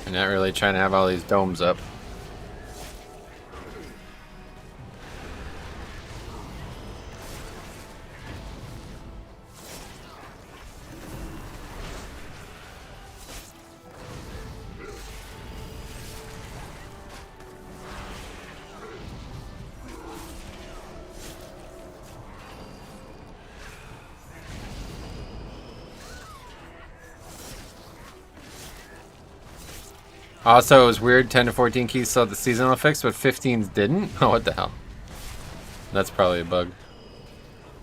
I'm not really trying to have all these domes up. Also, it was weird, 10 to 14 keys still had the seasonal fix, but 15s didn't? Oh, what the hell. That's probably a bug.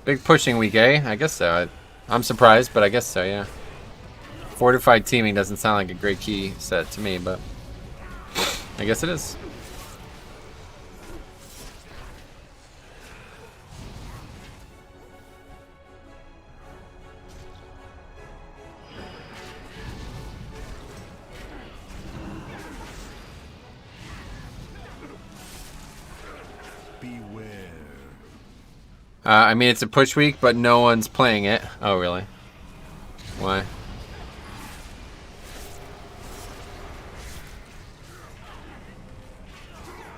Big pushing week, eh? I guess so. I'm surprised, but I guess so, yeah. Fortified teaming doesn't sound like a great key set to me, but I guess it is. I mean, it's a push week, but no one's playing it. Oh, really? Why?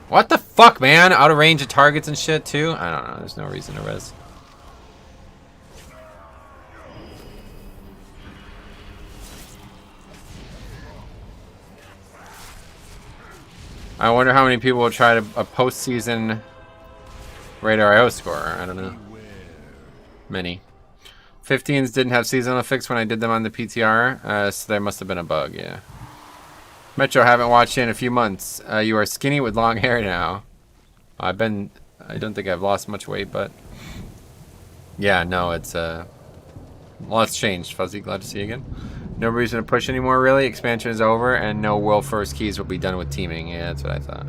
What the fuck, man? Out of range of targets and shit, too? I don't know. There's no reason to res. I wonder how many people will try to a postseason Radar IO scorer. I don't know. Many. 15s didn't have seasonal fix when I did them on the PTR, so there must have been a bug, yeah. Metro, haven't watched you in a few months. You are skinny with long hair now. I don't think I've lost much weight, but... Yeah, no, it's, lots changed, Fuzzy. Glad to see you again. No reason to push anymore, really. Expansion is over, and no world first keys will be done with teaming. Yeah, that's what I thought.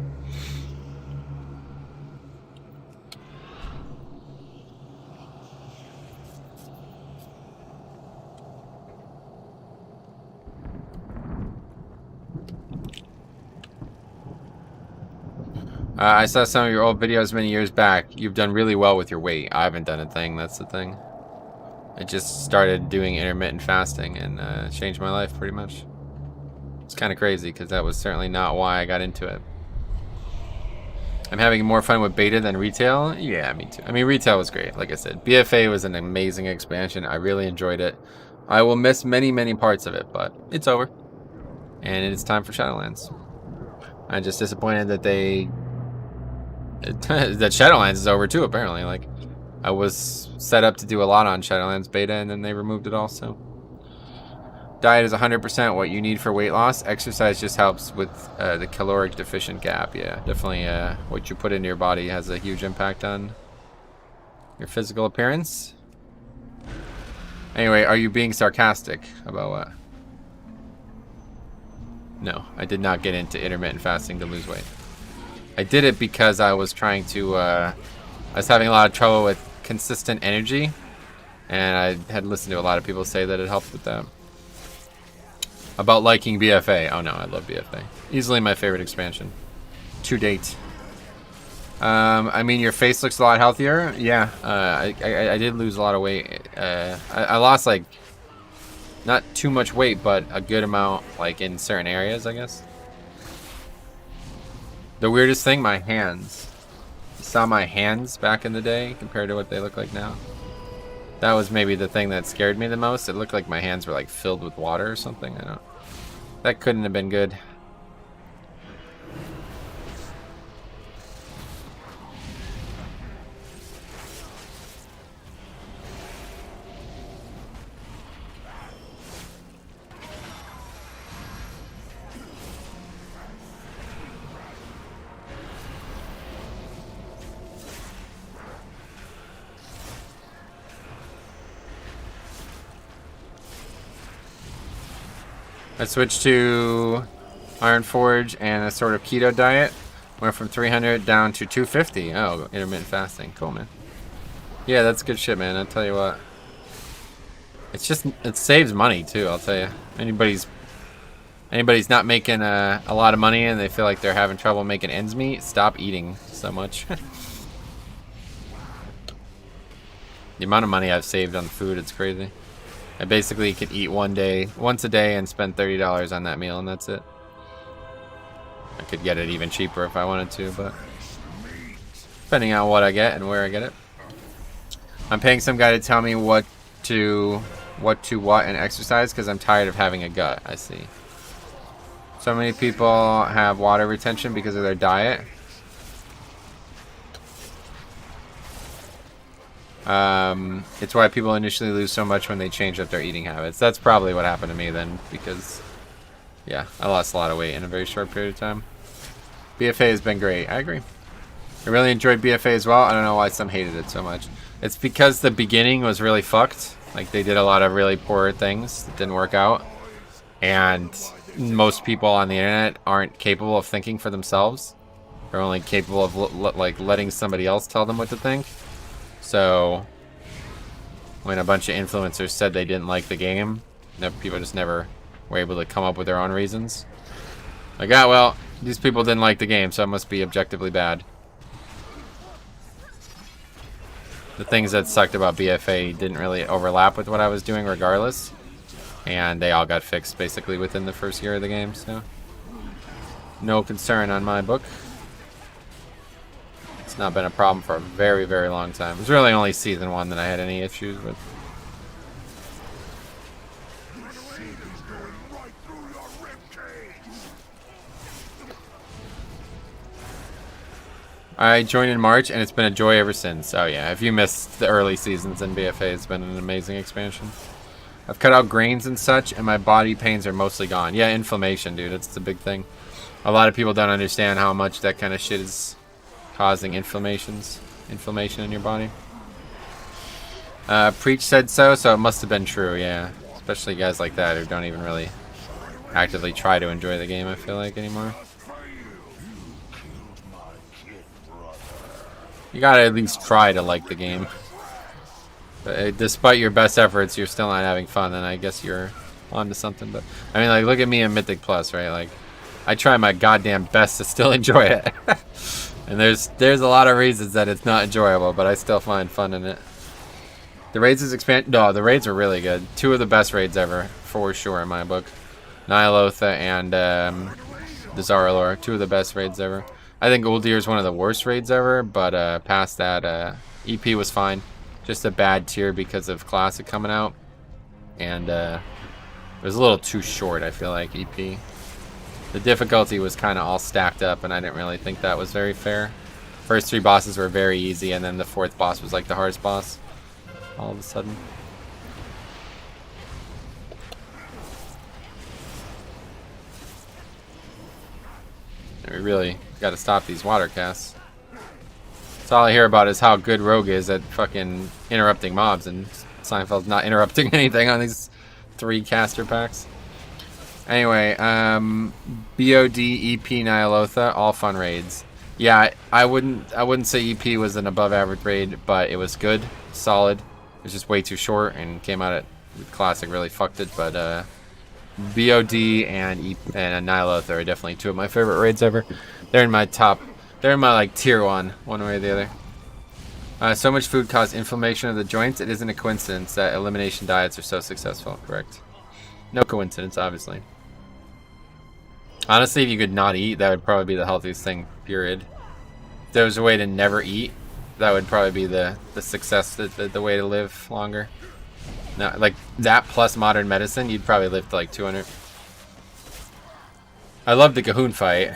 I saw some of your old videos many years back. You've done really well with your weight. I haven't done a thing, that's the thing. I just started doing intermittent fasting and changed my life pretty much. It's kind of crazy because that was certainly not why I got into it. I'm having more fun with beta than retail. Yeah, me too. I mean, retail was great. Like I said, BFA was an amazing expansion. I really enjoyed it. I will miss many, many parts of it, but it's over. And it is time for Shadowlands. I'm just disappointed that that Shadowlands is over too, apparently. Like, I was set up to do a lot on Shadowlands beta, and then they removed it also. Diet is 100% what you need for weight loss. Exercise just helps with the caloric deficient gap. Yeah, definitely what you put into your body has a huge impact on your physical appearance. Anyway, are you being sarcastic about what? No, I did not get into intermittent fasting to lose weight. I did it because I was trying to, I was having a lot of trouble with consistent energy, and I had listened to a lot of people say that it helped with that. About liking BFA. Oh no, I love BFA. Easily my favorite expansion to date. I mean, your face looks a lot healthier. Yeah, I did lose a lot of weight. I lost, like, not too much weight, but a good amount, like, in certain areas, I guess. The weirdest thing, my hands. You saw my hands back in the day compared to what they look like now? That was maybe the thing that scared me the most. It looked like my hands were, like, filled with water or something. I don't. That couldn't have been good. I switched to Iron Forge and a sort of keto diet. Went from 300 down to 250. Oh, intermittent fasting. Cool, man. Yeah, that's good shit, man. I'll tell you what. It's just, it saves money, too, I'll tell you. Anybody's not making a lot of money and they feel like they're having trouble making ends meet, stop eating so much. The amount of money I've saved on food, it's crazy. I basically could eat once a day and spend $30 on that meal, and that's it. I could get it even cheaper if I wanted to, but depending on what I get and where I get it. I'm paying some guy to tell me what and exercise because I'm tired of having a gut. I see. So many people have water retention because of their diet. It's why people initially lose so much when they change up their eating habits. That's probably what happened to me then, because, yeah, I lost a lot of weight in a very short period of time. BFA has been great. I agree. I really enjoyed BFA as well. I don't know why some hated it so much. It's because the beginning was really fucked. Like, they did a lot of really poor things that didn't work out. And most people on the internet aren't capable of thinking for themselves. They're only capable of, like, letting somebody else tell them what to think. So, when a bunch of influencers said they didn't like the game, people just never were able to come up with their own reasons. Like, ah, well, these people didn't like the game, so it must be objectively bad. The things that sucked about BFA didn't really overlap with what I was doing regardless. And they all got fixed basically within the first year of the game, so no concern on my book. It's not been a problem for a very, very long time. It was really only season 1 that I had any issues with. I joined in March and it's been a joy ever since. Oh yeah, if you missed the early seasons in BFA, it's been an amazing expansion. I've cut out grains and such and my body pains are mostly gone. Yeah, inflammation, dude, it's the big thing. A lot of people don't understand how much that kind of shit is causing inflammation in your body. Preach said so it must have been true, yeah. Especially guys like that who don't even really actively try to enjoy the game, I feel like, anymore. You gotta at least try to like the game. But, despite your best efforts, you're still not having fun, then I guess you're onto something. But I mean, like, look at me in Mythic Plus, right? Like, I try my goddamn best to still enjoy it. And there's a lot of reasons that it's not enjoyable, but I still find fun in it. The raids is expand. No, the raids are really good. 2 of the best raids ever, for sure in my book. Nyalotha and the Zaralor, 2 of the best raids ever. I think Uldir is one of the worst raids ever, but past that, EP was fine. Just a bad tier because of Classic coming out, and it was a little too short. I feel like EP. The difficulty was kind of all stacked up, and I didn't really think that was very fair. First 3 bosses were very easy, and then the 4th boss was like the hardest boss. All of a sudden. We really got to stop these water casts. That's all I hear about is how good Rogue is at fucking interrupting mobs, and Seinfeld's not interrupting anything on these 3 caster packs. Anyway, BOD, EP, Nyalotha, all fun raids. Yeah, I wouldn't say EP was an above average raid, but it was good, solid. It was just way too short and came out at Classic really fucked it, but BOD and Nyalotha are definitely 2 of my favorite raids ever. They're in my top, they're in my like tier 1 way or the other. So much food caused inflammation of the joints. It isn't a coincidence that elimination diets are so successful, correct? No coincidence, obviously. Honestly, if you could not eat, that would probably be the healthiest thing, period. If there was a way to never eat, that would probably be the success, the way to live longer. No, like that plus modern medicine, you'd probably live to like 200. I love the Cahoon fight.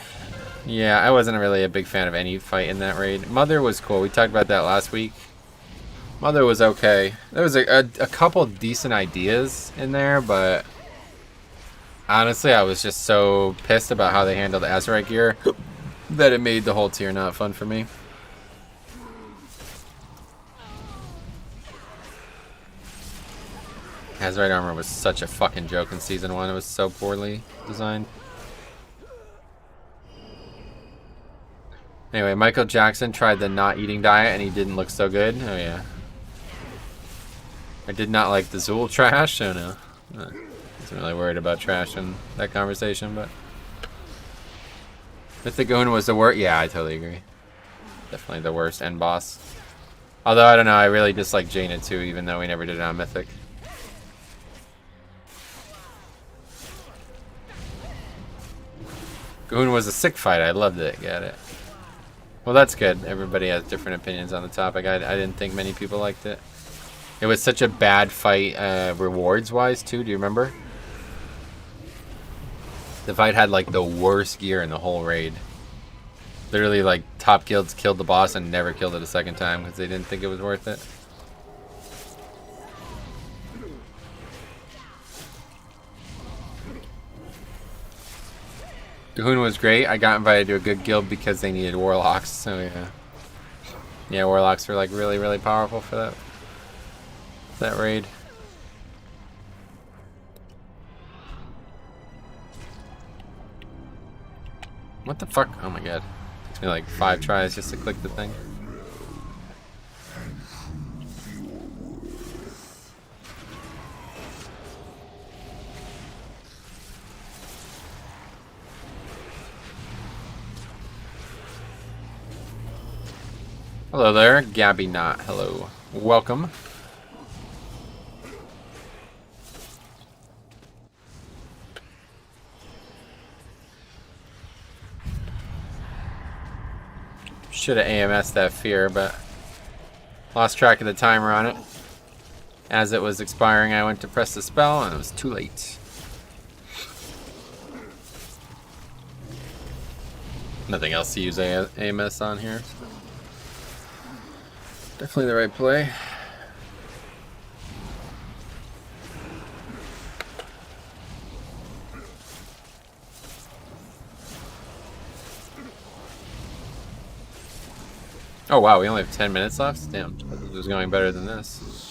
Yeah, I wasn't really a big fan of any fight in that raid. Mother was cool. We talked about that last week. Mother was okay. There was a couple decent ideas in there, but honestly, I was just so pissed about how they handled Azurite gear that it made the whole tier not fun for me. Azurite armor was such a fucking joke in Season 1. It was so poorly designed. Anyway, Michael Jackson tried the not eating diet and he didn't look so good. Oh yeah. I did not like the Zool trash. Oh no. I wasn't really worried about trash in that conversation, but Mythic Run was the worst. Yeah, I totally agree. Definitely the worst end boss. Although I don't know, I really dislike Jaina too, even though we never did it on Mythic. Goon was a sick fight. I loved it. Got it. Well, that's good. Everybody has different opinions on the topic. I didn't think many people liked it. It was such a bad fight, rewards-wise, too. Do you remember? The fight had, like, the worst gear in the whole raid. Literally, like, top guilds killed the boss and never killed it a second time because they didn't think it was worth it. Cahoon was great. I got invited to a good guild because they needed warlocks. So yeah, yeah, warlocks were like really, really powerful for that raid. What the fuck? Oh my god! Takes me like 5 tries just to click the thing. Hello there, Gabby Knott. Hello. Welcome. Should have AMS'd that fear, but lost track of the timer on it. As it was expiring, I went to press the spell and it was too late. Nothing else to use AMS on here. Definitely the right play. Oh wow, we only have 10 minutes left? Damn, it was going better than this.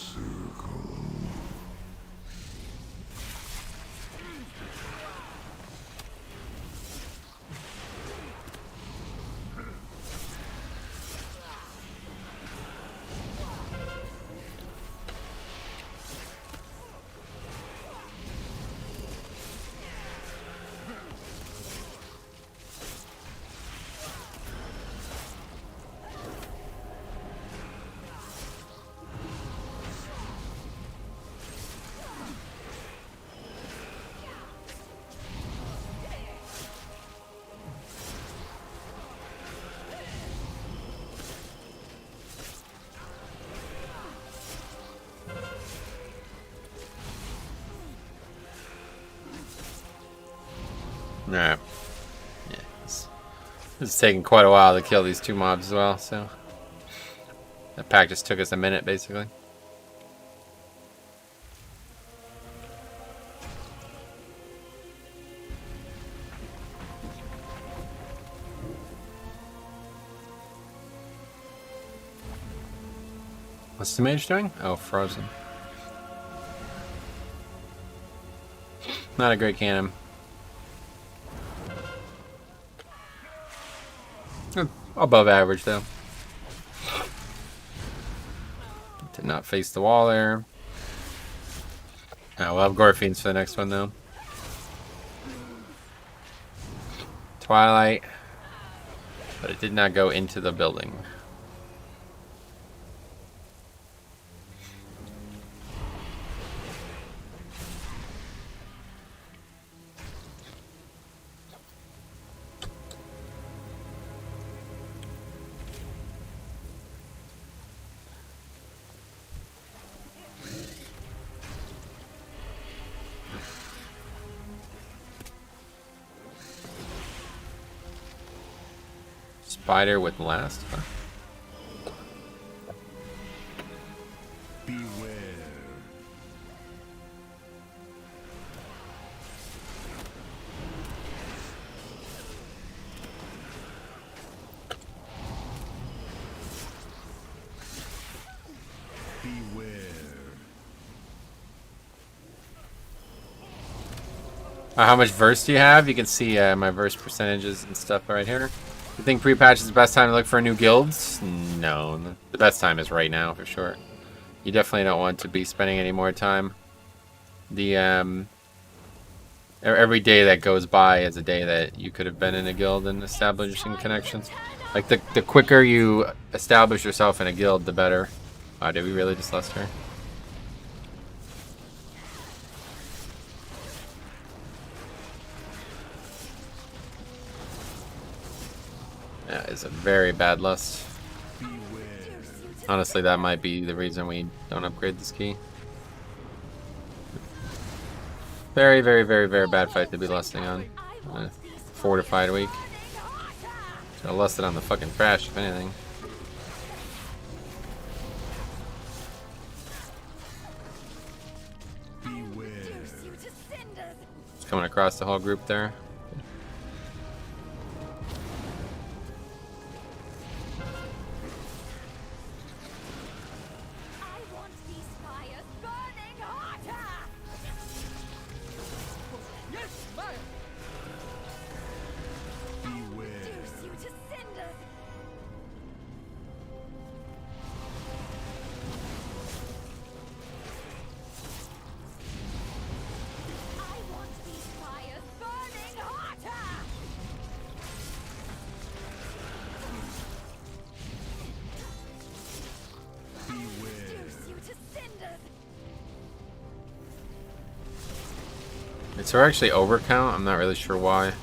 Alright. Yeah, it's taking quite a while to kill these 2 mobs as well, so that pack just took us a minute basically. What's the mage doing? Oh, frozen. Not a great cannon. Above average though. Did not face the wall there. Oh, we'll have Gorfiends for the next one though. Twilight. But it did not go into the building. Spider with last. Huh? Beware. Beware. How much verse do you have? You can see my verse percentages and stuff right here. You think pre-patch is the best time to look for new guilds? No, the best time is right now for sure. You definitely don't want to be spending any more time. The every day that goes by is a day that you could have been in a guild and establishing connections. Like the quicker you establish yourself in a guild, the better. Did we really just lost her? That is a very bad lust. Honestly, that might be the reason we don't upgrade this key. Very, very, very, very bad fight to be lusting on. Fortified week. Should've lusted on the fucking crash, if anything. It's coming across the whole group there. So we're actually overcount. I'm not really sure why.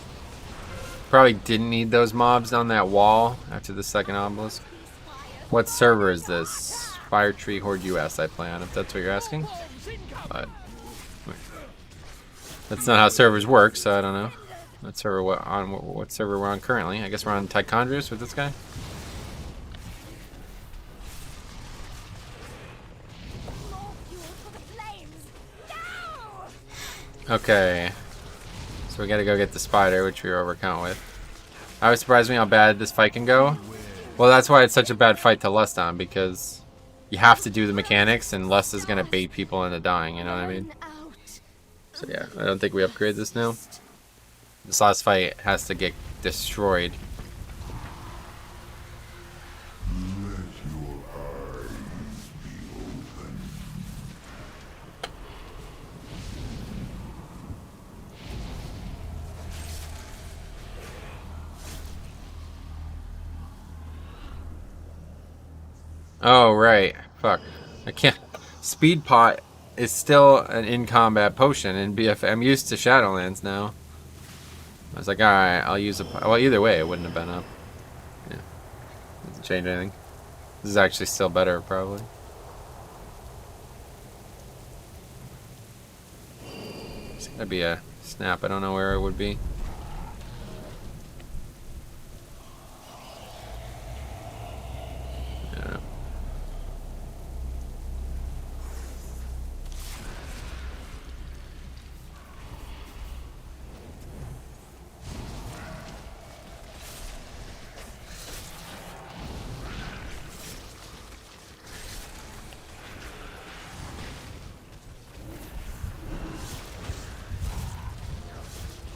Probably didn't need those mobs on that wall after the second obelisk. What server is this? Fire Tree Horde US I play on, if that's what you're asking. But that's not how servers work, so I don't know. What server what server we're on currently? I guess we're on Tichondrius with this guy. Okay, so we gotta go get the spider, which we were overcount with. I was surprised me how bad this fight can go. Well, that's why it's such a bad fight to lust on, because you have to do the mechanics, and lust is gonna bait people into dying, you know what I mean? So yeah, I don't think we upgrade this now. This last fight has to get destroyed. Oh, right. Fuck. I can't. Speed pot is still an in-combat potion in BF. I'm used to Shadowlands now. I was like, alright, I'll use a... Well, either way, it wouldn't have been up. Yeah. Doesn't change anything. This is actually still better, probably. It's gonna be a snap. I don't know where it would be.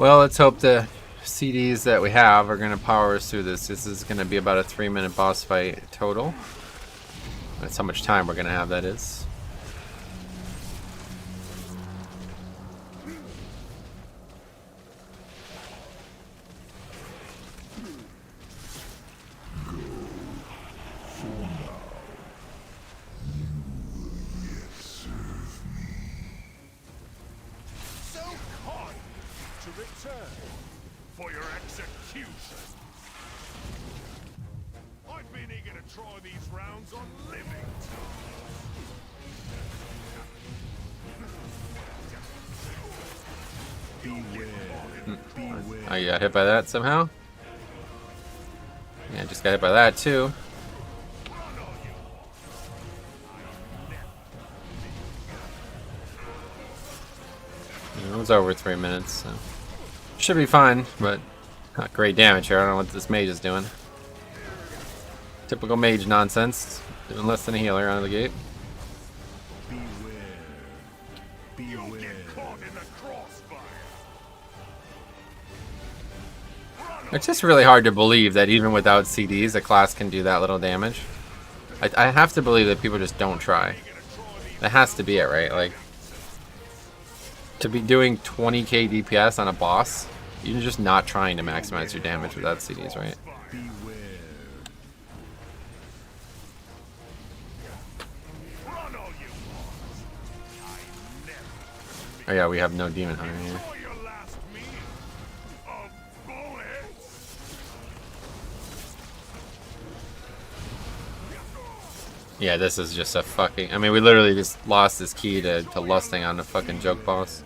Well, let's hope the CDs that we have are going to power us through this. This is going to be about a 3-minute boss fight total. That's how much time we're going to have, that is. So kind to return for your execution. I've been eager to try these rounds on living Oh, you got hit by that somehow? Yeah, just got hit by that too. It was over 3 minutes, so should be fine, but not great damage here. I don't know what this mage is doing. Typical mage nonsense. Doing less than a healer out of the gate. It's just really hard to believe that even without CDs, a class can do that little damage. I have to believe that people just don't try. That has to be it, right? Like, to be doing 20k DPS on a boss, you're just not trying to maximize your damage without CDs, right? Oh yeah, we have no demon hunter here. Yeah, this is just a fucking... I mean, we literally just lost this key to lusting on a fucking joke boss.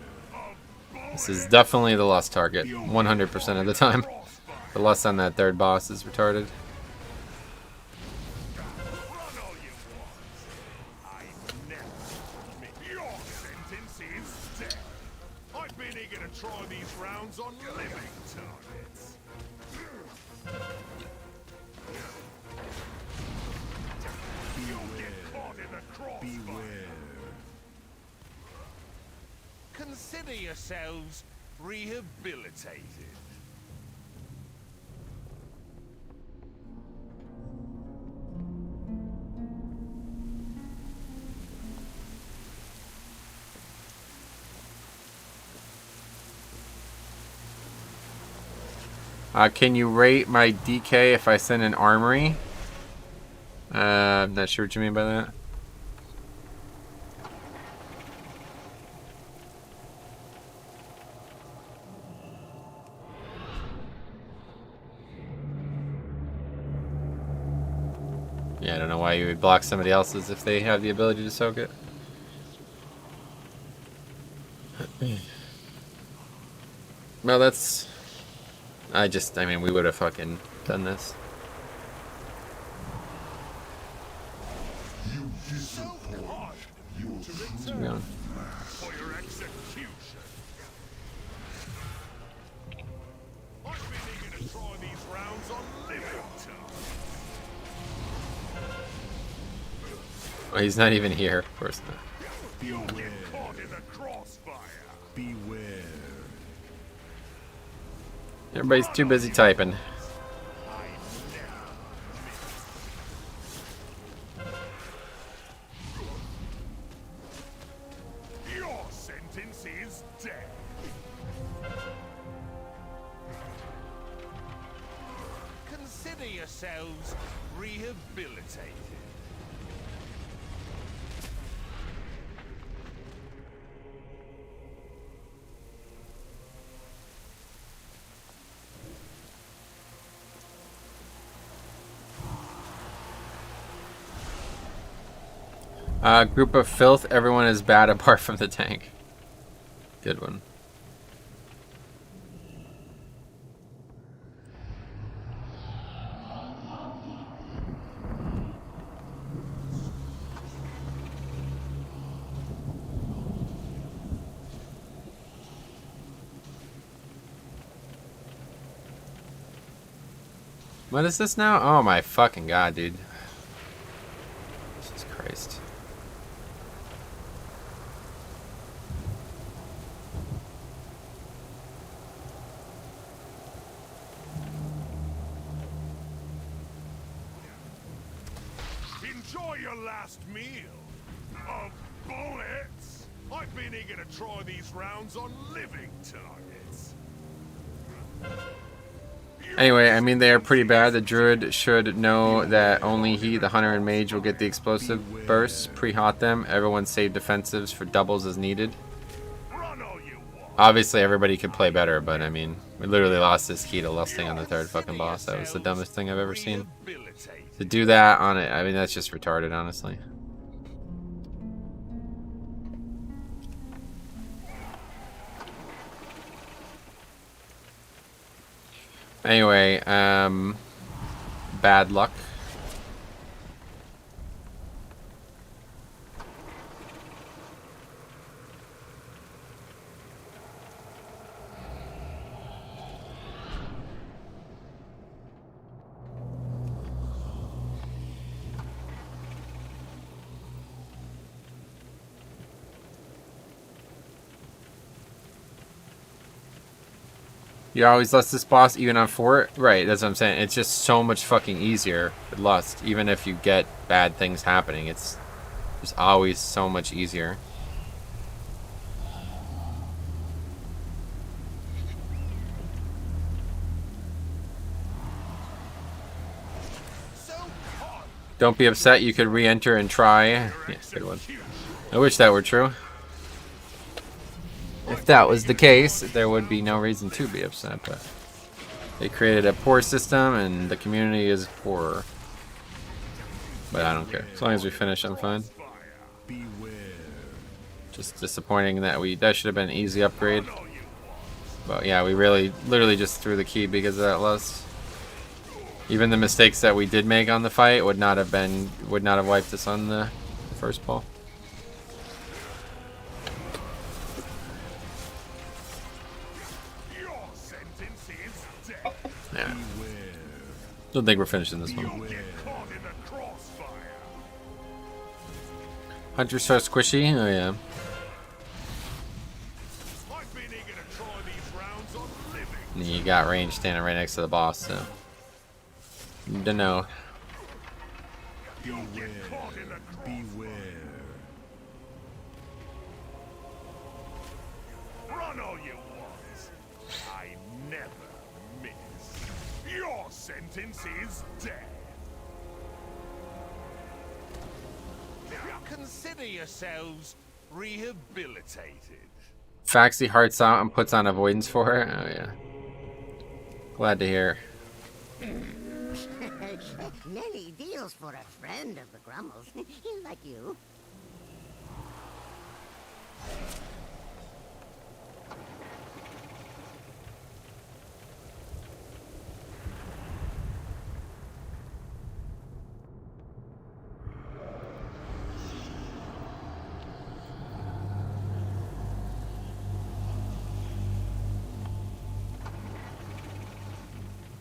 This is definitely the lust target, 100% of the time. The lust on that third boss is retarded. I've been eager to try these rounds on living targets. Consider yourselves rehabilitated. Can you rate my DK if I send an armory? I'm not sure what you mean by that. Yeah, I don't know why you would block somebody else's if they have the ability to soak it. Well, that's... I mean, we would have fucking done this. Where's he going? For your execution. I've been eager to try these rounds on living targets. Oh, he's not even here. Of course not. You'll get caught in the crossfire. Beware. Everybody's too busy typing. Your sentence is death. Consider yourselves rehabilitated. Group of filth. Everyone is bad apart from the tank. Good one. What is this now? Oh my fucking god, dude. Jesus Christ. Enjoy your last meal of bullets. I've been eager to try these rounds on living targets. Anyway, I mean, they are pretty bad. The druid should know that only he, the hunter, and mage will get the explosive bursts. Pre-hot them. Everyone save defensives for doubles as needed. Run all you want. Obviously, everybody could play better, but I mean, we literally lost this key to lusting on the third fucking boss. That was the dumbest thing I've ever seen. To do that on it, I mean, that's just retarded, honestly. Anyway, bad luck. You always lust this boss even on fort? Right, that's what I'm saying. It's just so much fucking easier with lust. Even if you get bad things happening, it's just always so much easier. Don't be upset, you could re-enter and try. Yeah, good one. I wish that were true. If that was the case, there would be no reason to be upset, but they created a poor system and the community is poorer. But I don't care. As long as we finish, I'm fine. Just disappointing that that should have been an easy upgrade. But yeah, we really literally just threw the key because of that lust. Even the mistakes that we did make on the fight would not have wiped us on the first ball. Yeah. Don't think we're finishing this one. Hunter starts squishy. Oh yeah. And you got range standing right next to the boss, so don't know. Beware. Run all you want. I never miss. Your sentence is death. Consider yourselves rehabilitated. Faxi hearts out and puts on avoidance for her. Oh yeah. Glad to hear. Many deals for a friend of the Grummles. Like you.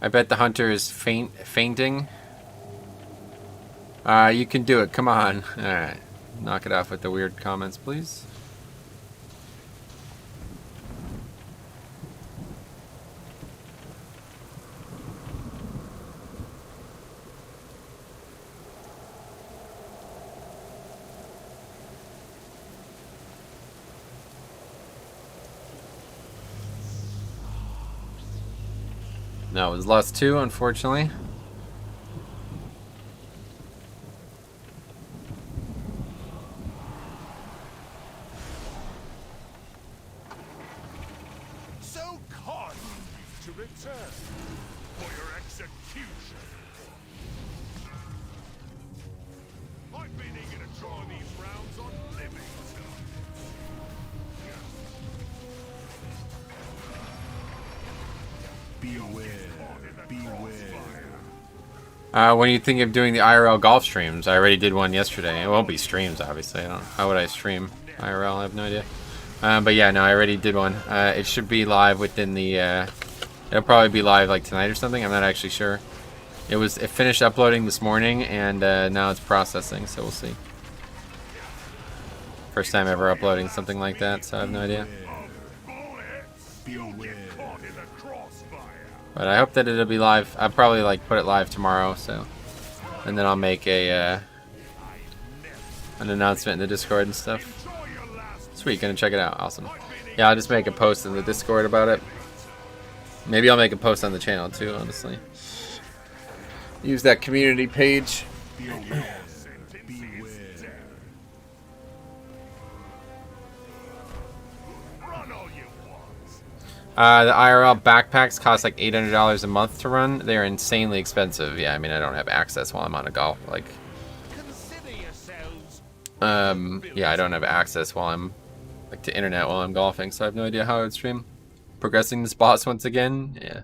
I bet the hunter is fainting. You can do it. Come on. Alright. Knock it off with the weird comments, please. No, it was Lust 2, unfortunately. So kind to return for your execution. I've been eager to try these rounds on living Beware. When you think of doing the IRL golf streams, I already did one yesterday. It won't be streams, obviously. How would I stream IRL? I have no idea. But yeah, no, I already did one. It should be live within the. It'll probably be live like tonight or something. I'm not actually sure. It finished uploading this morning, and now it's processing. So we'll see. First time ever uploading something like that, so I have no idea. But I hope that it'll be live. I'll probably like put it live tomorrow, so, and then I'll make a an announcement in the Discord and stuff. Sweet, gonna check it out. Awesome. Yeah, I'll just make a post in the Discord about it. Maybe I'll make a post on the channel too, honestly. Use that community page. The IRL backpacks cost like $800 a month to run. They're insanely expensive. Yeah, I mean, I don't have access while I'm on a golf. Like, yeah, I don't have access while I'm like to internet while I'm golfing, so I have no idea how I would stream. Progressing this boss once again. Yeah.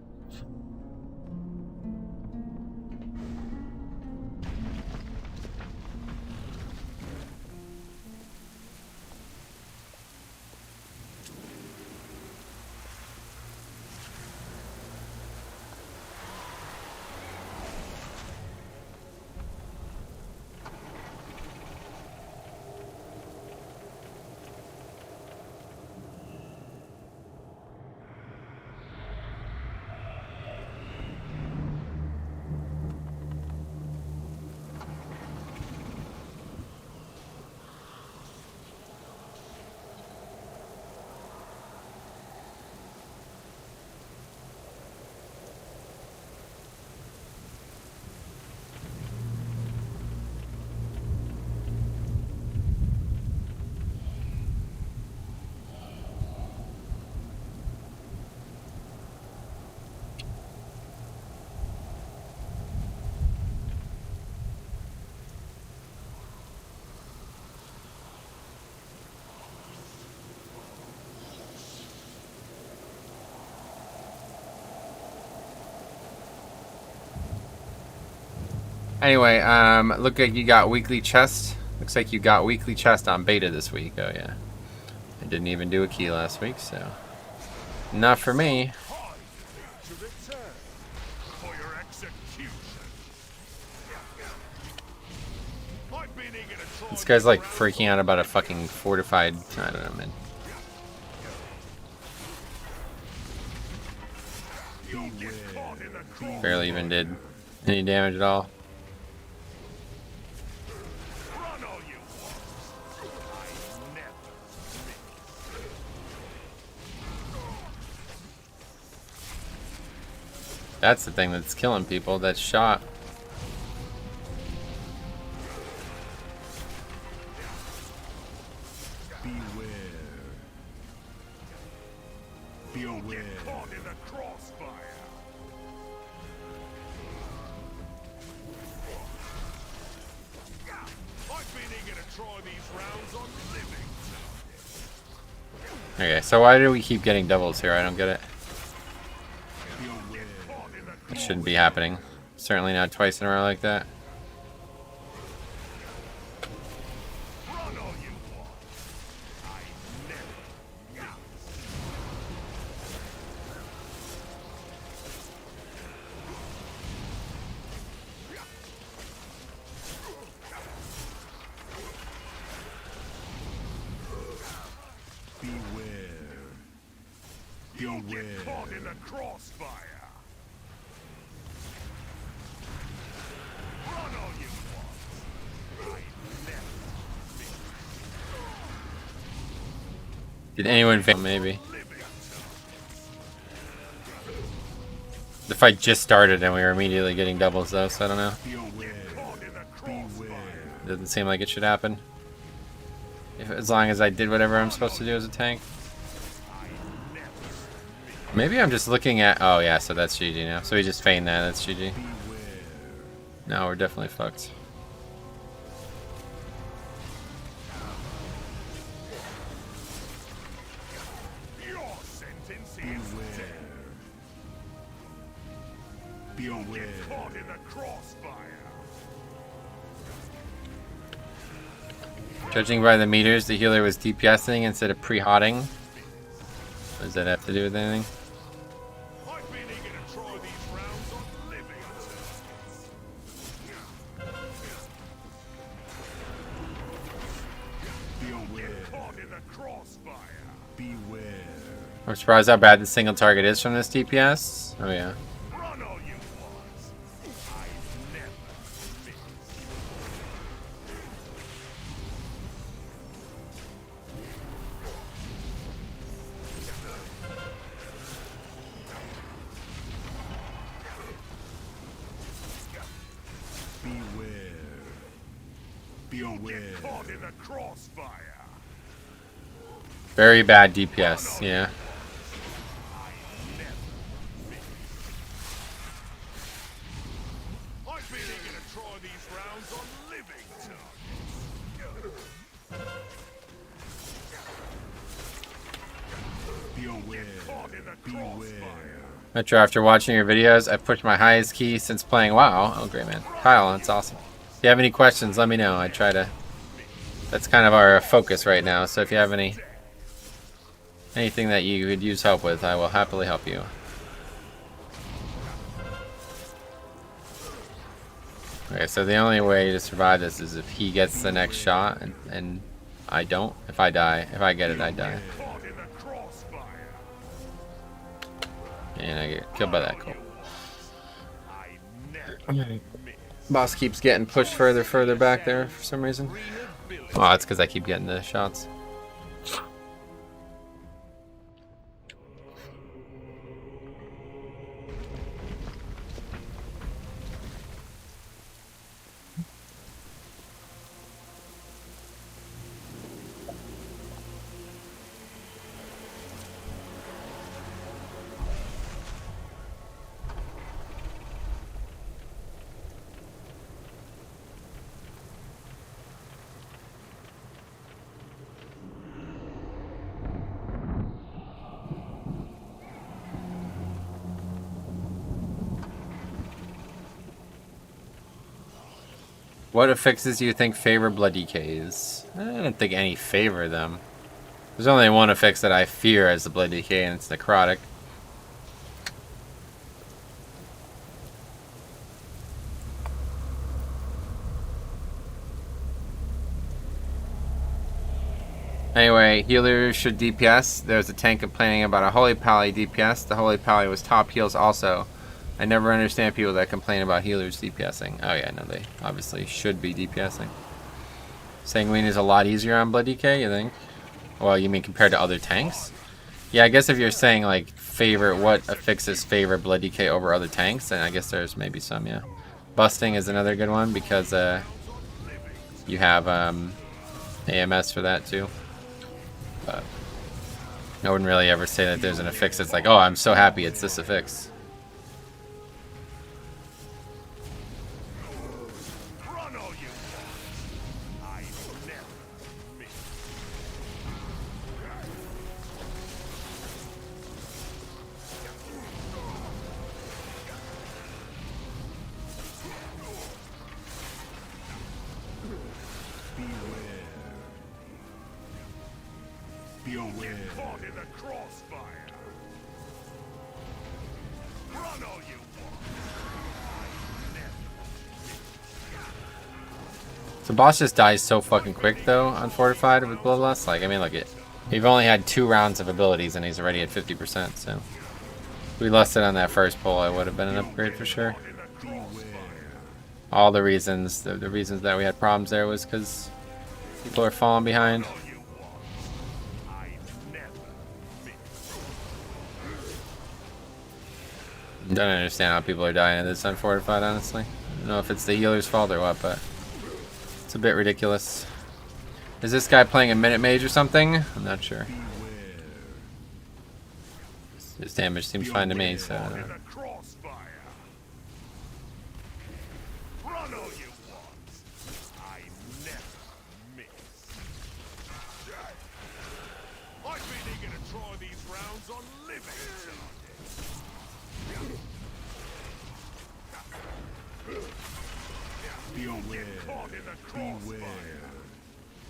Anyway, look like you got weekly chest. Looks like you got weekly chest on beta this week. Oh yeah, I didn't even do a key last week, so not for me. This guy's like freaking out about a fucking fortified. I don't know, man. Barely even did any damage at all. That's the thing that's killing people, that shot. Beware. Caught in the crossfire. I've been eager to try these rounds on living. Okay, so why do we keep getting doubles here? I don't get it. It shouldn't be happening. Certainly not twice in a row like that. You'll get caught in the crossfire. Run all you want. I never miss. Did anyone fail? Maybe. The fight just started and we were immediately getting doubles though, so I don't know. Doesn't seem like it should happen. As long as I did whatever I'm supposed to do as a tank. Maybe I'm just looking at... Oh yeah, so that's GG now. So we just feigned that, that's GG. No, we're definitely fucked. Your sentence is death. You'll get caught in the crossfire. Judging by the meters, the healer was DPSing instead of pre-hotting. What does that have to do with anything? I've been eager to try these rounds on living terms. Get caught in the crossfire. Beware. I'm surprised how bad the single target is from this DPS. Oh yeah. Run all you want. I never miss. Be aware. Caught in the crossfire. Very bad DPS, yeah. I've been eager to try these rounds on living targets. Be aware. Caught in the crossfire. Metro, after watching your videos, I've pushed my highest key since playing WoW. Oh, great, man. Kyle, that's awesome. If you have any questions, let me know. I try to... That's kind of our focus right now, so if you have anything that you could use help with, I will happily help you. Okay, so the only way to survive this is if he gets the next shot, and I don't. If I die, if I get it, I die. And I get killed by that. Cool. Boss keeps getting pushed further back there for some reason. Oh, that's because I keep getting the shots. What affixes do you think favor blood decays? I don't think any favor them. There's only one affix that I fear as the blood decay, and it's necrotic. Anyway, healers should DPS. There's a tank complaining about a Holy Pally DPS. The Holy Pally was top heals also. I never understand people that complain about healers DPSing. Oh yeah, no, they obviously should be DPSing. Sanguine is a lot easier on Blood DK, you think? Well, you mean compared to other tanks? Yeah, I guess if you're saying like favor, what affixes favor Blood DK over other tanks, then I guess there's maybe some, yeah. Busting is another good one because you have AMS for that too. But I wouldn't really ever say that there's an affix that's like, oh, I'm so happy it's this affix. The boss just dies so fucking quick though on Fortified with Bloodlust. Like, I mean, look, we've only had 2 rounds of abilities and he's already at 50%, so if we lusted on that first pull, it would have been an upgrade for sure. All the reasons, the reasons that we had problems there was because people are falling behind. Don't understand how people are dying at this unfortified, honestly. I don't know if it's the healer's fault or what, but it's a bit ridiculous. Is this guy playing a Minute Mage or something? I'm not sure. His damage seems fine to me, so I don't know.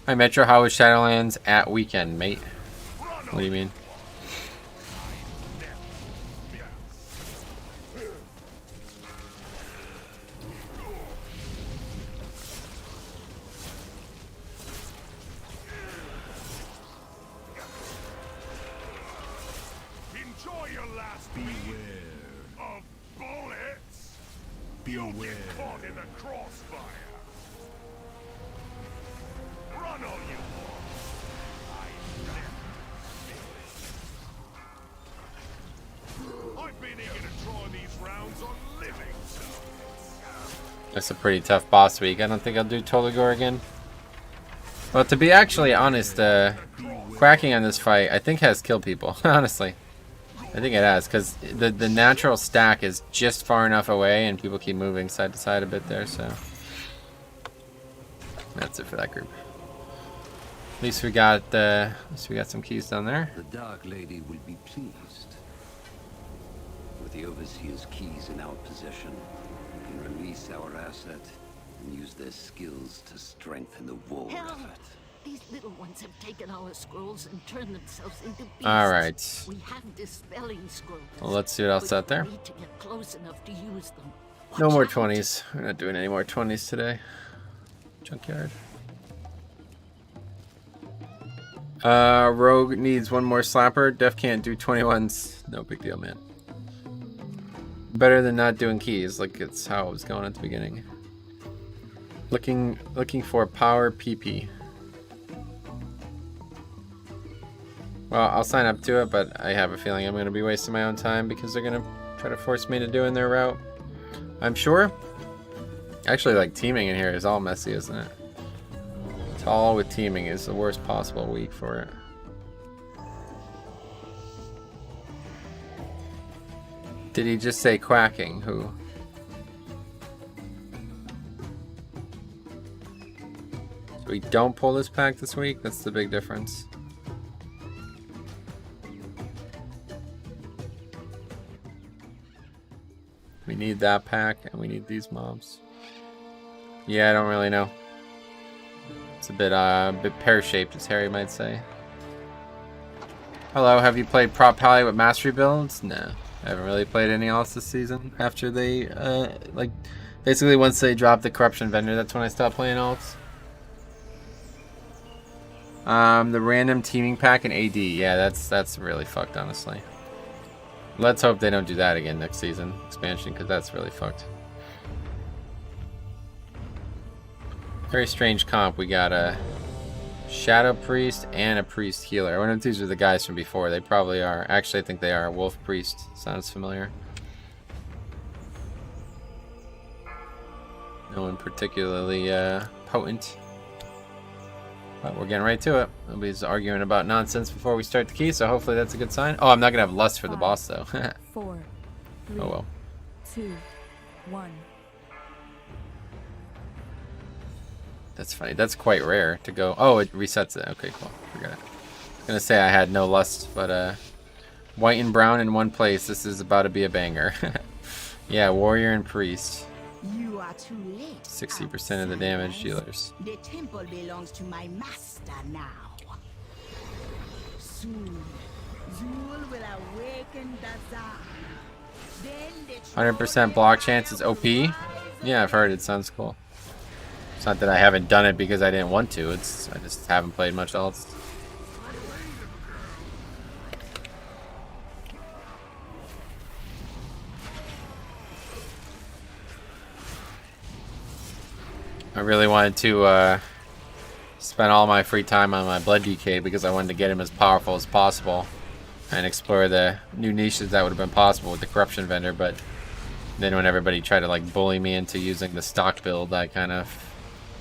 Hi Metro, how was Shadowlands at weekend, mate? What do you mean? Enjoy your last beware of bullets. Be aware. Caught in the crossfire. Run all you want. I've been eager to try these rounds on living. That's a pretty tough boss week. I don't think I'll do Toligor again. Well, to be actually honest, quacking on this fight, I think has killed people. Honestly, I think it has, because the natural stack is just far enough away, and people keep moving side to side a bit there. So that's it for that group. At least we got some keys down there. The Dark Lady will be pleased. With the Overseer's keys in our possession, we can release our asset and use their skills to strengthen the war Hell, effort. these little ones have taken our scrolls and turned themselves into beasts. All right. We have dispelling scrolls. Well, let's see what else out there. We need to get close enough to use them. No Watch more out. 20s. We're not doing any more 20s today. Junkyard. Rogue needs one more slapper. Def can't do 21s. No big deal, man. Better than not doing keys, like it's how it was going at the beginning. Looking for power PP. Well, I'll sign up to it, but I have a feeling I'm going to be wasting my own time because they're going to try to force me to do in their route. I'm sure. Actually, like, teaming in here is all messy, isn't it? It's all with teaming is the worst possible week for it. Did he just say quacking? Who? So we don't pull this pack this week? That's the big difference. We need that pack, and we need these mobs. Yeah, I don't really know. It's a bit pear-shaped, as Harry might say. Hello, have you played Prop Pally with Mastery builds? No. I haven't really played any else this season. After they, like, basically once they dropped the Corruption Vendor, that's when I stopped playing alts. The random teaming pack in AD, yeah, that's really fucked, honestly. Let's hope they don't do that again next season, expansion, because that's really fucked. Very strange comp. We got a Shadow Priest and a Priest Healer. I wonder if these are the guys from before. They probably are. Actually, I think they are. Wolf Priest. Sounds familiar. No one particularly potent. But we're getting right to it. Nobody's arguing about nonsense before we start the key, so hopefully that's a good sign. Oh, I'm not going to have lust for the boss, though. 4, 3, oh, well. 2, 1. That's funny. That's quite rare to go. Oh, it resets it. Okay, cool. Forgot it. I was gonna say I had no lust, but white and brown in one place. This is about to be a banger. Yeah, warrior and priest. You are too late. 60% of the damage dealers. The temple belongs to my master now. Soon, Zul will awaken the Zah. Then the 100% block chance is OP. Yeah, I've heard it. Sounds cool. It's not that I haven't done it because I didn't want to. It's I just haven't played much else. I really wanted to spend all my free time on my Blood DK because I wanted to get him as powerful as possible and explore the new niches that would have been possible with the Corruption Vendor, but then when everybody tried to like bully me into using the stock build, I kind of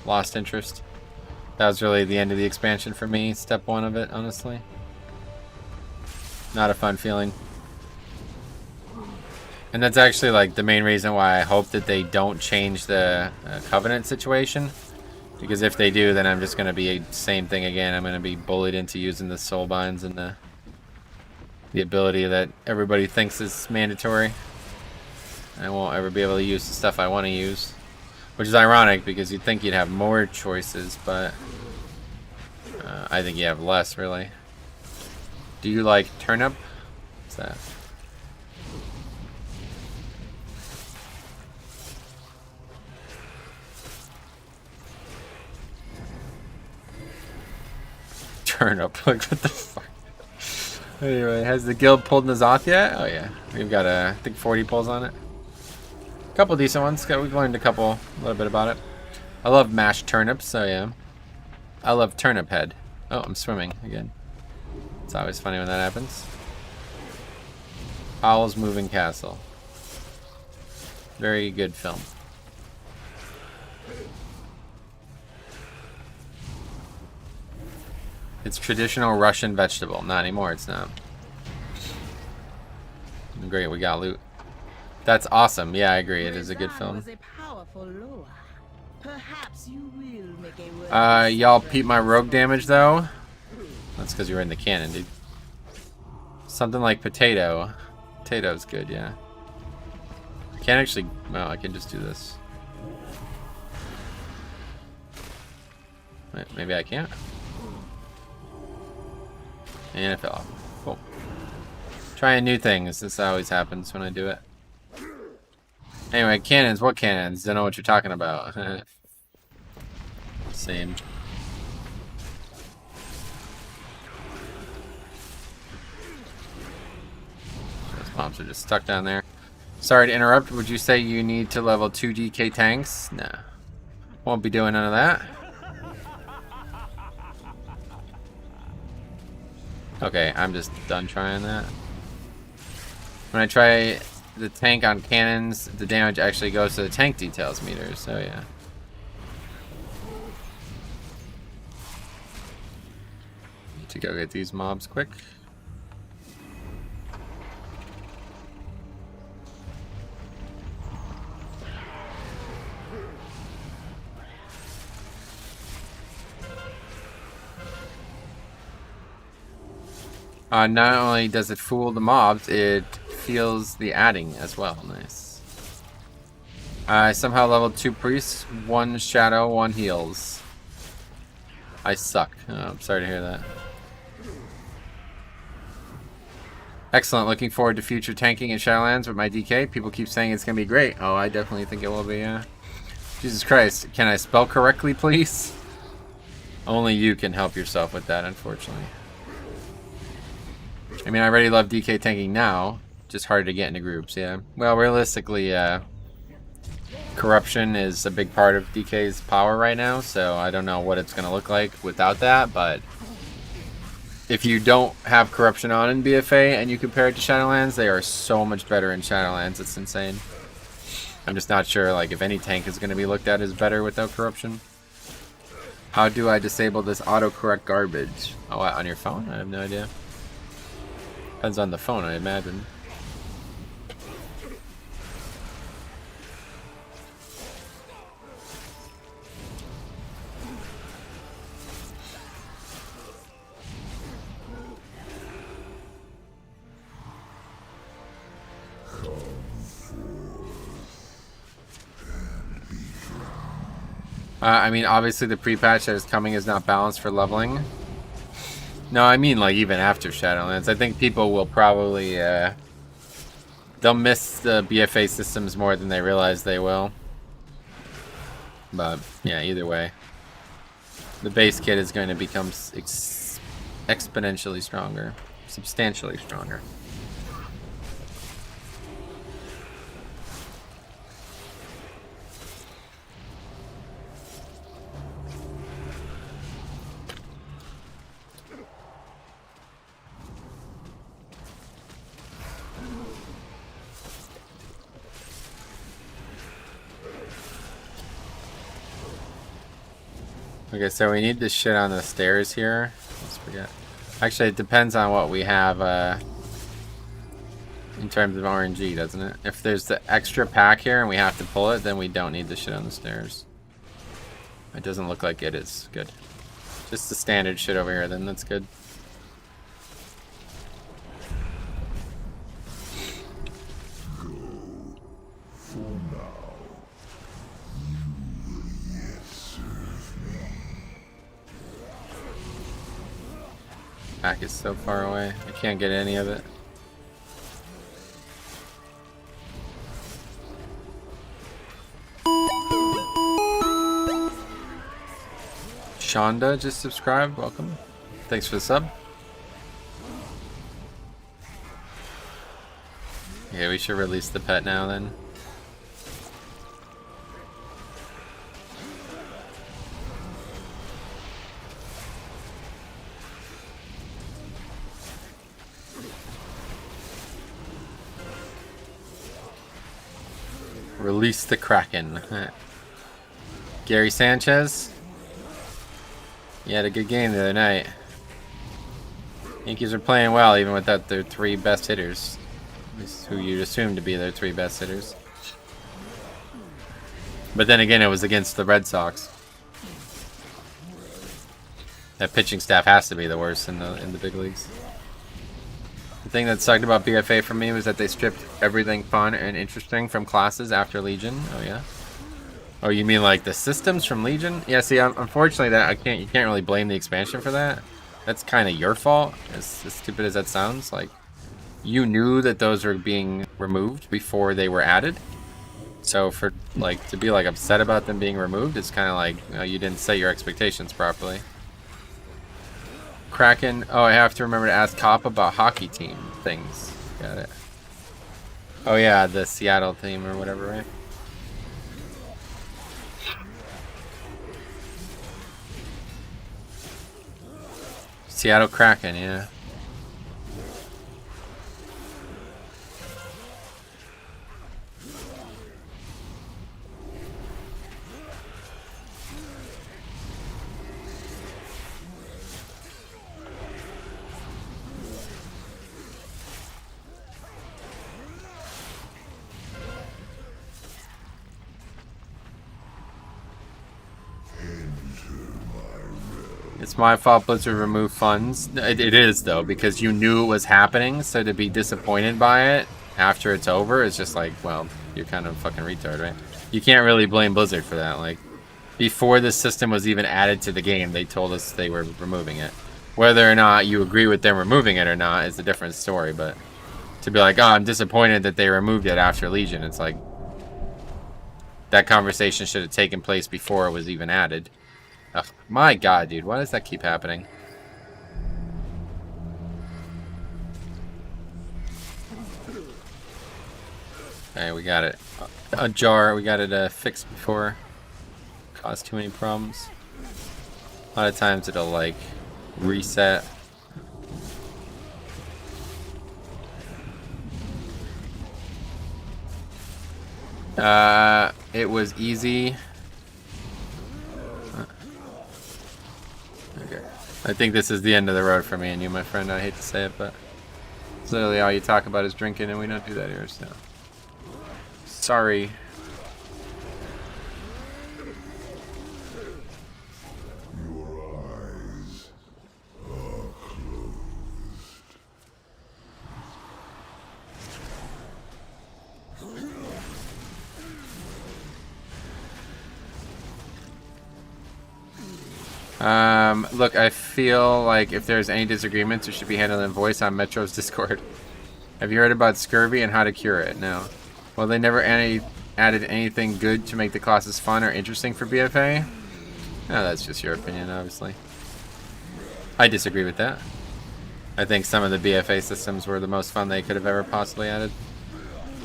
lost interest. That was really the end of the expansion for me, step one of it, honestly. Not a fun feeling. And that's actually like the main reason why I hope that they don't change the Covenant situation. Because if they do, then I'm just going to be the same thing again. I'm going to be bullied into using the soul binds and the ability that everybody thinks is mandatory. I won't ever be able to use the stuff I want to use. Which is ironic because you'd think you'd have more choices, but I think you have less, really. Do you like turnip? What's that? Turnip, like what the fuck? Anyway, has the guild pulled Nazoth yet? Oh yeah, we've got I think 40 pulls on it. Couple decent ones. We've learned a little bit about it. I love mashed turnips, so yeah. I love turnip head. Oh, I'm swimming again. It's always funny when that happens. Owl's Moving Castle. Very good film. It's traditional Russian vegetable. Not anymore, it's not. Great, we got loot. That's awesome. Yeah, I agree. It is a good film. Y'all peep my rogue damage though? That's because you were in the cannon, dude. Something like potato. Potato's good, yeah. I can't actually... No, I can just do this. Wait, maybe I can't? And it fell off. Cool. Trying new things. This always happens when I do it. Anyway, cannons. What cannons? Don't know what you're talking about. Same. Those mobs are just stuck down there. Sorry to interrupt. Would you say you need to level 2 DK tanks? No. Won't be doing none of that. Okay, I'm just done trying that. When I try the tank on cannons, the damage actually goes to the tank details meter, so yeah. Need to go get these mobs quick. Not only does it fool the mobs, it feels the adding as well. Nice. I somehow leveled 2 priests, 1 shadow, 1 heals. I suck. Oh, I'm sorry to hear that. Excellent. Looking forward to future tanking in Shadowlands with my DK. People keep saying it's going to be great. Oh, I definitely think it will be, yeah. Jesus Christ. Can I spell correctly, please? Only you can help yourself with that, unfortunately. I mean, I already love DK tanking now. Just hard to get into groups, yeah. Well, realistically, corruption is a big part of DK's power right now, so I don't know what it's going to look like without that, but if you don't have corruption on in BFA and you compare it to Shadowlands, they are so much better in Shadowlands. It's insane. I'm just not sure like if any tank is going to be looked at as better without corruption. How do I disable this autocorrect garbage? Oh, what, on your phone? I have no idea. Depends on the phone, I imagine. I mean, obviously the pre-patch that is coming is not balanced for leveling. No, I mean like even after Shadowlands. I think people will probably, they'll miss the BFA systems more than they realize they will. But, yeah, either way. The base kit is going to become exponentially stronger. Substantially stronger. Okay, so we need this shit on the stairs here. Let's forget. Actually, it depends on what we have in terms of RNG, doesn't it? If there's the extra pack here and we have to pull it, then we don't need this shit on the stairs. It doesn't look like it is. Good. Just the standard shit over here, then that's good. Pack is so far away. I can't get any of it. Shonda just subscribed. Welcome. Thanks for the sub. Yeah, we should release the pet now then. Release the Kraken. Gary Sanchez. He had a good game the other night. Yankees are playing well even without their 3 best hitters. At least who you'd assume to be their 3 best hitters. But then again, it was against the Red Sox. That pitching staff has to be the worst in the big leagues. The thing that sucked about BFA for me was that they stripped everything fun and interesting from classes after Legion. Oh yeah. Oh, you mean like the systems from Legion? Yeah. See, unfortunately, you can't really blame the expansion for that. That's kind of your fault. As stupid as that sounds, like you knew that those were being removed before they were added. So for like to be like upset about them being removed, it's kind of like, you know, you didn't set your expectations properly. Kraken. Oh, I have to remember to ask Cop about hockey team things. Got it. Oh yeah, the Seattle team or whatever, right? Seattle Kraken, yeah. It's my fault Blizzard removed funds. It is, though, because you knew it was happening, so to be disappointed by it after it's over is just like, well, you're kind of a fucking retard, right? You can't really blame Blizzard for that. Like, before this system was even added to the game, they told us they were removing it. Whether or not you agree with them removing it or not is a different story, but to be like, oh, I'm disappointed that they removed it after Legion, it's like, that conversation should have taken place before it was even added. Ugh, my god, dude, why does that keep happening? Alright, we got it. A jar, we got it fixed before. Caused too many problems. A lot of times it'll, like, reset. It was easy. Okay. I think this is the end of the road for me and you, my friend. I hate to say it, but it's literally all you talk about is drinking, and we don't do that here, so. Sorry. Look, I feel like if there's any disagreements, it should be handled in voice on Metro's Discord. Have you heard about scurvy and how to cure it? No. Well, they never added anything good to make the classes fun or interesting for BFA? No, that's just your opinion, obviously. I disagree with that. I think some of the BFA systems were the most fun they could have ever possibly added.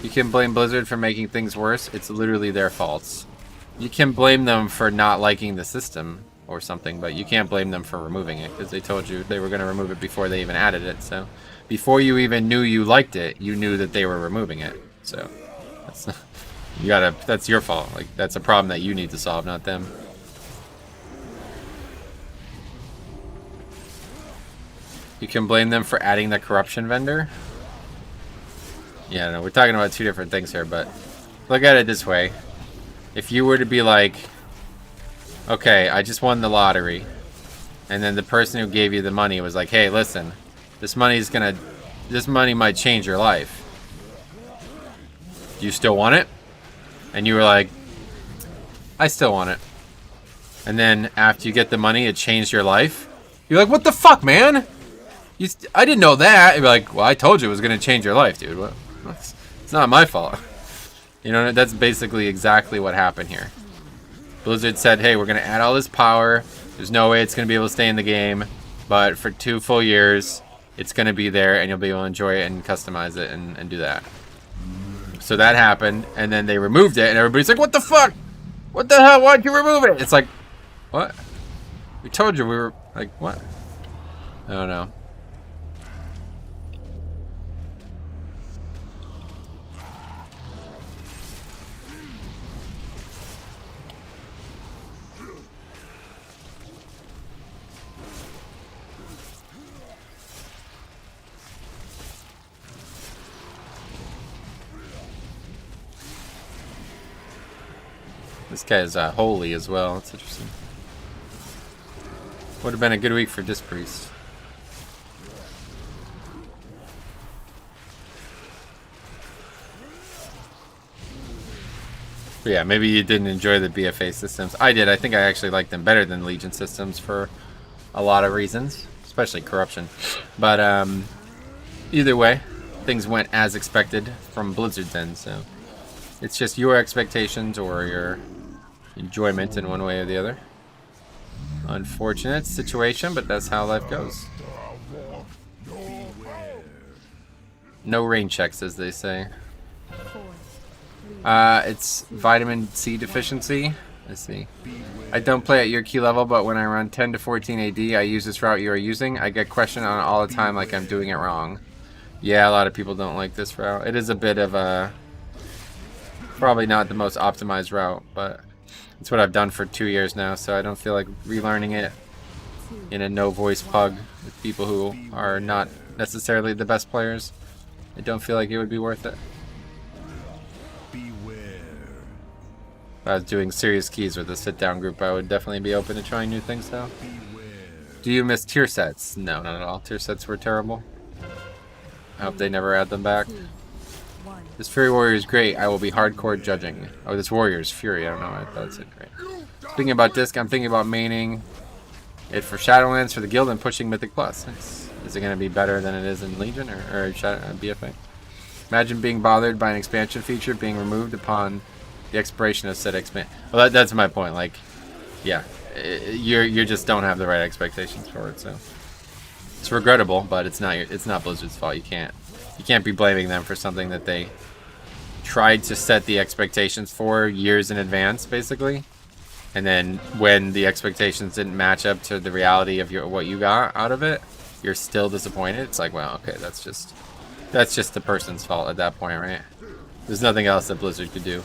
You can blame Blizzard for making things worse. It's literally their faults. You can blame them for not liking the system or something, but you can't blame them for removing it because they told you they were going to remove it before they even added it. So before you even knew you liked it, you knew that they were removing it. So that's not, that's your fault. Like, that's a problem that you need to solve, not them. You can blame them for adding the corruption vendor. Yeah, no, we're talking about two different things here, but look at it this way. If you were to be like, okay, I just won the lottery, and then the person who gave you the money was like, hey, listen, this money might change your life. Do you still want it? And you were like, I still want it. And then after you get the money, it changed your life. You're like, what the fuck, man? I didn't know that. You're like, well, I told you it was going to change your life, dude. Well, it's not my fault. You know, that's basically exactly what happened here. Blizzard said, hey, we're going to add all this power. There's no way it's going to be able to stay in the game. But for 2 full years, it's going to be there, and you'll be able to enjoy it and customize it and do that. So that happened, and then they removed it, and everybody's like, what the fuck? What the hell? Why'd you remove it? It's like, what? We told you we were, like, what? I don't know. This guy is holy as well. That's interesting. Would have been a good week for Disc Priest. But yeah, maybe you didn't enjoy the BFA systems. I did. I think I actually like them better than Legion systems for a lot of reasons, especially corruption. But either way, things went as expected from Blizzard's end. So it's just your expectations or your enjoyment in one way or the other. Unfortunate situation, but that's how life goes. No rain checks, as they say. It's vitamin C deficiency. Let's see. I don't play at your key level, but when I run 10 to 14 AD, I use this route you are using. I get questioned on it all the time like I'm doing it wrong. Yeah, a lot of people don't like this route. It is a bit of a... probably not the most optimized route, but it's what I've done for 2 years now, so I don't feel like relearning it in a no-voice pug with people who are not necessarily the best players. I don't feel like it would be worth it. If I was doing serious keys with a sit-down group, I would definitely be open to trying new things, though. Do you miss tier sets? No, not at all. Tier sets were terrible. I hope they never add them back. This Fury Warrior is great. I will be hardcore judging. Oh, this Warrior's Fury. I don't know. I thought it said great. Speaking about disc, I'm thinking about maining it for Shadowlands for the guild and pushing Mythic Plus. Is it going to be better than it is in Legion or BFA? Imagine being bothered by an expansion feature being removed upon the expiration of said expansion. Well, that's my point. Like, yeah, you just don't have the right expectations for it. So it's regrettable, but it's not Blizzard's fault. You can't be blaming them for something that they tried to set the expectations for years in advance, basically. And then when the expectations didn't match up to the reality of what you got out of it, you're still disappointed. It's like, well, okay, that's just the person's fault at that point, right? There's nothing else that Blizzard could do.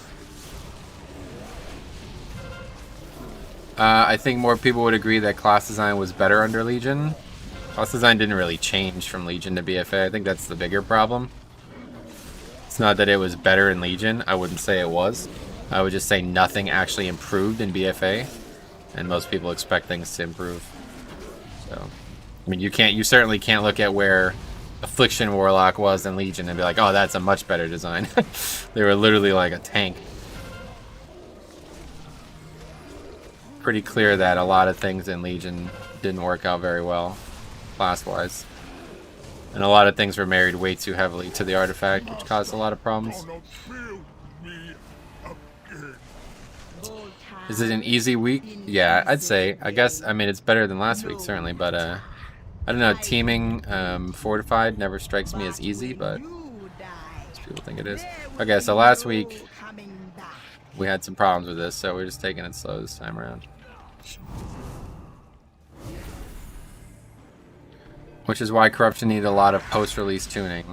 I think more people would agree that class design was better under Legion. Class design didn't really change from Legion to BFA. I think that's the bigger problem. It's not that it was better in Legion. I wouldn't say it was. I would just say nothing actually improved in BFA, and most people expect things to improve. So, I mean, you certainly can't look at where Affliction Warlock was in Legion and be like, oh, that's a much better design. They were literally like a tank. Pretty clear that a lot of things in Legion didn't work out very well, class-wise. And a lot of things were married way too heavily to the artifact, which caused a lot of problems. Is it an easy week? Yeah, I'd say. I guess, I mean, it's better than last week, certainly, but, I don't know, teaming Fortified never strikes me as easy, but most people think it is. Okay, so last week, we had some problems with this, so we're just taking it slow this time around. Which is why Corruption needed a lot of post-release tuning.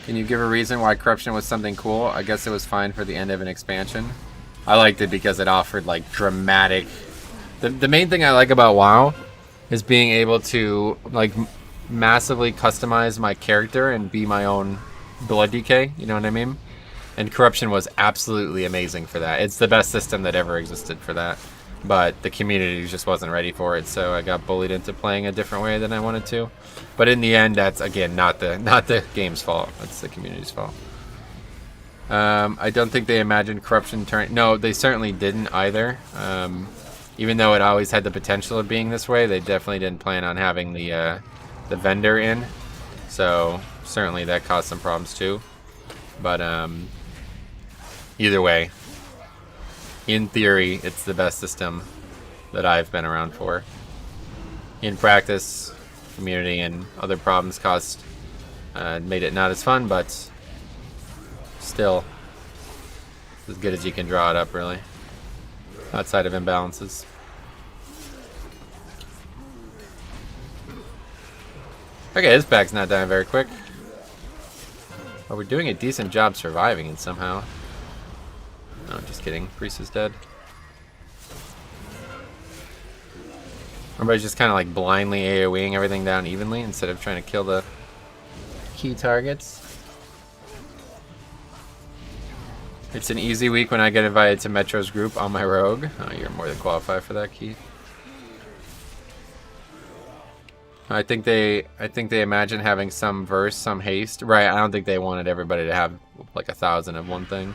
Can you give a reason why Corruption was something cool? I guess it was fine for the end of an expansion. I liked it because it offered like dramatic... The main thing I like about WoW is being able to like massively customize my character and be my own blood decay, you know what I mean? And Corruption was absolutely amazing for that. It's the best system that ever existed for that. But the community just wasn't ready for it, so I got bullied into playing a different way than I wanted to. But in the end, that's again not the game's fault. That's the community's fault. I don't think they imagined Corruption turn. No, they certainly didn't either. Even though it always had the potential of being this way, they definitely didn't plan on having the vendor in. So certainly that caused some problems too. But either way, in theory, it's the best system that I've been around for. In practice, community and other problems made it not as fun, but still as good as you can draw it up, really, outside of imbalances. Okay, this bag's not dying very quick. But we're doing a decent job surviving it somehow. No, just kidding. Priest is dead. Everybody's just kind of like blindly AoEing everything down evenly instead of trying to kill the key targets. It's an easy week when I get invited to Metro's group on my rogue. Oh, you're more than qualified for that, Keith. I think they imagine having some verse, some haste. Right, I don't think they wanted everybody to have like 1,000 of one thing.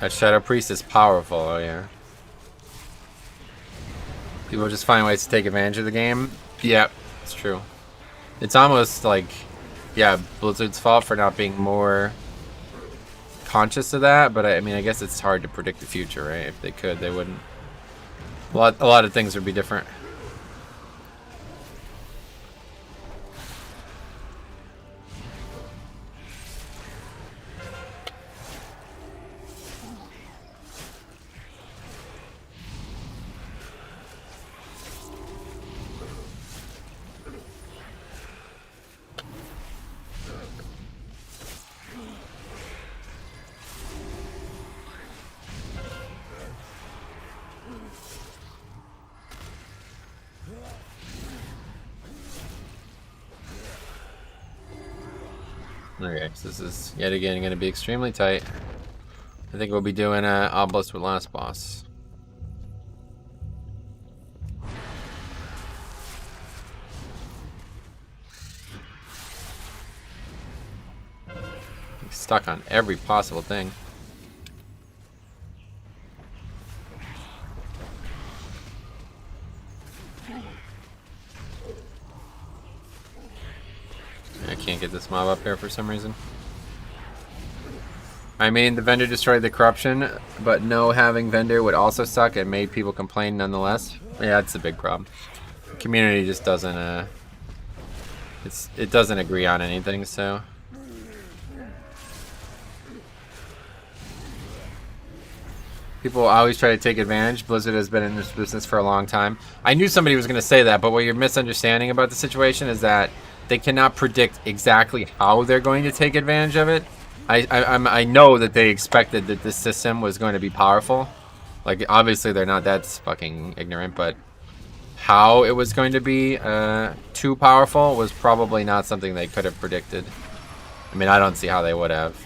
That Shadow Priest is powerful, oh yeah. People just find ways to take advantage of the game. Yep, it's true. It's almost like, yeah, Blizzard's fault for not being more conscious of that, but I mean, I guess it's hard to predict the future, right? If they could, they wouldn't. A lot of things would be different. Okay, so this is yet again going to be extremely tight. I think we'll be doing Obelisk with last boss. He's stuck on every possible thing. I can't get this mob up here for some reason. I mean, the vendor destroyed the corruption, but no having vendor would also suck and made people complain nonetheless. Yeah, that's a big problem. The community just doesn't, it doesn't agree on anything, so. People always try to take advantage. Blizzard has been in this business for a long time. I knew somebody was going to say that, but what you're misunderstanding about the situation is that they cannot predict exactly how they're going to take advantage of it. I know that they expected that this system was going to be powerful. Like, obviously they're not that fucking ignorant, but how it was going to be too powerful was probably not something they could have predicted. I mean, I don't see how they would have.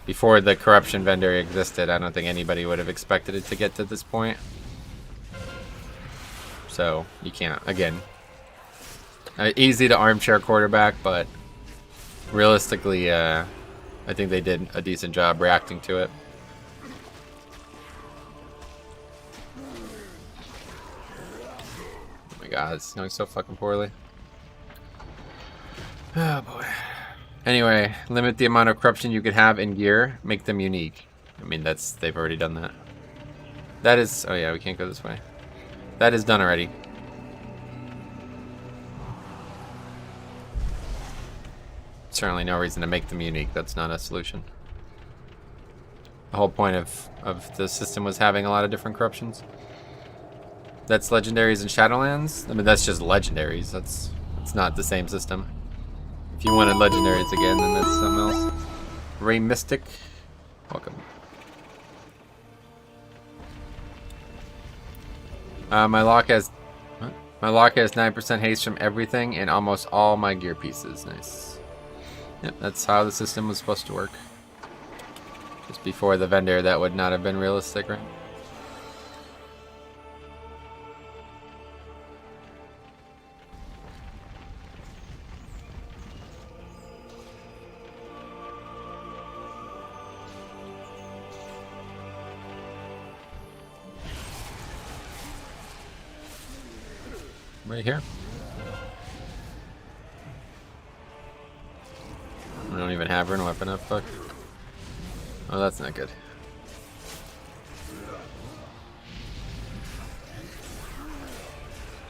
Before the corruption vendor existed, I don't think anybody would have expected it to get to this point. So, you can't, again, easy to armchair quarterback, but realistically, I think they did a decent job reacting to it. Oh my god, it's going so fucking poorly. Oh boy. Anyway, limit the amount of corruption you could have in gear, make them unique. I mean, they've already done that. That is, oh yeah, we can't go this way. That is done already. Certainly no reason to make them unique. That's not a solution. The whole point of the system was having a lot of different corruptions. That's legendaries and Shadowlands. I mean, that's just legendaries. It's not the same system. If you wanted legendaries again, then that's something else. Ray Mystic, welcome. My lock has 9% haste from everything and almost all my gear pieces. Nice. Yep, that's how the system was supposed to work. Just before the vendor, that would not have been realistic, right? Right here. I don't even have rune weapon up, fuck. Oh, that's not good.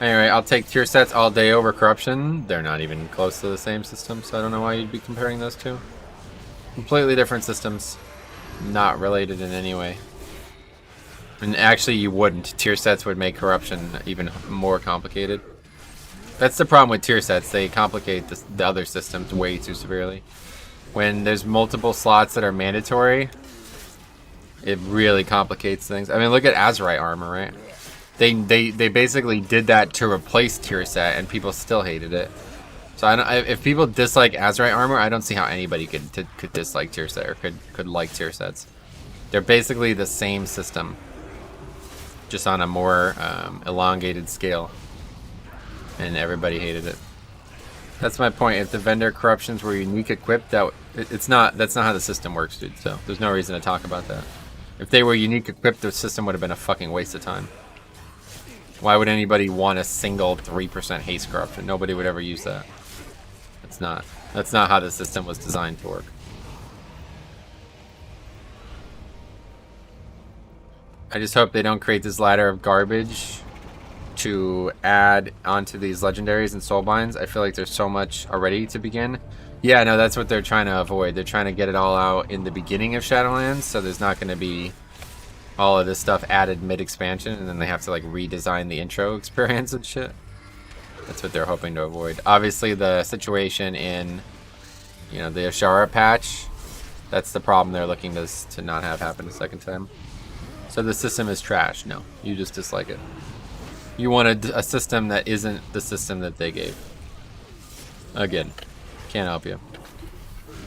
Anyway, I'll take tier sets all day over corruption. They're not even close to the same system, so I don't know why you'd be comparing those two. Completely different systems. Not related in any way. And actually you wouldn't. Tier sets would make corruption even more complicated. That's the problem with tier sets. They complicate the other systems way too severely. When there's multiple slots that are mandatory, it really complicates things. I mean, look at Azerite armor, right? They basically did that to replace tier set, and people still hated it. So if people dislike Azerite armor, I don't see how anybody could dislike tier set or could like tier sets. They're basically the same system, just on a more elongated scale, and everybody hated it. That's my point. If the vendor corruptions were unique equipped, that's not how the system works, dude. So there's no reason to talk about that. If they were unique equipped, the system would have been a fucking waste of time. Why would anybody want a single 3% haste corruption? Nobody would ever use that. That's not how the system was designed to work. I just hope they don't create this ladder of garbage to add onto these legendaries and soulbinds. I feel like there's so much already to begin. Yeah, no, that's what they're trying to avoid. They're trying to get it all out in the beginning of Shadowlands, so there's not going to be all of this stuff added mid-expansion, and then they have to like redesign the intro experience and shit. That's what they're hoping to avoid. Obviously, the situation in, the Ashara patch, that's the problem they're looking to not have happen a second time. So the system is trash. No, you just dislike it. You wanted a system that isn't the system that they gave. Again, can't help you.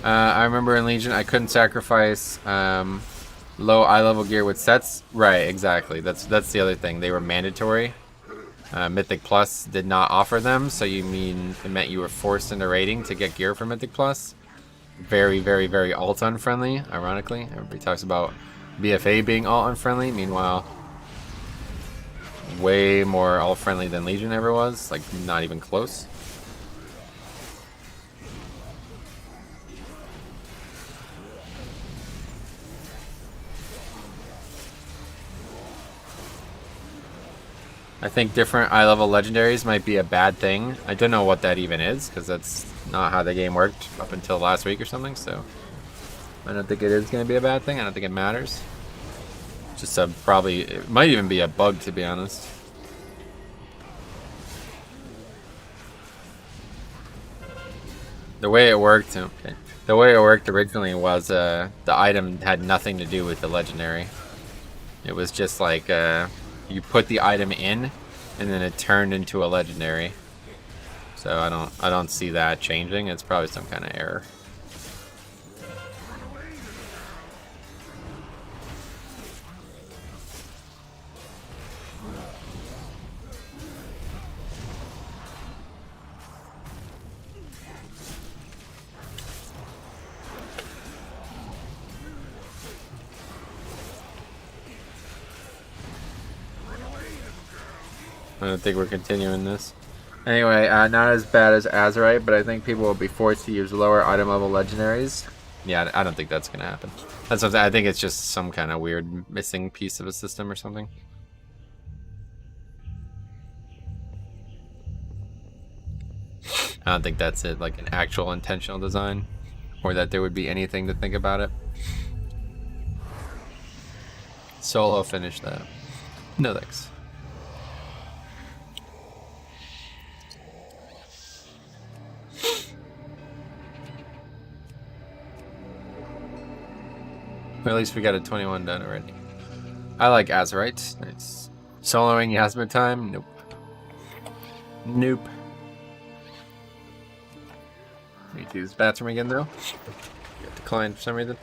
I remember in Legion, I couldn't sacrifice low eye level gear with sets. Right, exactly. That's the other thing. They were mandatory. Mythic Plus did not offer them, so it meant you were forced into raiding to get gear for Mythic Plus. Very, very, very alt unfriendly. Ironically, everybody talks about BFA being alt unfriendly. Meanwhile, way more alt friendly than Legion ever was. Like, not even close. I think different eye level legendaries might be a bad thing. I don't know what that even is, because that's not how the game worked up until last week or something, so I don't think it is going to be a bad thing. I don't think it matters. Just probably, it might even be a bug, to be honest. The way it worked, okay. The way it worked originally was the item had nothing to do with the legendary. It was just like you put the item in, and then it turned into a legendary. So I don't see that changing. It's probably some kind of error. I don't think we're continuing this. Anyway, not as bad as Azerite, but I think people will be forced to use lower item level legendaries. Yeah, I don't think that's going to happen. That's something, I think it's just some kind of weird missing piece of a system or something. I don't think that's it, like an actual intentional design, or that there would be anything to think about it. Solo finish that. No thanks. Or at least we got a 21 done already. I like Azerite. Nice. Soloing Yasmin time? Nope. Nope. Need to use the bathroom again though. Got declined for some reason.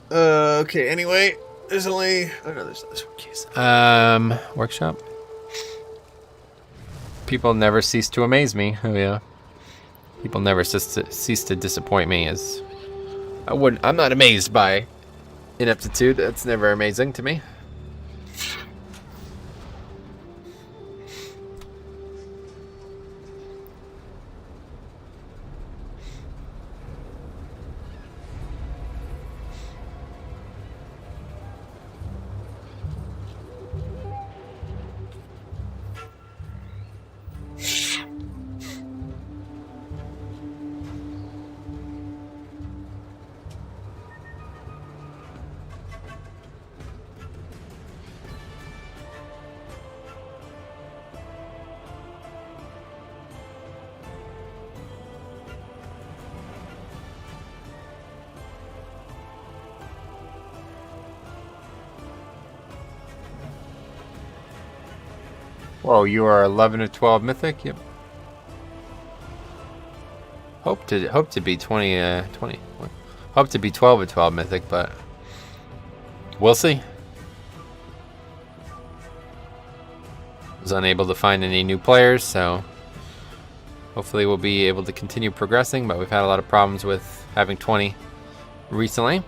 Okay, anyway. There's only... Oh no, there's one case. Workshop. People never cease to amaze me. Oh yeah. People never cease to disappoint me as... I'm not amazed by ineptitude. That's never amazing to me. Whoa, you are 11 or 12 mythic? Yep. Hope to be 20 20. Hope to be 12 or 12 mythic, but we'll see. Was unable to find any new players, so hopefully we'll be able to continue progressing, but we've had a lot of problems with having 20 recently.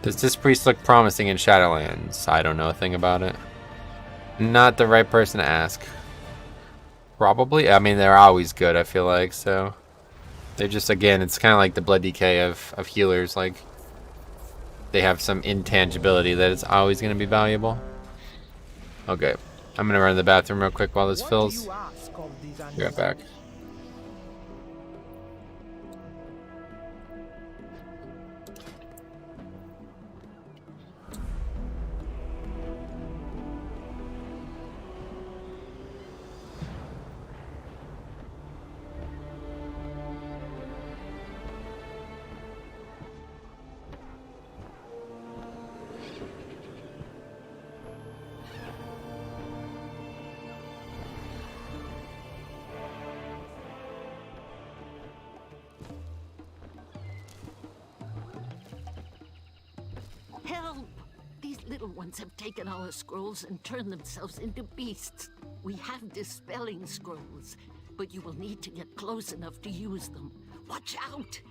Does this priest look promising in Shadowlands? I don't know a thing about it. Not the right person to ask. Probably. I mean, they're always good, I feel like, so. They're just, again, it's kind of like the blood decay of healers. Like, they have some intangibility that it's always going to be valuable. Okay. I'm going to run to the bathroom real quick while this fills. Be right back. Help! These little ones have taken our scrolls and turned themselves into beasts. We have dispelling scrolls, but you will need to get close enough to use them. Watch out!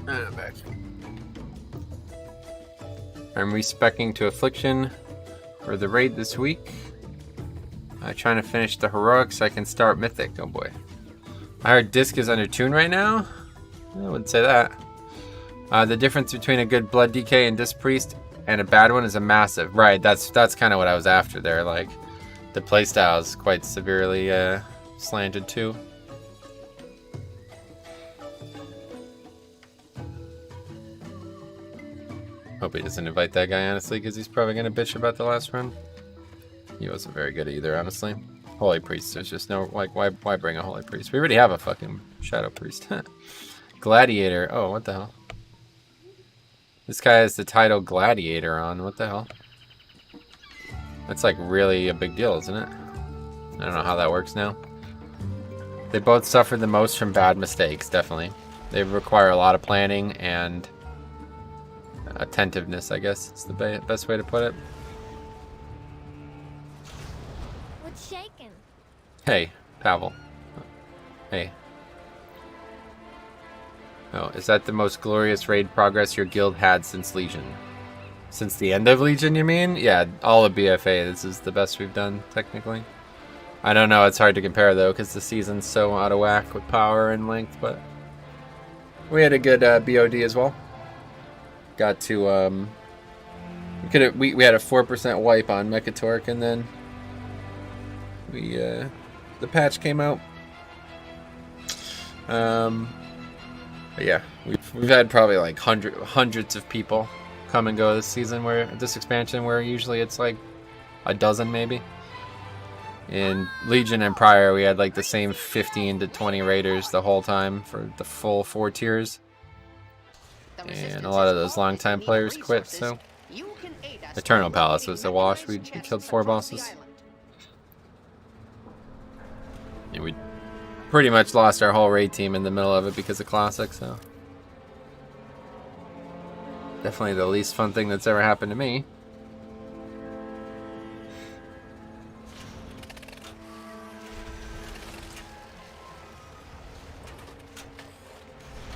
I'm back. I'm respecing to Affliction for the raid this week. Trying to finish the heroic so I can start Mythic. Oh boy. I heard Disc is under tune right now. I wouldn't say that. The difference between a good Blood DK and Disc Priest and a bad one is a massive. Right, that's kind of what I was after there. Like, the playstyle is quite severely slanted too. Hope he doesn't invite that guy, honestly, because he's probably going to bitch about the last run. He wasn't very good either, honestly. Holy Priest, there's just no, like, why bring a Holy Priest? We already have a fucking Shadow Priest. Gladiator. Oh, what the hell? This guy has the title Gladiator on. What the hell? That's like really a big deal, isn't it? I don't know how that works now. They both suffer the most from bad mistakes, definitely. They require a lot of planning and attentiveness, I guess. It's the best way to put it. What's shaking? Hey, Pavel. Hey. Oh, is that the most glorious raid progress your guild had since Legion? Since the end of Legion, you mean? Yeah, all of BFA. This is the best we've done, technically. I don't know, it's hard to compare, though, because the season's so out of whack with power and length, but we had a good BOD as well. Got to, we had a 4% wipe on Mechatork, and then the patch came out. But yeah, we've had probably like hundreds of people come and go this season, where this expansion, where usually it's like a dozen maybe. In Legion and prior, we had like the same 15 to 20 raiders the whole time for the full 4 tiers. And a lot of those longtime players quit, so... Eternal Palace was a wash. We killed 4 bosses. Yeah, we pretty much lost our whole raid team in the middle of it because of Classic, so... Definitely the least fun thing that's ever happened to me.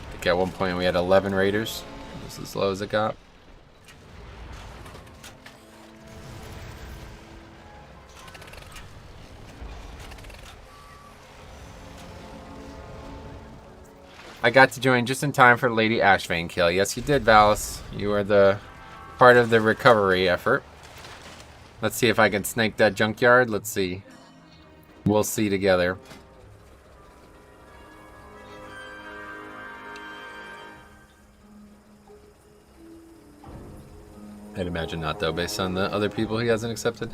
I think at one point we had 11 raiders. This is as low as it got. I got to join just in time for Lady Ashvane kill. Yes, you did, Valis. You were the part of the recovery effort. Let's see if I can snake that junkyard. Let's see. We'll see together. I'd imagine not, though, based on the other people he hasn't accepted.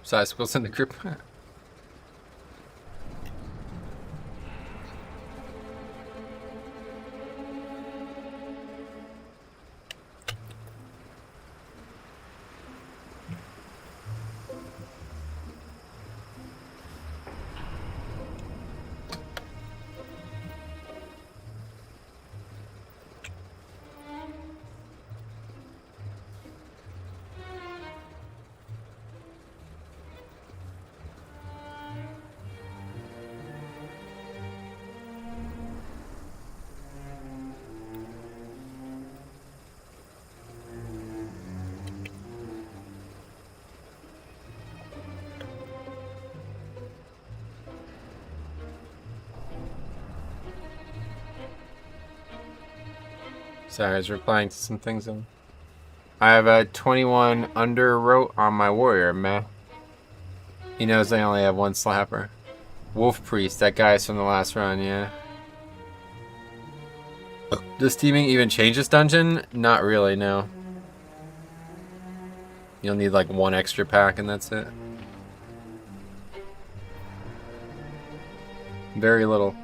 Size squills in the group. Sorry, I was replying to some things. I have a 21 under rote on my warrior, man. He knows I only have 1 slapper. Wolf Priest, that guy's from the last run, yeah. Does teaming even change this dungeon? Not really, no. You'll need like 1 extra pack and that's it. Very little.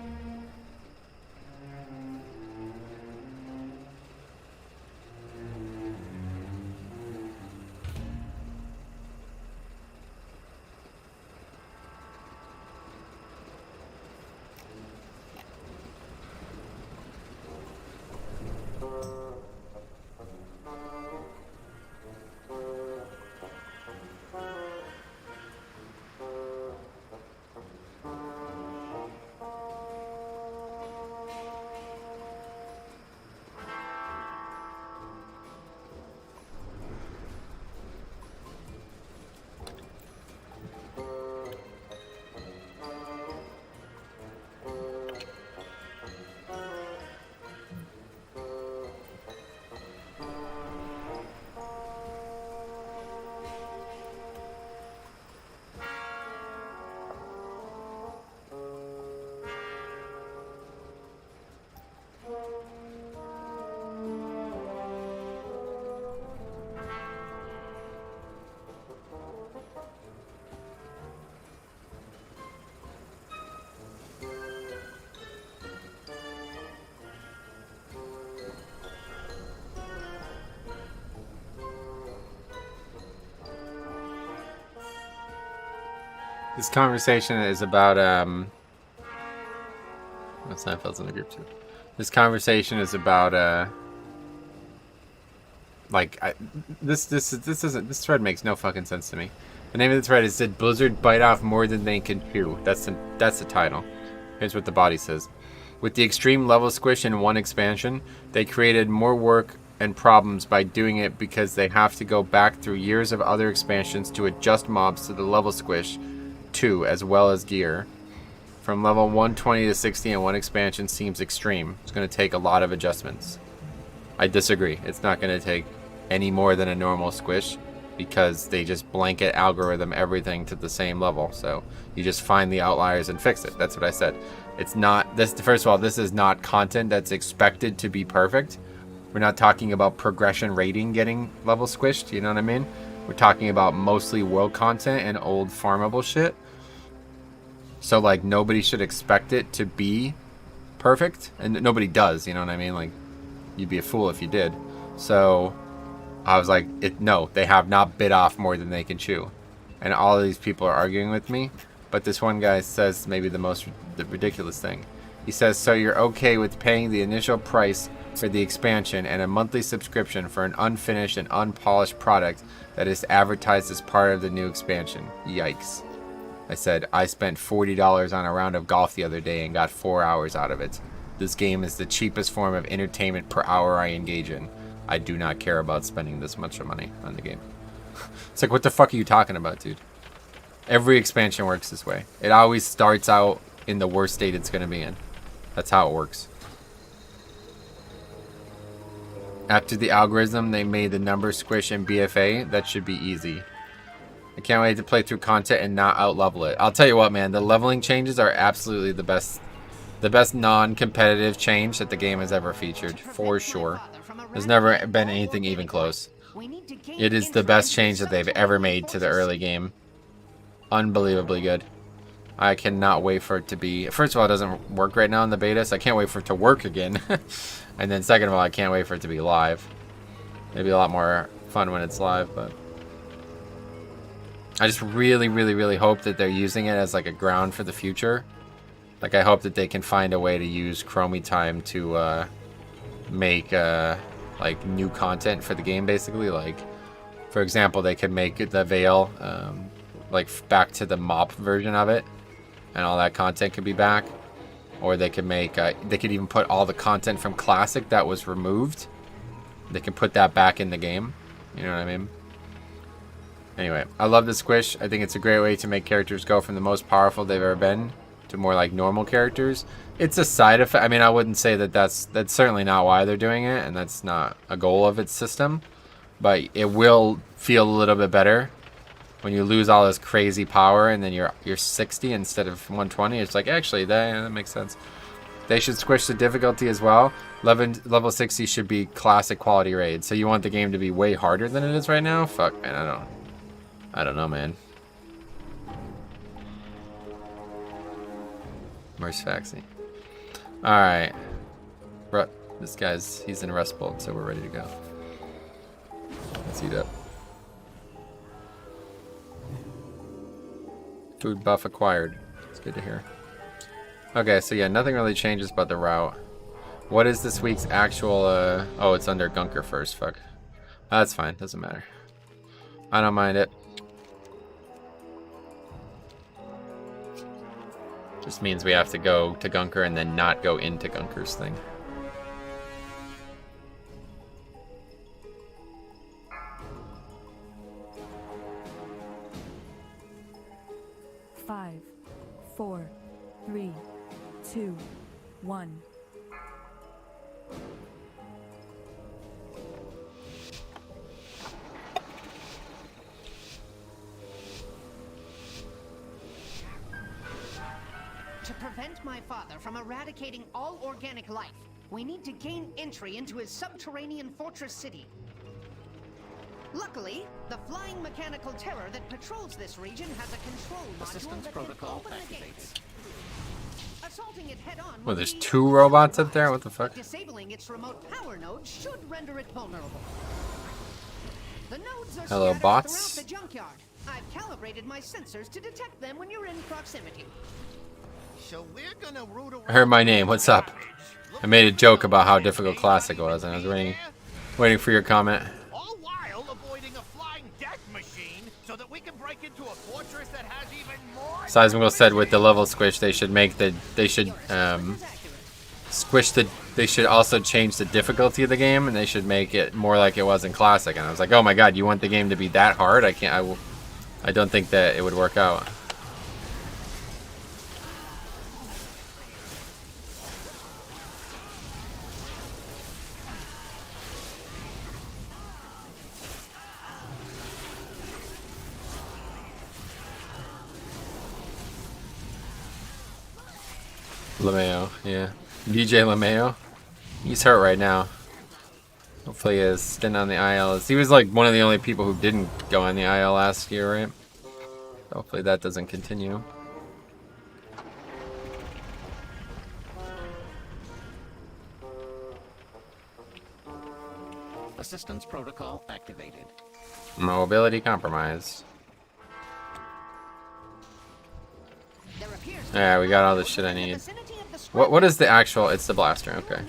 This conversation is about what's Seinfeld's in the group too. This conversation is about this thread makes no fucking sense to me. The name of the thread is "Did Blizzard bite off more than they can chew?" That's the title. Here's what the body says. With the extreme level squish in one expansion, they created more work and problems by doing it because they have to go back through years of other expansions to adjust mobs to the level squish too, as well as gear. From level 120 to 60 in one expansion seems extreme. It's going to take a lot of adjustments. I disagree. It's not going to take any more than a normal squish because they just blanket algorithm everything to the same level. So you just find the outliers and fix it. That's what I said. It's not this. First of all, this is not content that's expected to be perfect. We're not talking about progression rating getting level squished. You know what I mean? We're talking about mostly world content and old farmable shit. So like nobody should expect it to be perfect, and nobody does. You know what I mean? Like you'd be a fool if you did. So I was like, no, they have not bit off more than they can chew, and all of these people are arguing with me. But this one guy says maybe the ridiculous thing. He says, so you're okay with paying the initial price for the expansion and a monthly subscription for an unfinished and unpolished product that is advertised as part of the new expansion. Yikes. I said, I spent $40 on a round of golf the other day and got 4 hours out of it. This game is the cheapest form of entertainment per hour I engage in. I do not care about spending this much money on the game. It's like, what the fuck are you talking about, dude? Every expansion works this way. It always starts out in the worst state it's going to be in. That's how it works. After the algorithm, they made the number squish in BFA. That should be easy. I can't wait to play through content and not out-level it. I'll tell you what, man. The leveling changes are absolutely the best non-competitive change that the game has ever featured. For sure. There's never been anything even close. It is the best change that they've ever made to the early game. Unbelievably good. I cannot wait for it to be... First of all, it doesn't work right now in the beta, so I can't wait for it to work again. And then second of all, I can't wait for it to be live. It'll be a lot more fun when it's live, but... I just really, really, really hope that they're using it as like a ground for the future. Like, I hope that they can find a way to use Chromie time to make like new content for the game, basically. Like, for example, they could make the Vale like back to the mop version of it, and all that content could be back. Or they could make they could even put all the content from Classic that was removed. They can put that back in the game. You know what I mean? Anyway, I love the squish. I think it's a great way to make characters go from the most powerful they've ever been to more like normal characters. It's a side effect. I mean, I wouldn't say that that's certainly not why they're doing it, and that's not a goal of its system. But it will feel a little bit better when you lose all this crazy power and then you're 60 instead of 120. It's like, actually, that makes sense. They should squish the difficulty as well. Level 60 should be classic quality raid. So you want the game to be way harder than it is right now? Fuck, man, I don't know, man. Where's Faxi? Alright. This guy's, he's in Rust Bolt, so we're ready to go. Let's eat up. Food buff acquired. It's good to hear. Okay, so yeah, nothing really changes but the route. What is this week's actual, oh, it's under Gunker first, fuck. That's fine, doesn't matter. I don't mind it. Just means we have to go to Gunker and then not go into Gunker's thing. Five, 4, 3, 2, 1. To prevent my father from eradicating all organic life, we need to gain entry into his subterranean fortress city. Luckily, the flying mechanical terror that patrols this region has a control module that can open the gates. Assaulting it head-on. Well, there's 2 robots up there? What the fuck? Disabling its remote power node should render it vulnerable. The nodes are Hello, bots. throughout the junkyard. I've calibrated my sensors to detect them when you're in proximity. So we're gonna root around. I heard my name. What's up? I made a joke about how difficult Classic was, and I was waiting for your comment. All while avoiding a flying death machine so that we can break into a fortress that has even more. Seismical said with the level squish, they should they should also change the difficulty of the game, and they should make it more like it was in Classic. And I was like, oh my god, you want the game to be that hard? I don't think that it would work out. LeMayo, yeah. DJ LeMayo. He's hurt right now. Hopefully his stint on the IL he was like one of the only people who didn't go on the IL last year, right? Hopefully that doesn't continue. Assistance protocol activated. Mobility compromised. Yeah, we got all the shit I need. What is the actual? It's the blaster. Okay.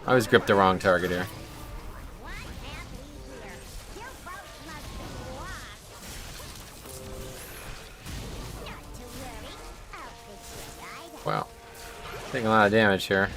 I always gripped the wrong target here. Wow. Taking a lot of damage here.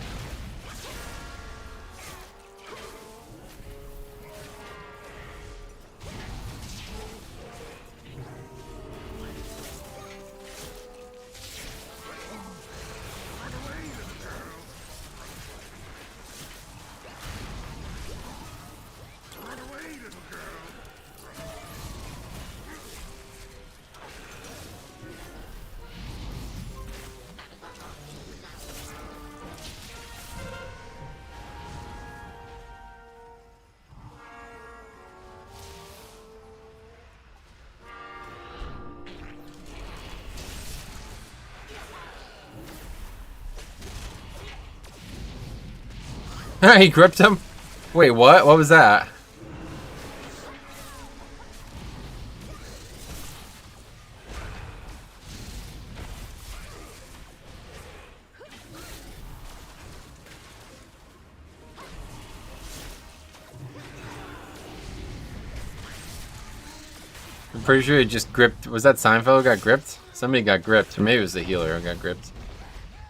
He gripped him? Wait, what? What was that? I'm pretty sure he just gripped. Was that Seinfeld who got gripped? Somebody got gripped. Or maybe it was the healer who got gripped.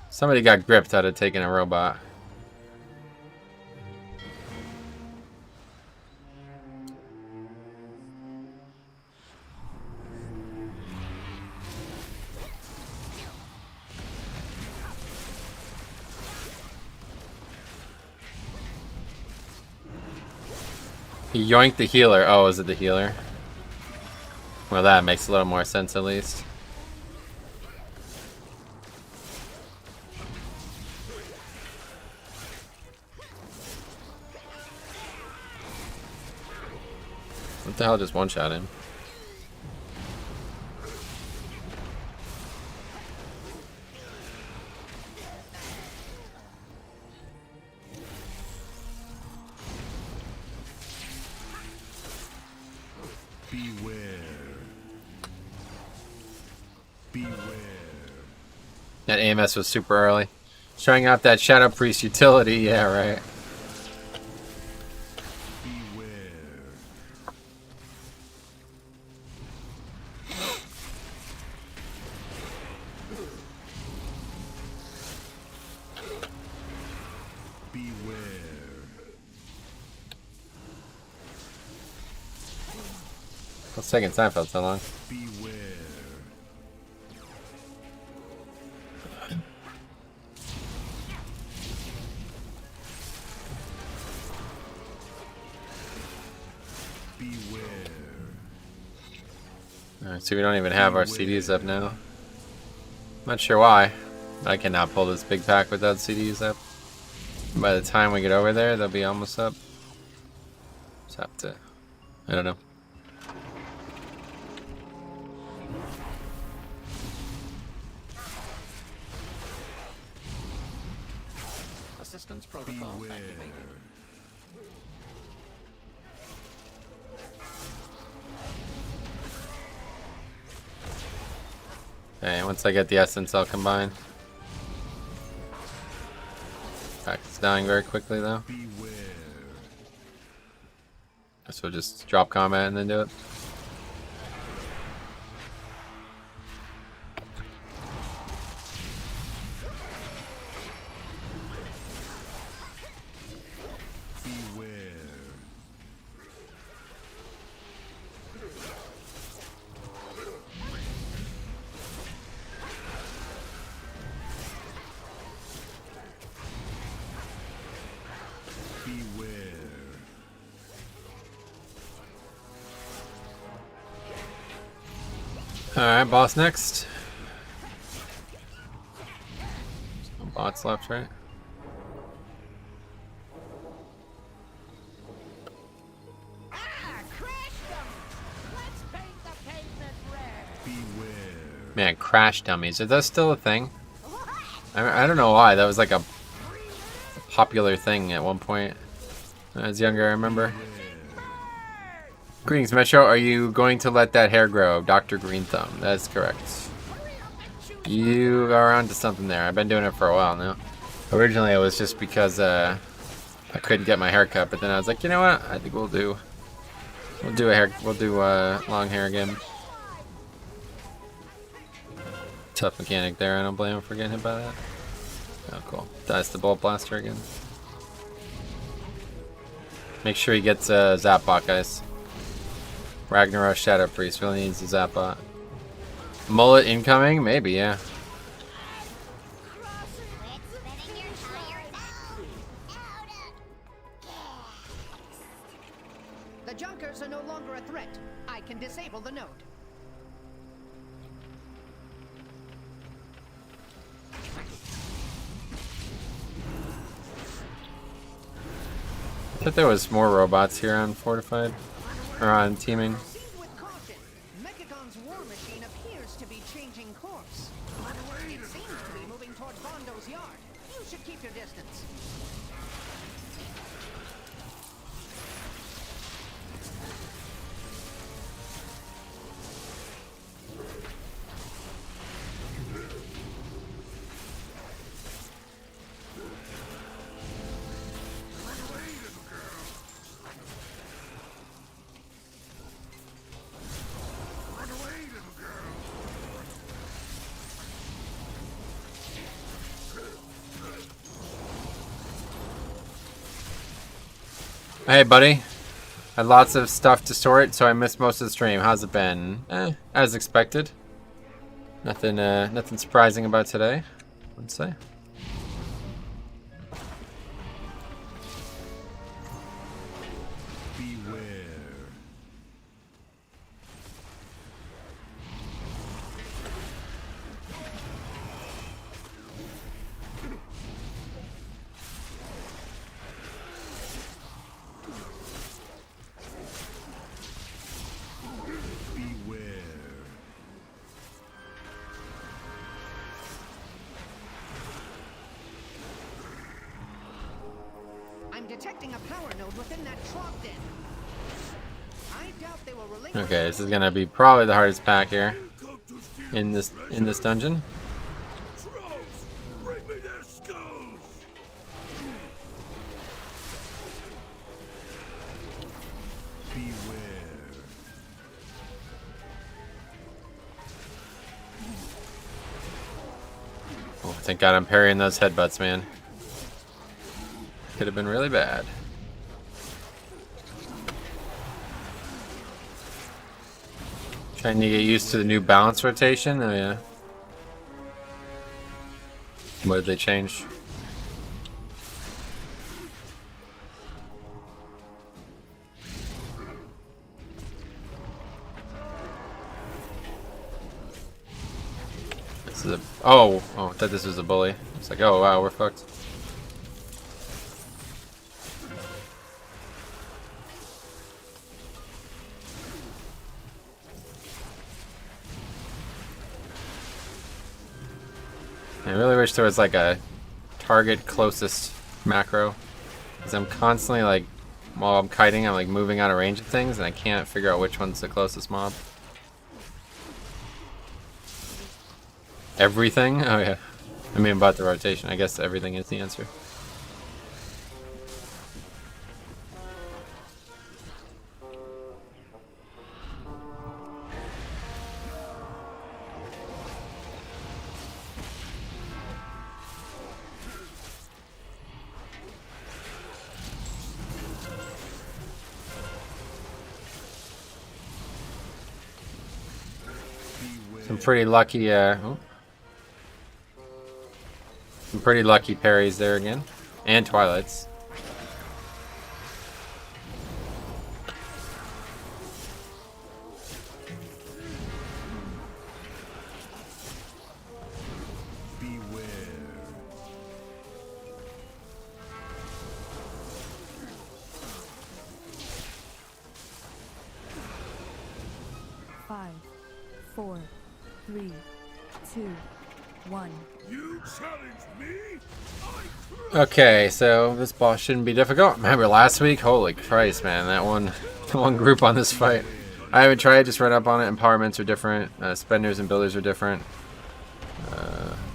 Somebody got gripped out of taking a robot. He yoinked the healer. Oh, is it the healer? Well, that makes a little more sense at least. What the hell just one-shot him? That AMS was super early. Showing off that Shadow Priest utility, yeah, right. What's taking Seinfeld so long? Alright, so we don't even have our CDs up now. Not sure why. I cannot pull this big pack without CDs up. By the time we get over there, they'll be almost up. Just have to... I don't know. Assistance protocol activated. Okay, once I get the essence, I'll combine. It's dying very quickly though. So just drop combat and then do it. Alright, boss next. No bots left, right? Man, crash dummies. Are those still a thing? I don't know why. That was like a popular thing at one point. When I was younger, I remember. Greetings, Metro. Are you going to let that hair grow? Dr. Green Thumb. That's correct. You are onto something there. I've been doing it for a while now. Originally, it was just because I couldn't get my hair cut, but then I was like, you know what? I think we'll do long hair again. Tough mechanic there. I don't blame him for getting hit by that. Oh, cool. Dies the bolt blaster again. Make sure he gets Zapbot, guys. Ragnaros Shadow Priest really needs a Zapbot. Mullet incoming? Maybe, yeah. The Junkers are no longer a threat. I can disable the node. I thought there was more robots here on Fortified. Or on Teaming. Mechagon's war machine appears to be changing course. It seems to be moving towards Bondo's yard. You should keep your distance. Hey, buddy. Had lots of stuff to sort, so I missed most of the stream. How's it been? As expected. Nothing surprising about today, I would say. Okay, this is gonna be probably the hardest pack here in this dungeon. Oh, thank God I'm parrying those headbutts, man. Could have been really bad. Trying to get used to the new balance rotation. Oh yeah. What did they change? This is a oh I thought this was a bully. It's like, oh wow, we're fucked. I really wish there was like a target closest macro, because I'm constantly like, while I'm kiting, I'm like moving out of range of things and I can't figure out which one's the closest mob. Everything? Oh yeah. I mean about the rotation. I guess everything is the answer. Some pretty lucky, some pretty lucky parries there again, and Twilights. Beware. 5, 4, 3, 2, 1. You challenged me? Okay, so this boss shouldn't be difficult. Remember last week? Holy Christ, man, that one group on this fight. I haven't tried, just read up on it. Empowerments are different, spenders and builders are different,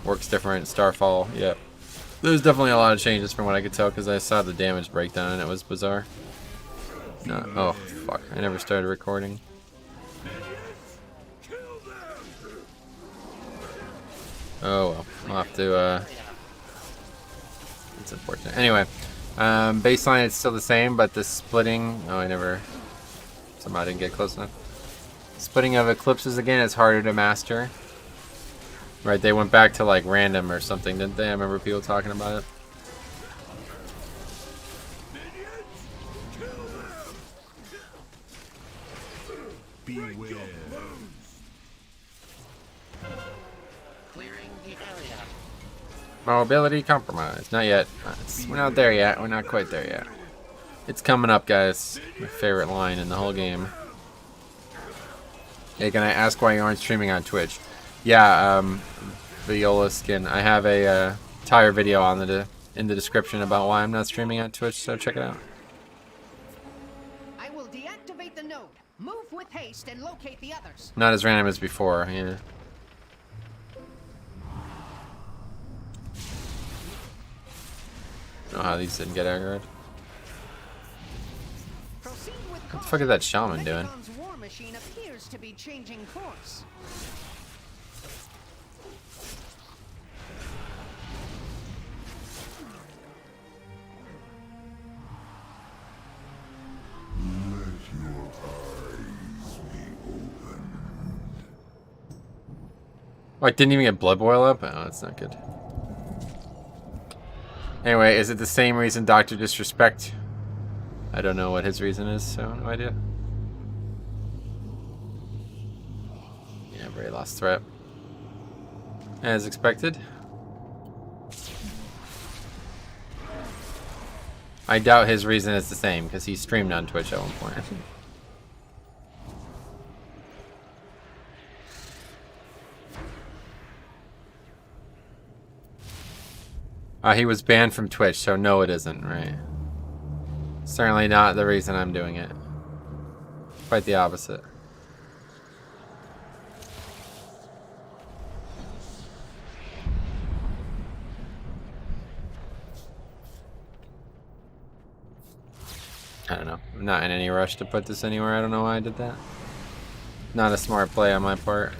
works different, Starfall, yep. There's definitely a lot of changes from what I could tell because I saw the damage breakdown and it was bizarre. No, oh, fuck, I never started recording. Oh well, I'll have to, it's unfortunate. Anyway, baseline is still the same, but the splitting, somehow I didn't get close enough. Splitting of eclipses again is harder to master. Right, they went back to like random or something, didn't they? I remember people talking about it. Beware. Mobility compromise. Not yet. We're not there yet. We're not quite there yet. It's coming up, guys. My favorite line in the whole game. Hey, can I ask why you aren't streaming on Twitch? Yeah, Viola Skin. I have a entire video on in the description about why I'm not streaming on Twitch, so check it out. I will deactivate the node. Move with haste and locate the others. Not as random as before, yeah. I don't know how these didn't get aggroed. What the fuck is that shaman doing? War machine appears to be changing course. Oh, I didn't even get blood boil up? Oh, that's not good. Anyway, is it the same reason Dr. Disrespect? I don't know what his reason is, so no idea. Yeah, very lost threat. As expected. I doubt his reason is the same, because he streamed on Twitch at one point. He was banned from Twitch, so no it isn't, right? Certainly not the reason I'm doing it. Quite the opposite. I don't know. I'm not in any rush to put this anywhere. I don't know why I did that. Not a smart play on my part.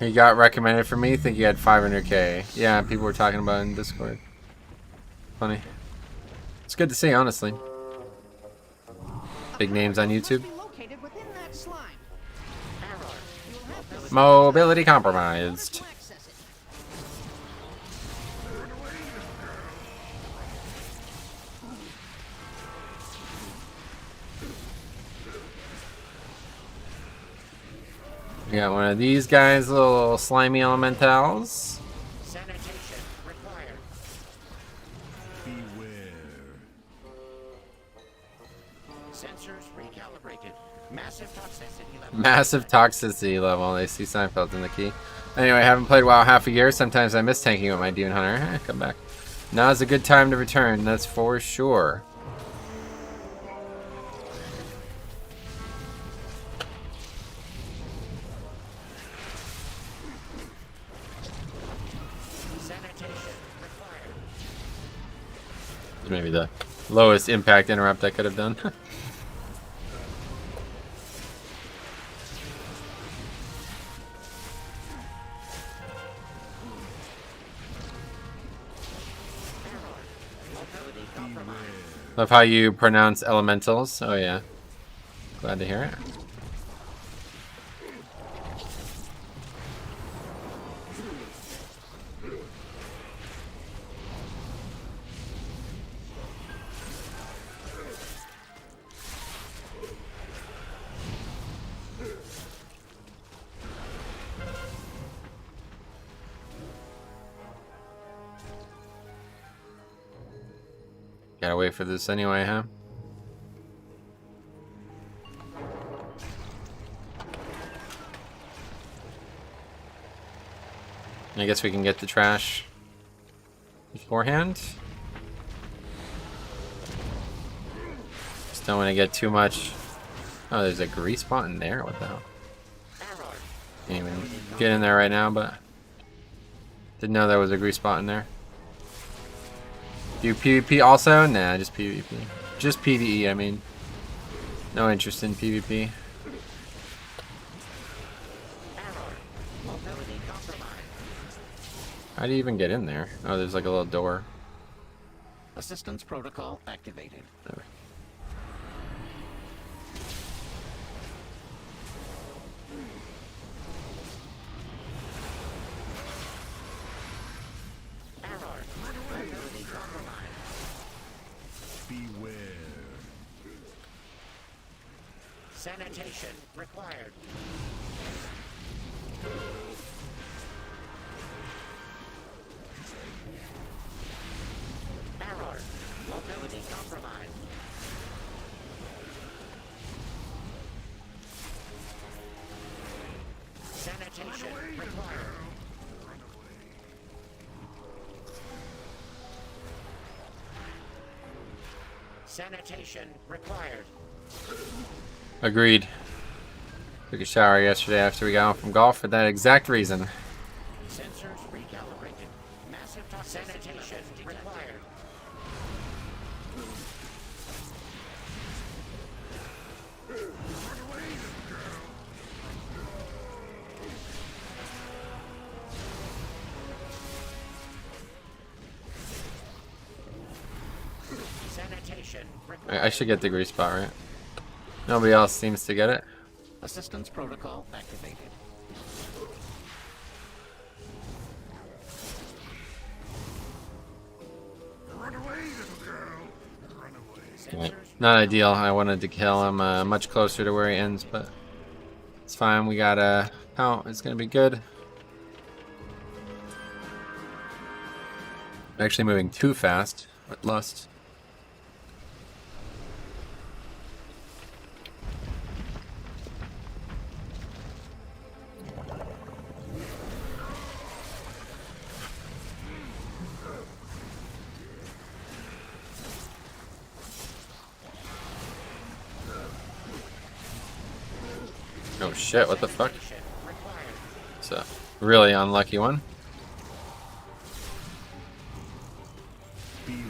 He got recommended for me. Think he had 500k. Yeah, people were talking about it in Discord. Funny. It's good to see, honestly. Big names on YouTube. Mobility compromised. We got one of these guys, little slimy elementals. Sanitation required. Beware. Sensors recalibrated. Massive toxicity level. Massive toxicity level. They see Seinfeld in the key. Anyway, I haven't played WoW half a year. Sometimes I miss tanking with my Demon Hunter. Come back. Now's a good time to return. That's for sure. Maybe the lowest impact interrupt I could have done. Love how you pronounce elementals. Oh yeah. Glad to hear it. Gotta wait for this anyway, huh? I guess we can get the trash beforehand. Just don't want to get too much. Oh, there's a grease spot in there. What the hell? Can't even get in there right now, but didn't know there was a grease spot in there. Do PvP also? Nah, just PvP. Just PvE, I mean. No interest in PvP. How do you even get in there? Oh, there's like a little door. Assistance protocol activated. There. Beware. Sanitation required. Error. Mobility compromised. Sanitation required. Sanitation required. Agreed. Took a shower yesterday after we got home from golf for that exact reason. Sensors recalibrated. Massive sanitation required. Sanitation required. I should get the grease spot, right? Nobody else seems to get it. Assistance protocol activated. Run away, little girl. Run away. Right. Not ideal. I wanted to kill him much closer to where he ends, but it's fine. We got a count. It's gonna be good. I'm actually moving too fast with lust. Oh shit, what the fuck? It's a really unlucky one. Beware.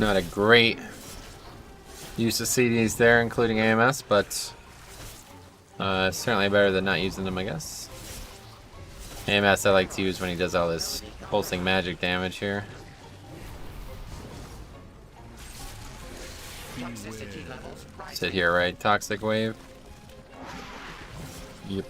Not a great use of CDs there, including AMS, but certainly better than not using them, I guess. AMS I like to use when he does all this pulsing magic damage here. Toxicity levels rising. Sit here, right? Toxic wave. Yep.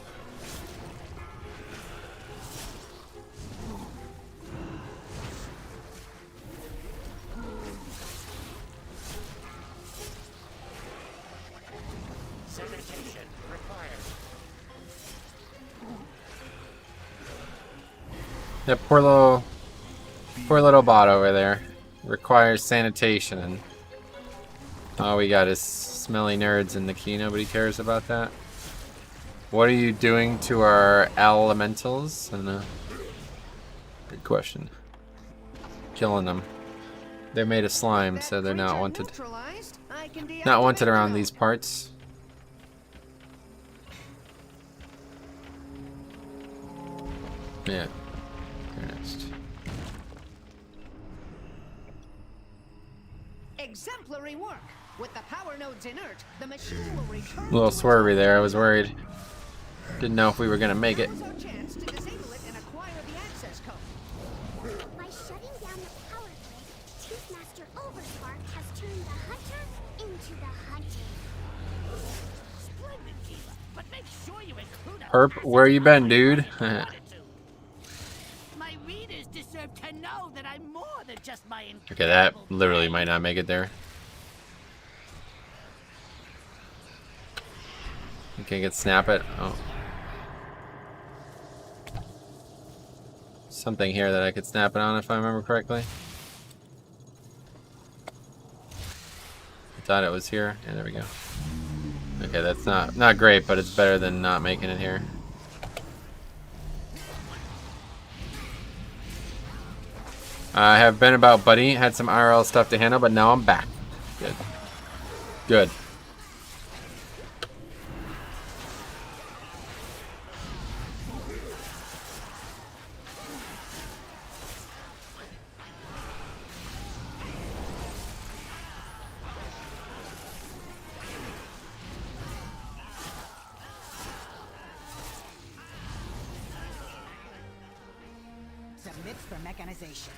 Sanitation required. That poor little Poor little bot over there. Requires sanitation, and all we got is smelly nerds in the key. Nobody cares about that. What are you doing to our elementals? I don't know. Good question. Killing them. They're made of slime, so they're not wanted. Not wanted around these parts. Yeah. You're next. Exemplary work. With the power nodes inert, the machine will return. A little swervy there. I was worried. Didn't know if we were gonna make it. Our chance to disable it and acquire the access code. By shutting down the power grid, Chief Master Overspark has turned the hunter into the hunted. Splendid, Kiva. But make sure you include a Herp, where you been, dude? My readers deserve to know that I'm more than just my Okay, that literally might not make it there. You can't snap it. Oh. Something here that I could snap it on if I remember correctly. I thought it was here. Yeah, there we go. Okay, that's not great, but it's better than not making it here. I have been about buddy, had some IRL stuff to handle, but now I'm back. Good. Good. Submit for mechanization.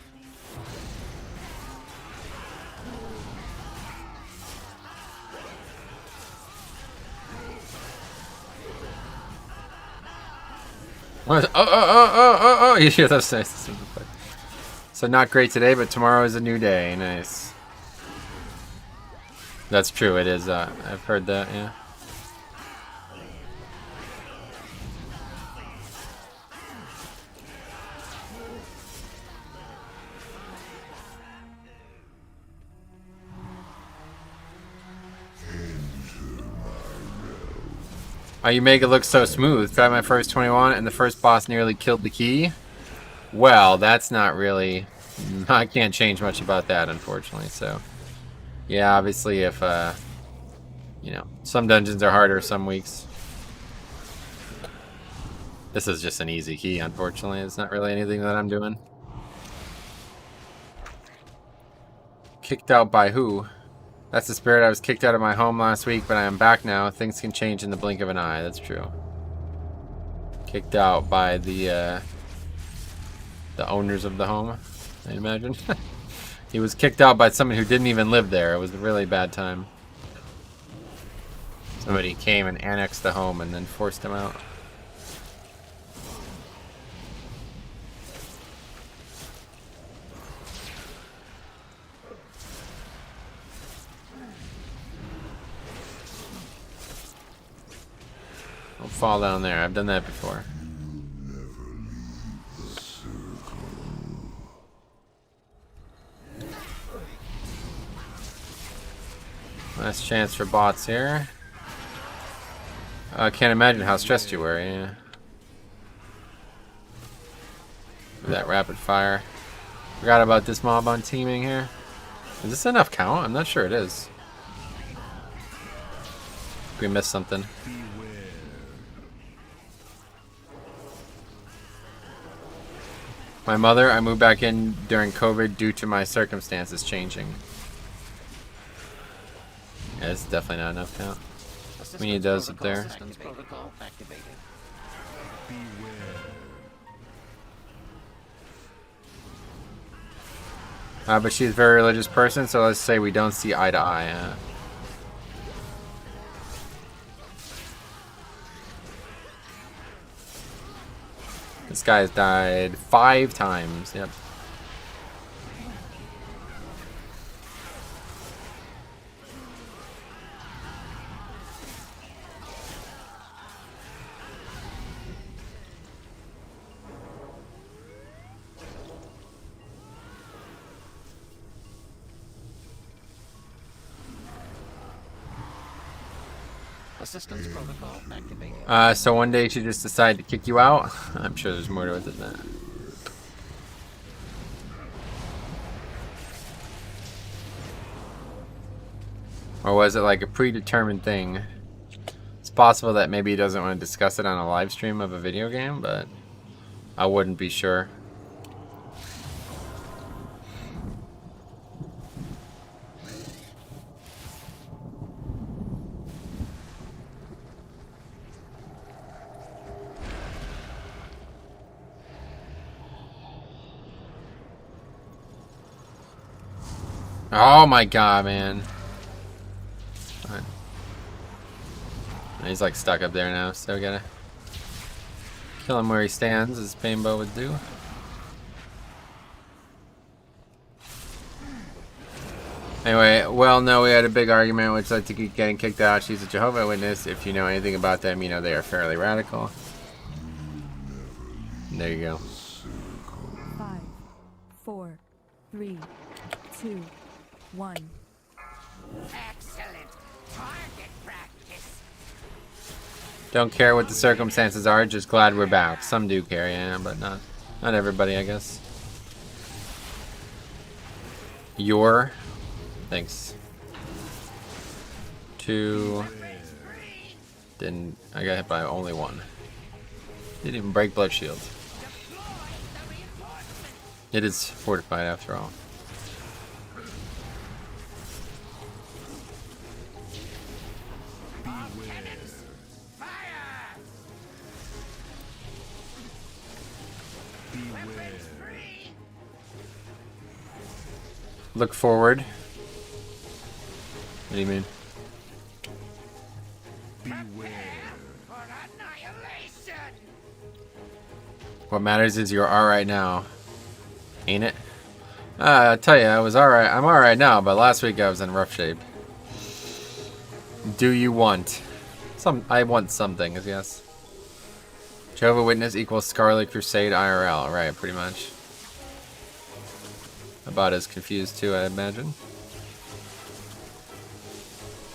What? Oh! You hear those nice. So not great today, but tomorrow is a new day. Nice. That's true. It is. I've heard that. Yeah. Oh, you make it look so smooth. Tried my first 21 and the first boss nearly killed the key. Well, that's not really... I can't change much about that, unfortunately. So, yeah, obviously if, you know, some dungeons are harder some weeks. This is just an easy key, unfortunately. It's not really anything that I'm doing. Kicked out by who? That's the spirit. I was kicked out of my home last week, but I am back now. Things can change in the blink of an eye. That's true. Kicked out by the owners of the home, I imagine. He was kicked out by someone who didn't even live there. It was a really bad time. Somebody came and annexed the home and then forced him out. Don't fall down there. I've done that before. Last chance for bots here. I can't imagine how stressed you were, yeah. That rapid fire. Forgot about this mob on teaming here. Is this enough count? I'm not sure it is. We missed something. My mother, I moved back in during COVID due to my circumstances changing. Yeah, it's definitely not enough count. We need those up there. But she's a very religious person, so let's say we don't see eye to eye. This guy's died 5 times. Yep. Assistance protocol activated. So one day she just decided to kick you out? I'm sure there's more to it than that. Or was it like a predetermined thing? It's possible that maybe he doesn't want to discuss it on a live stream of a video game, but I wouldn't be sure. Oh my god, man. Right. He's like stuck up there now, so we gotta kill him where he stands, as Painbow would do. Anyway, well, no, we had a big argument, which led to keep getting kicked out. She's a Jehovah's Witness. If you know anything about them, you know they are fairly radical. And there you go. 5, 4, 3, 2, 1. Excellent. Target practice. Don't care what the circumstances are, just glad we're back. Some do care, yeah, but not everybody, I guess. Thanks. 2. I got hit by only 1. Didn't even break blood shield. It is fortified after all. Look forward. What do you mean? What matters is you're alright now. Ain't it? I'll tell you, I was alright. I'm alright now, but last week I was in rough shape. Do you want? I want some things, yes. Jehovah's Witness equals Scarlet Crusade IRL. Right, pretty much. About as confused too, I imagine.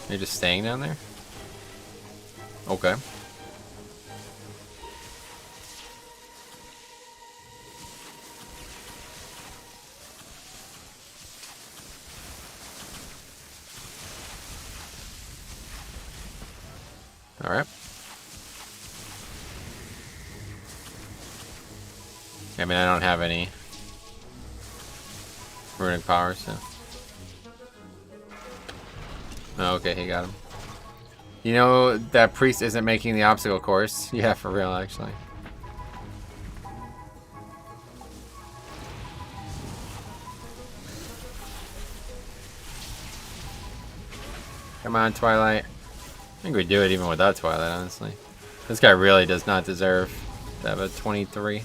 You're just staying down there? Okay. Alright. I mean, I don't have any runic power, so. Oh, okay, he got him. You know, that priest isn't making the obstacle course. Yeah, for real, actually. Come on, Twilight. I think we do it even without Twilight, honestly. This guy really does not deserve to have a 23.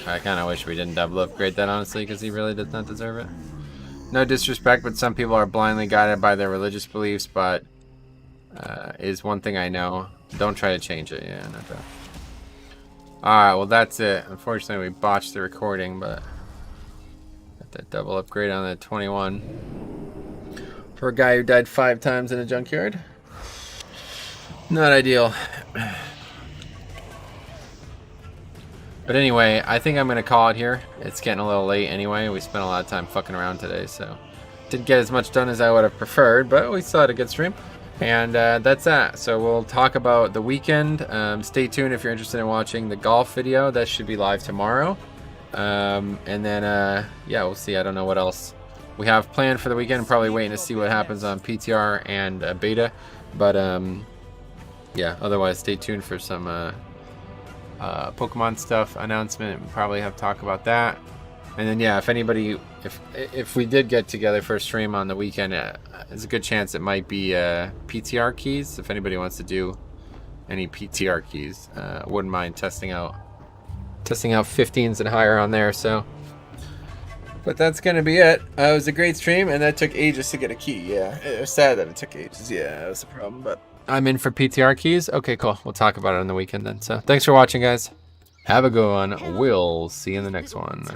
I kind of wish we didn't double upgrade that, honestly, because he really does not deserve it. No disrespect, but some people are blindly guided by their religious beliefs, but is one thing I know. Don't try to change it. Yeah, not bad. Alright, well that's it. Unfortunately, we botched the recording, but got that double upgrade on the 21. For a guy who died 5 times in a junkyard. Not ideal. But anyway, I think I'm going to call it here. It's getting a little late anyway. We spent a lot of time fucking around today, so didn't get as much done as I would have preferred, but we still had a good stream. And that's that. So we'll talk about the weekend. Stay tuned if you're interested in watching the golf video. That should be live tomorrow. And then, yeah, we'll see. I don't know what else we have planned for the weekend. Probably waiting to see what happens on PTR and beta. But, yeah, otherwise stay tuned for some Pokemon stuff announcement. We'll probably have to talk about that. And then, yeah, if anybody, if we did get together for a stream on the weekend, there's a good chance it might be PTR keys. If anybody wants to do any PTR keys, wouldn't mind testing out 15s and higher on there. So, but that's gonna be it. It was a great stream, and that took ages to get a key. Yeah, it was sad that it took ages. Yeah, that was the problem. But I'm in for PTR keys. Okay, cool. We'll talk about it on the weekend then. So, thanks for watching, guys. Have a good one. We'll see you in the next one.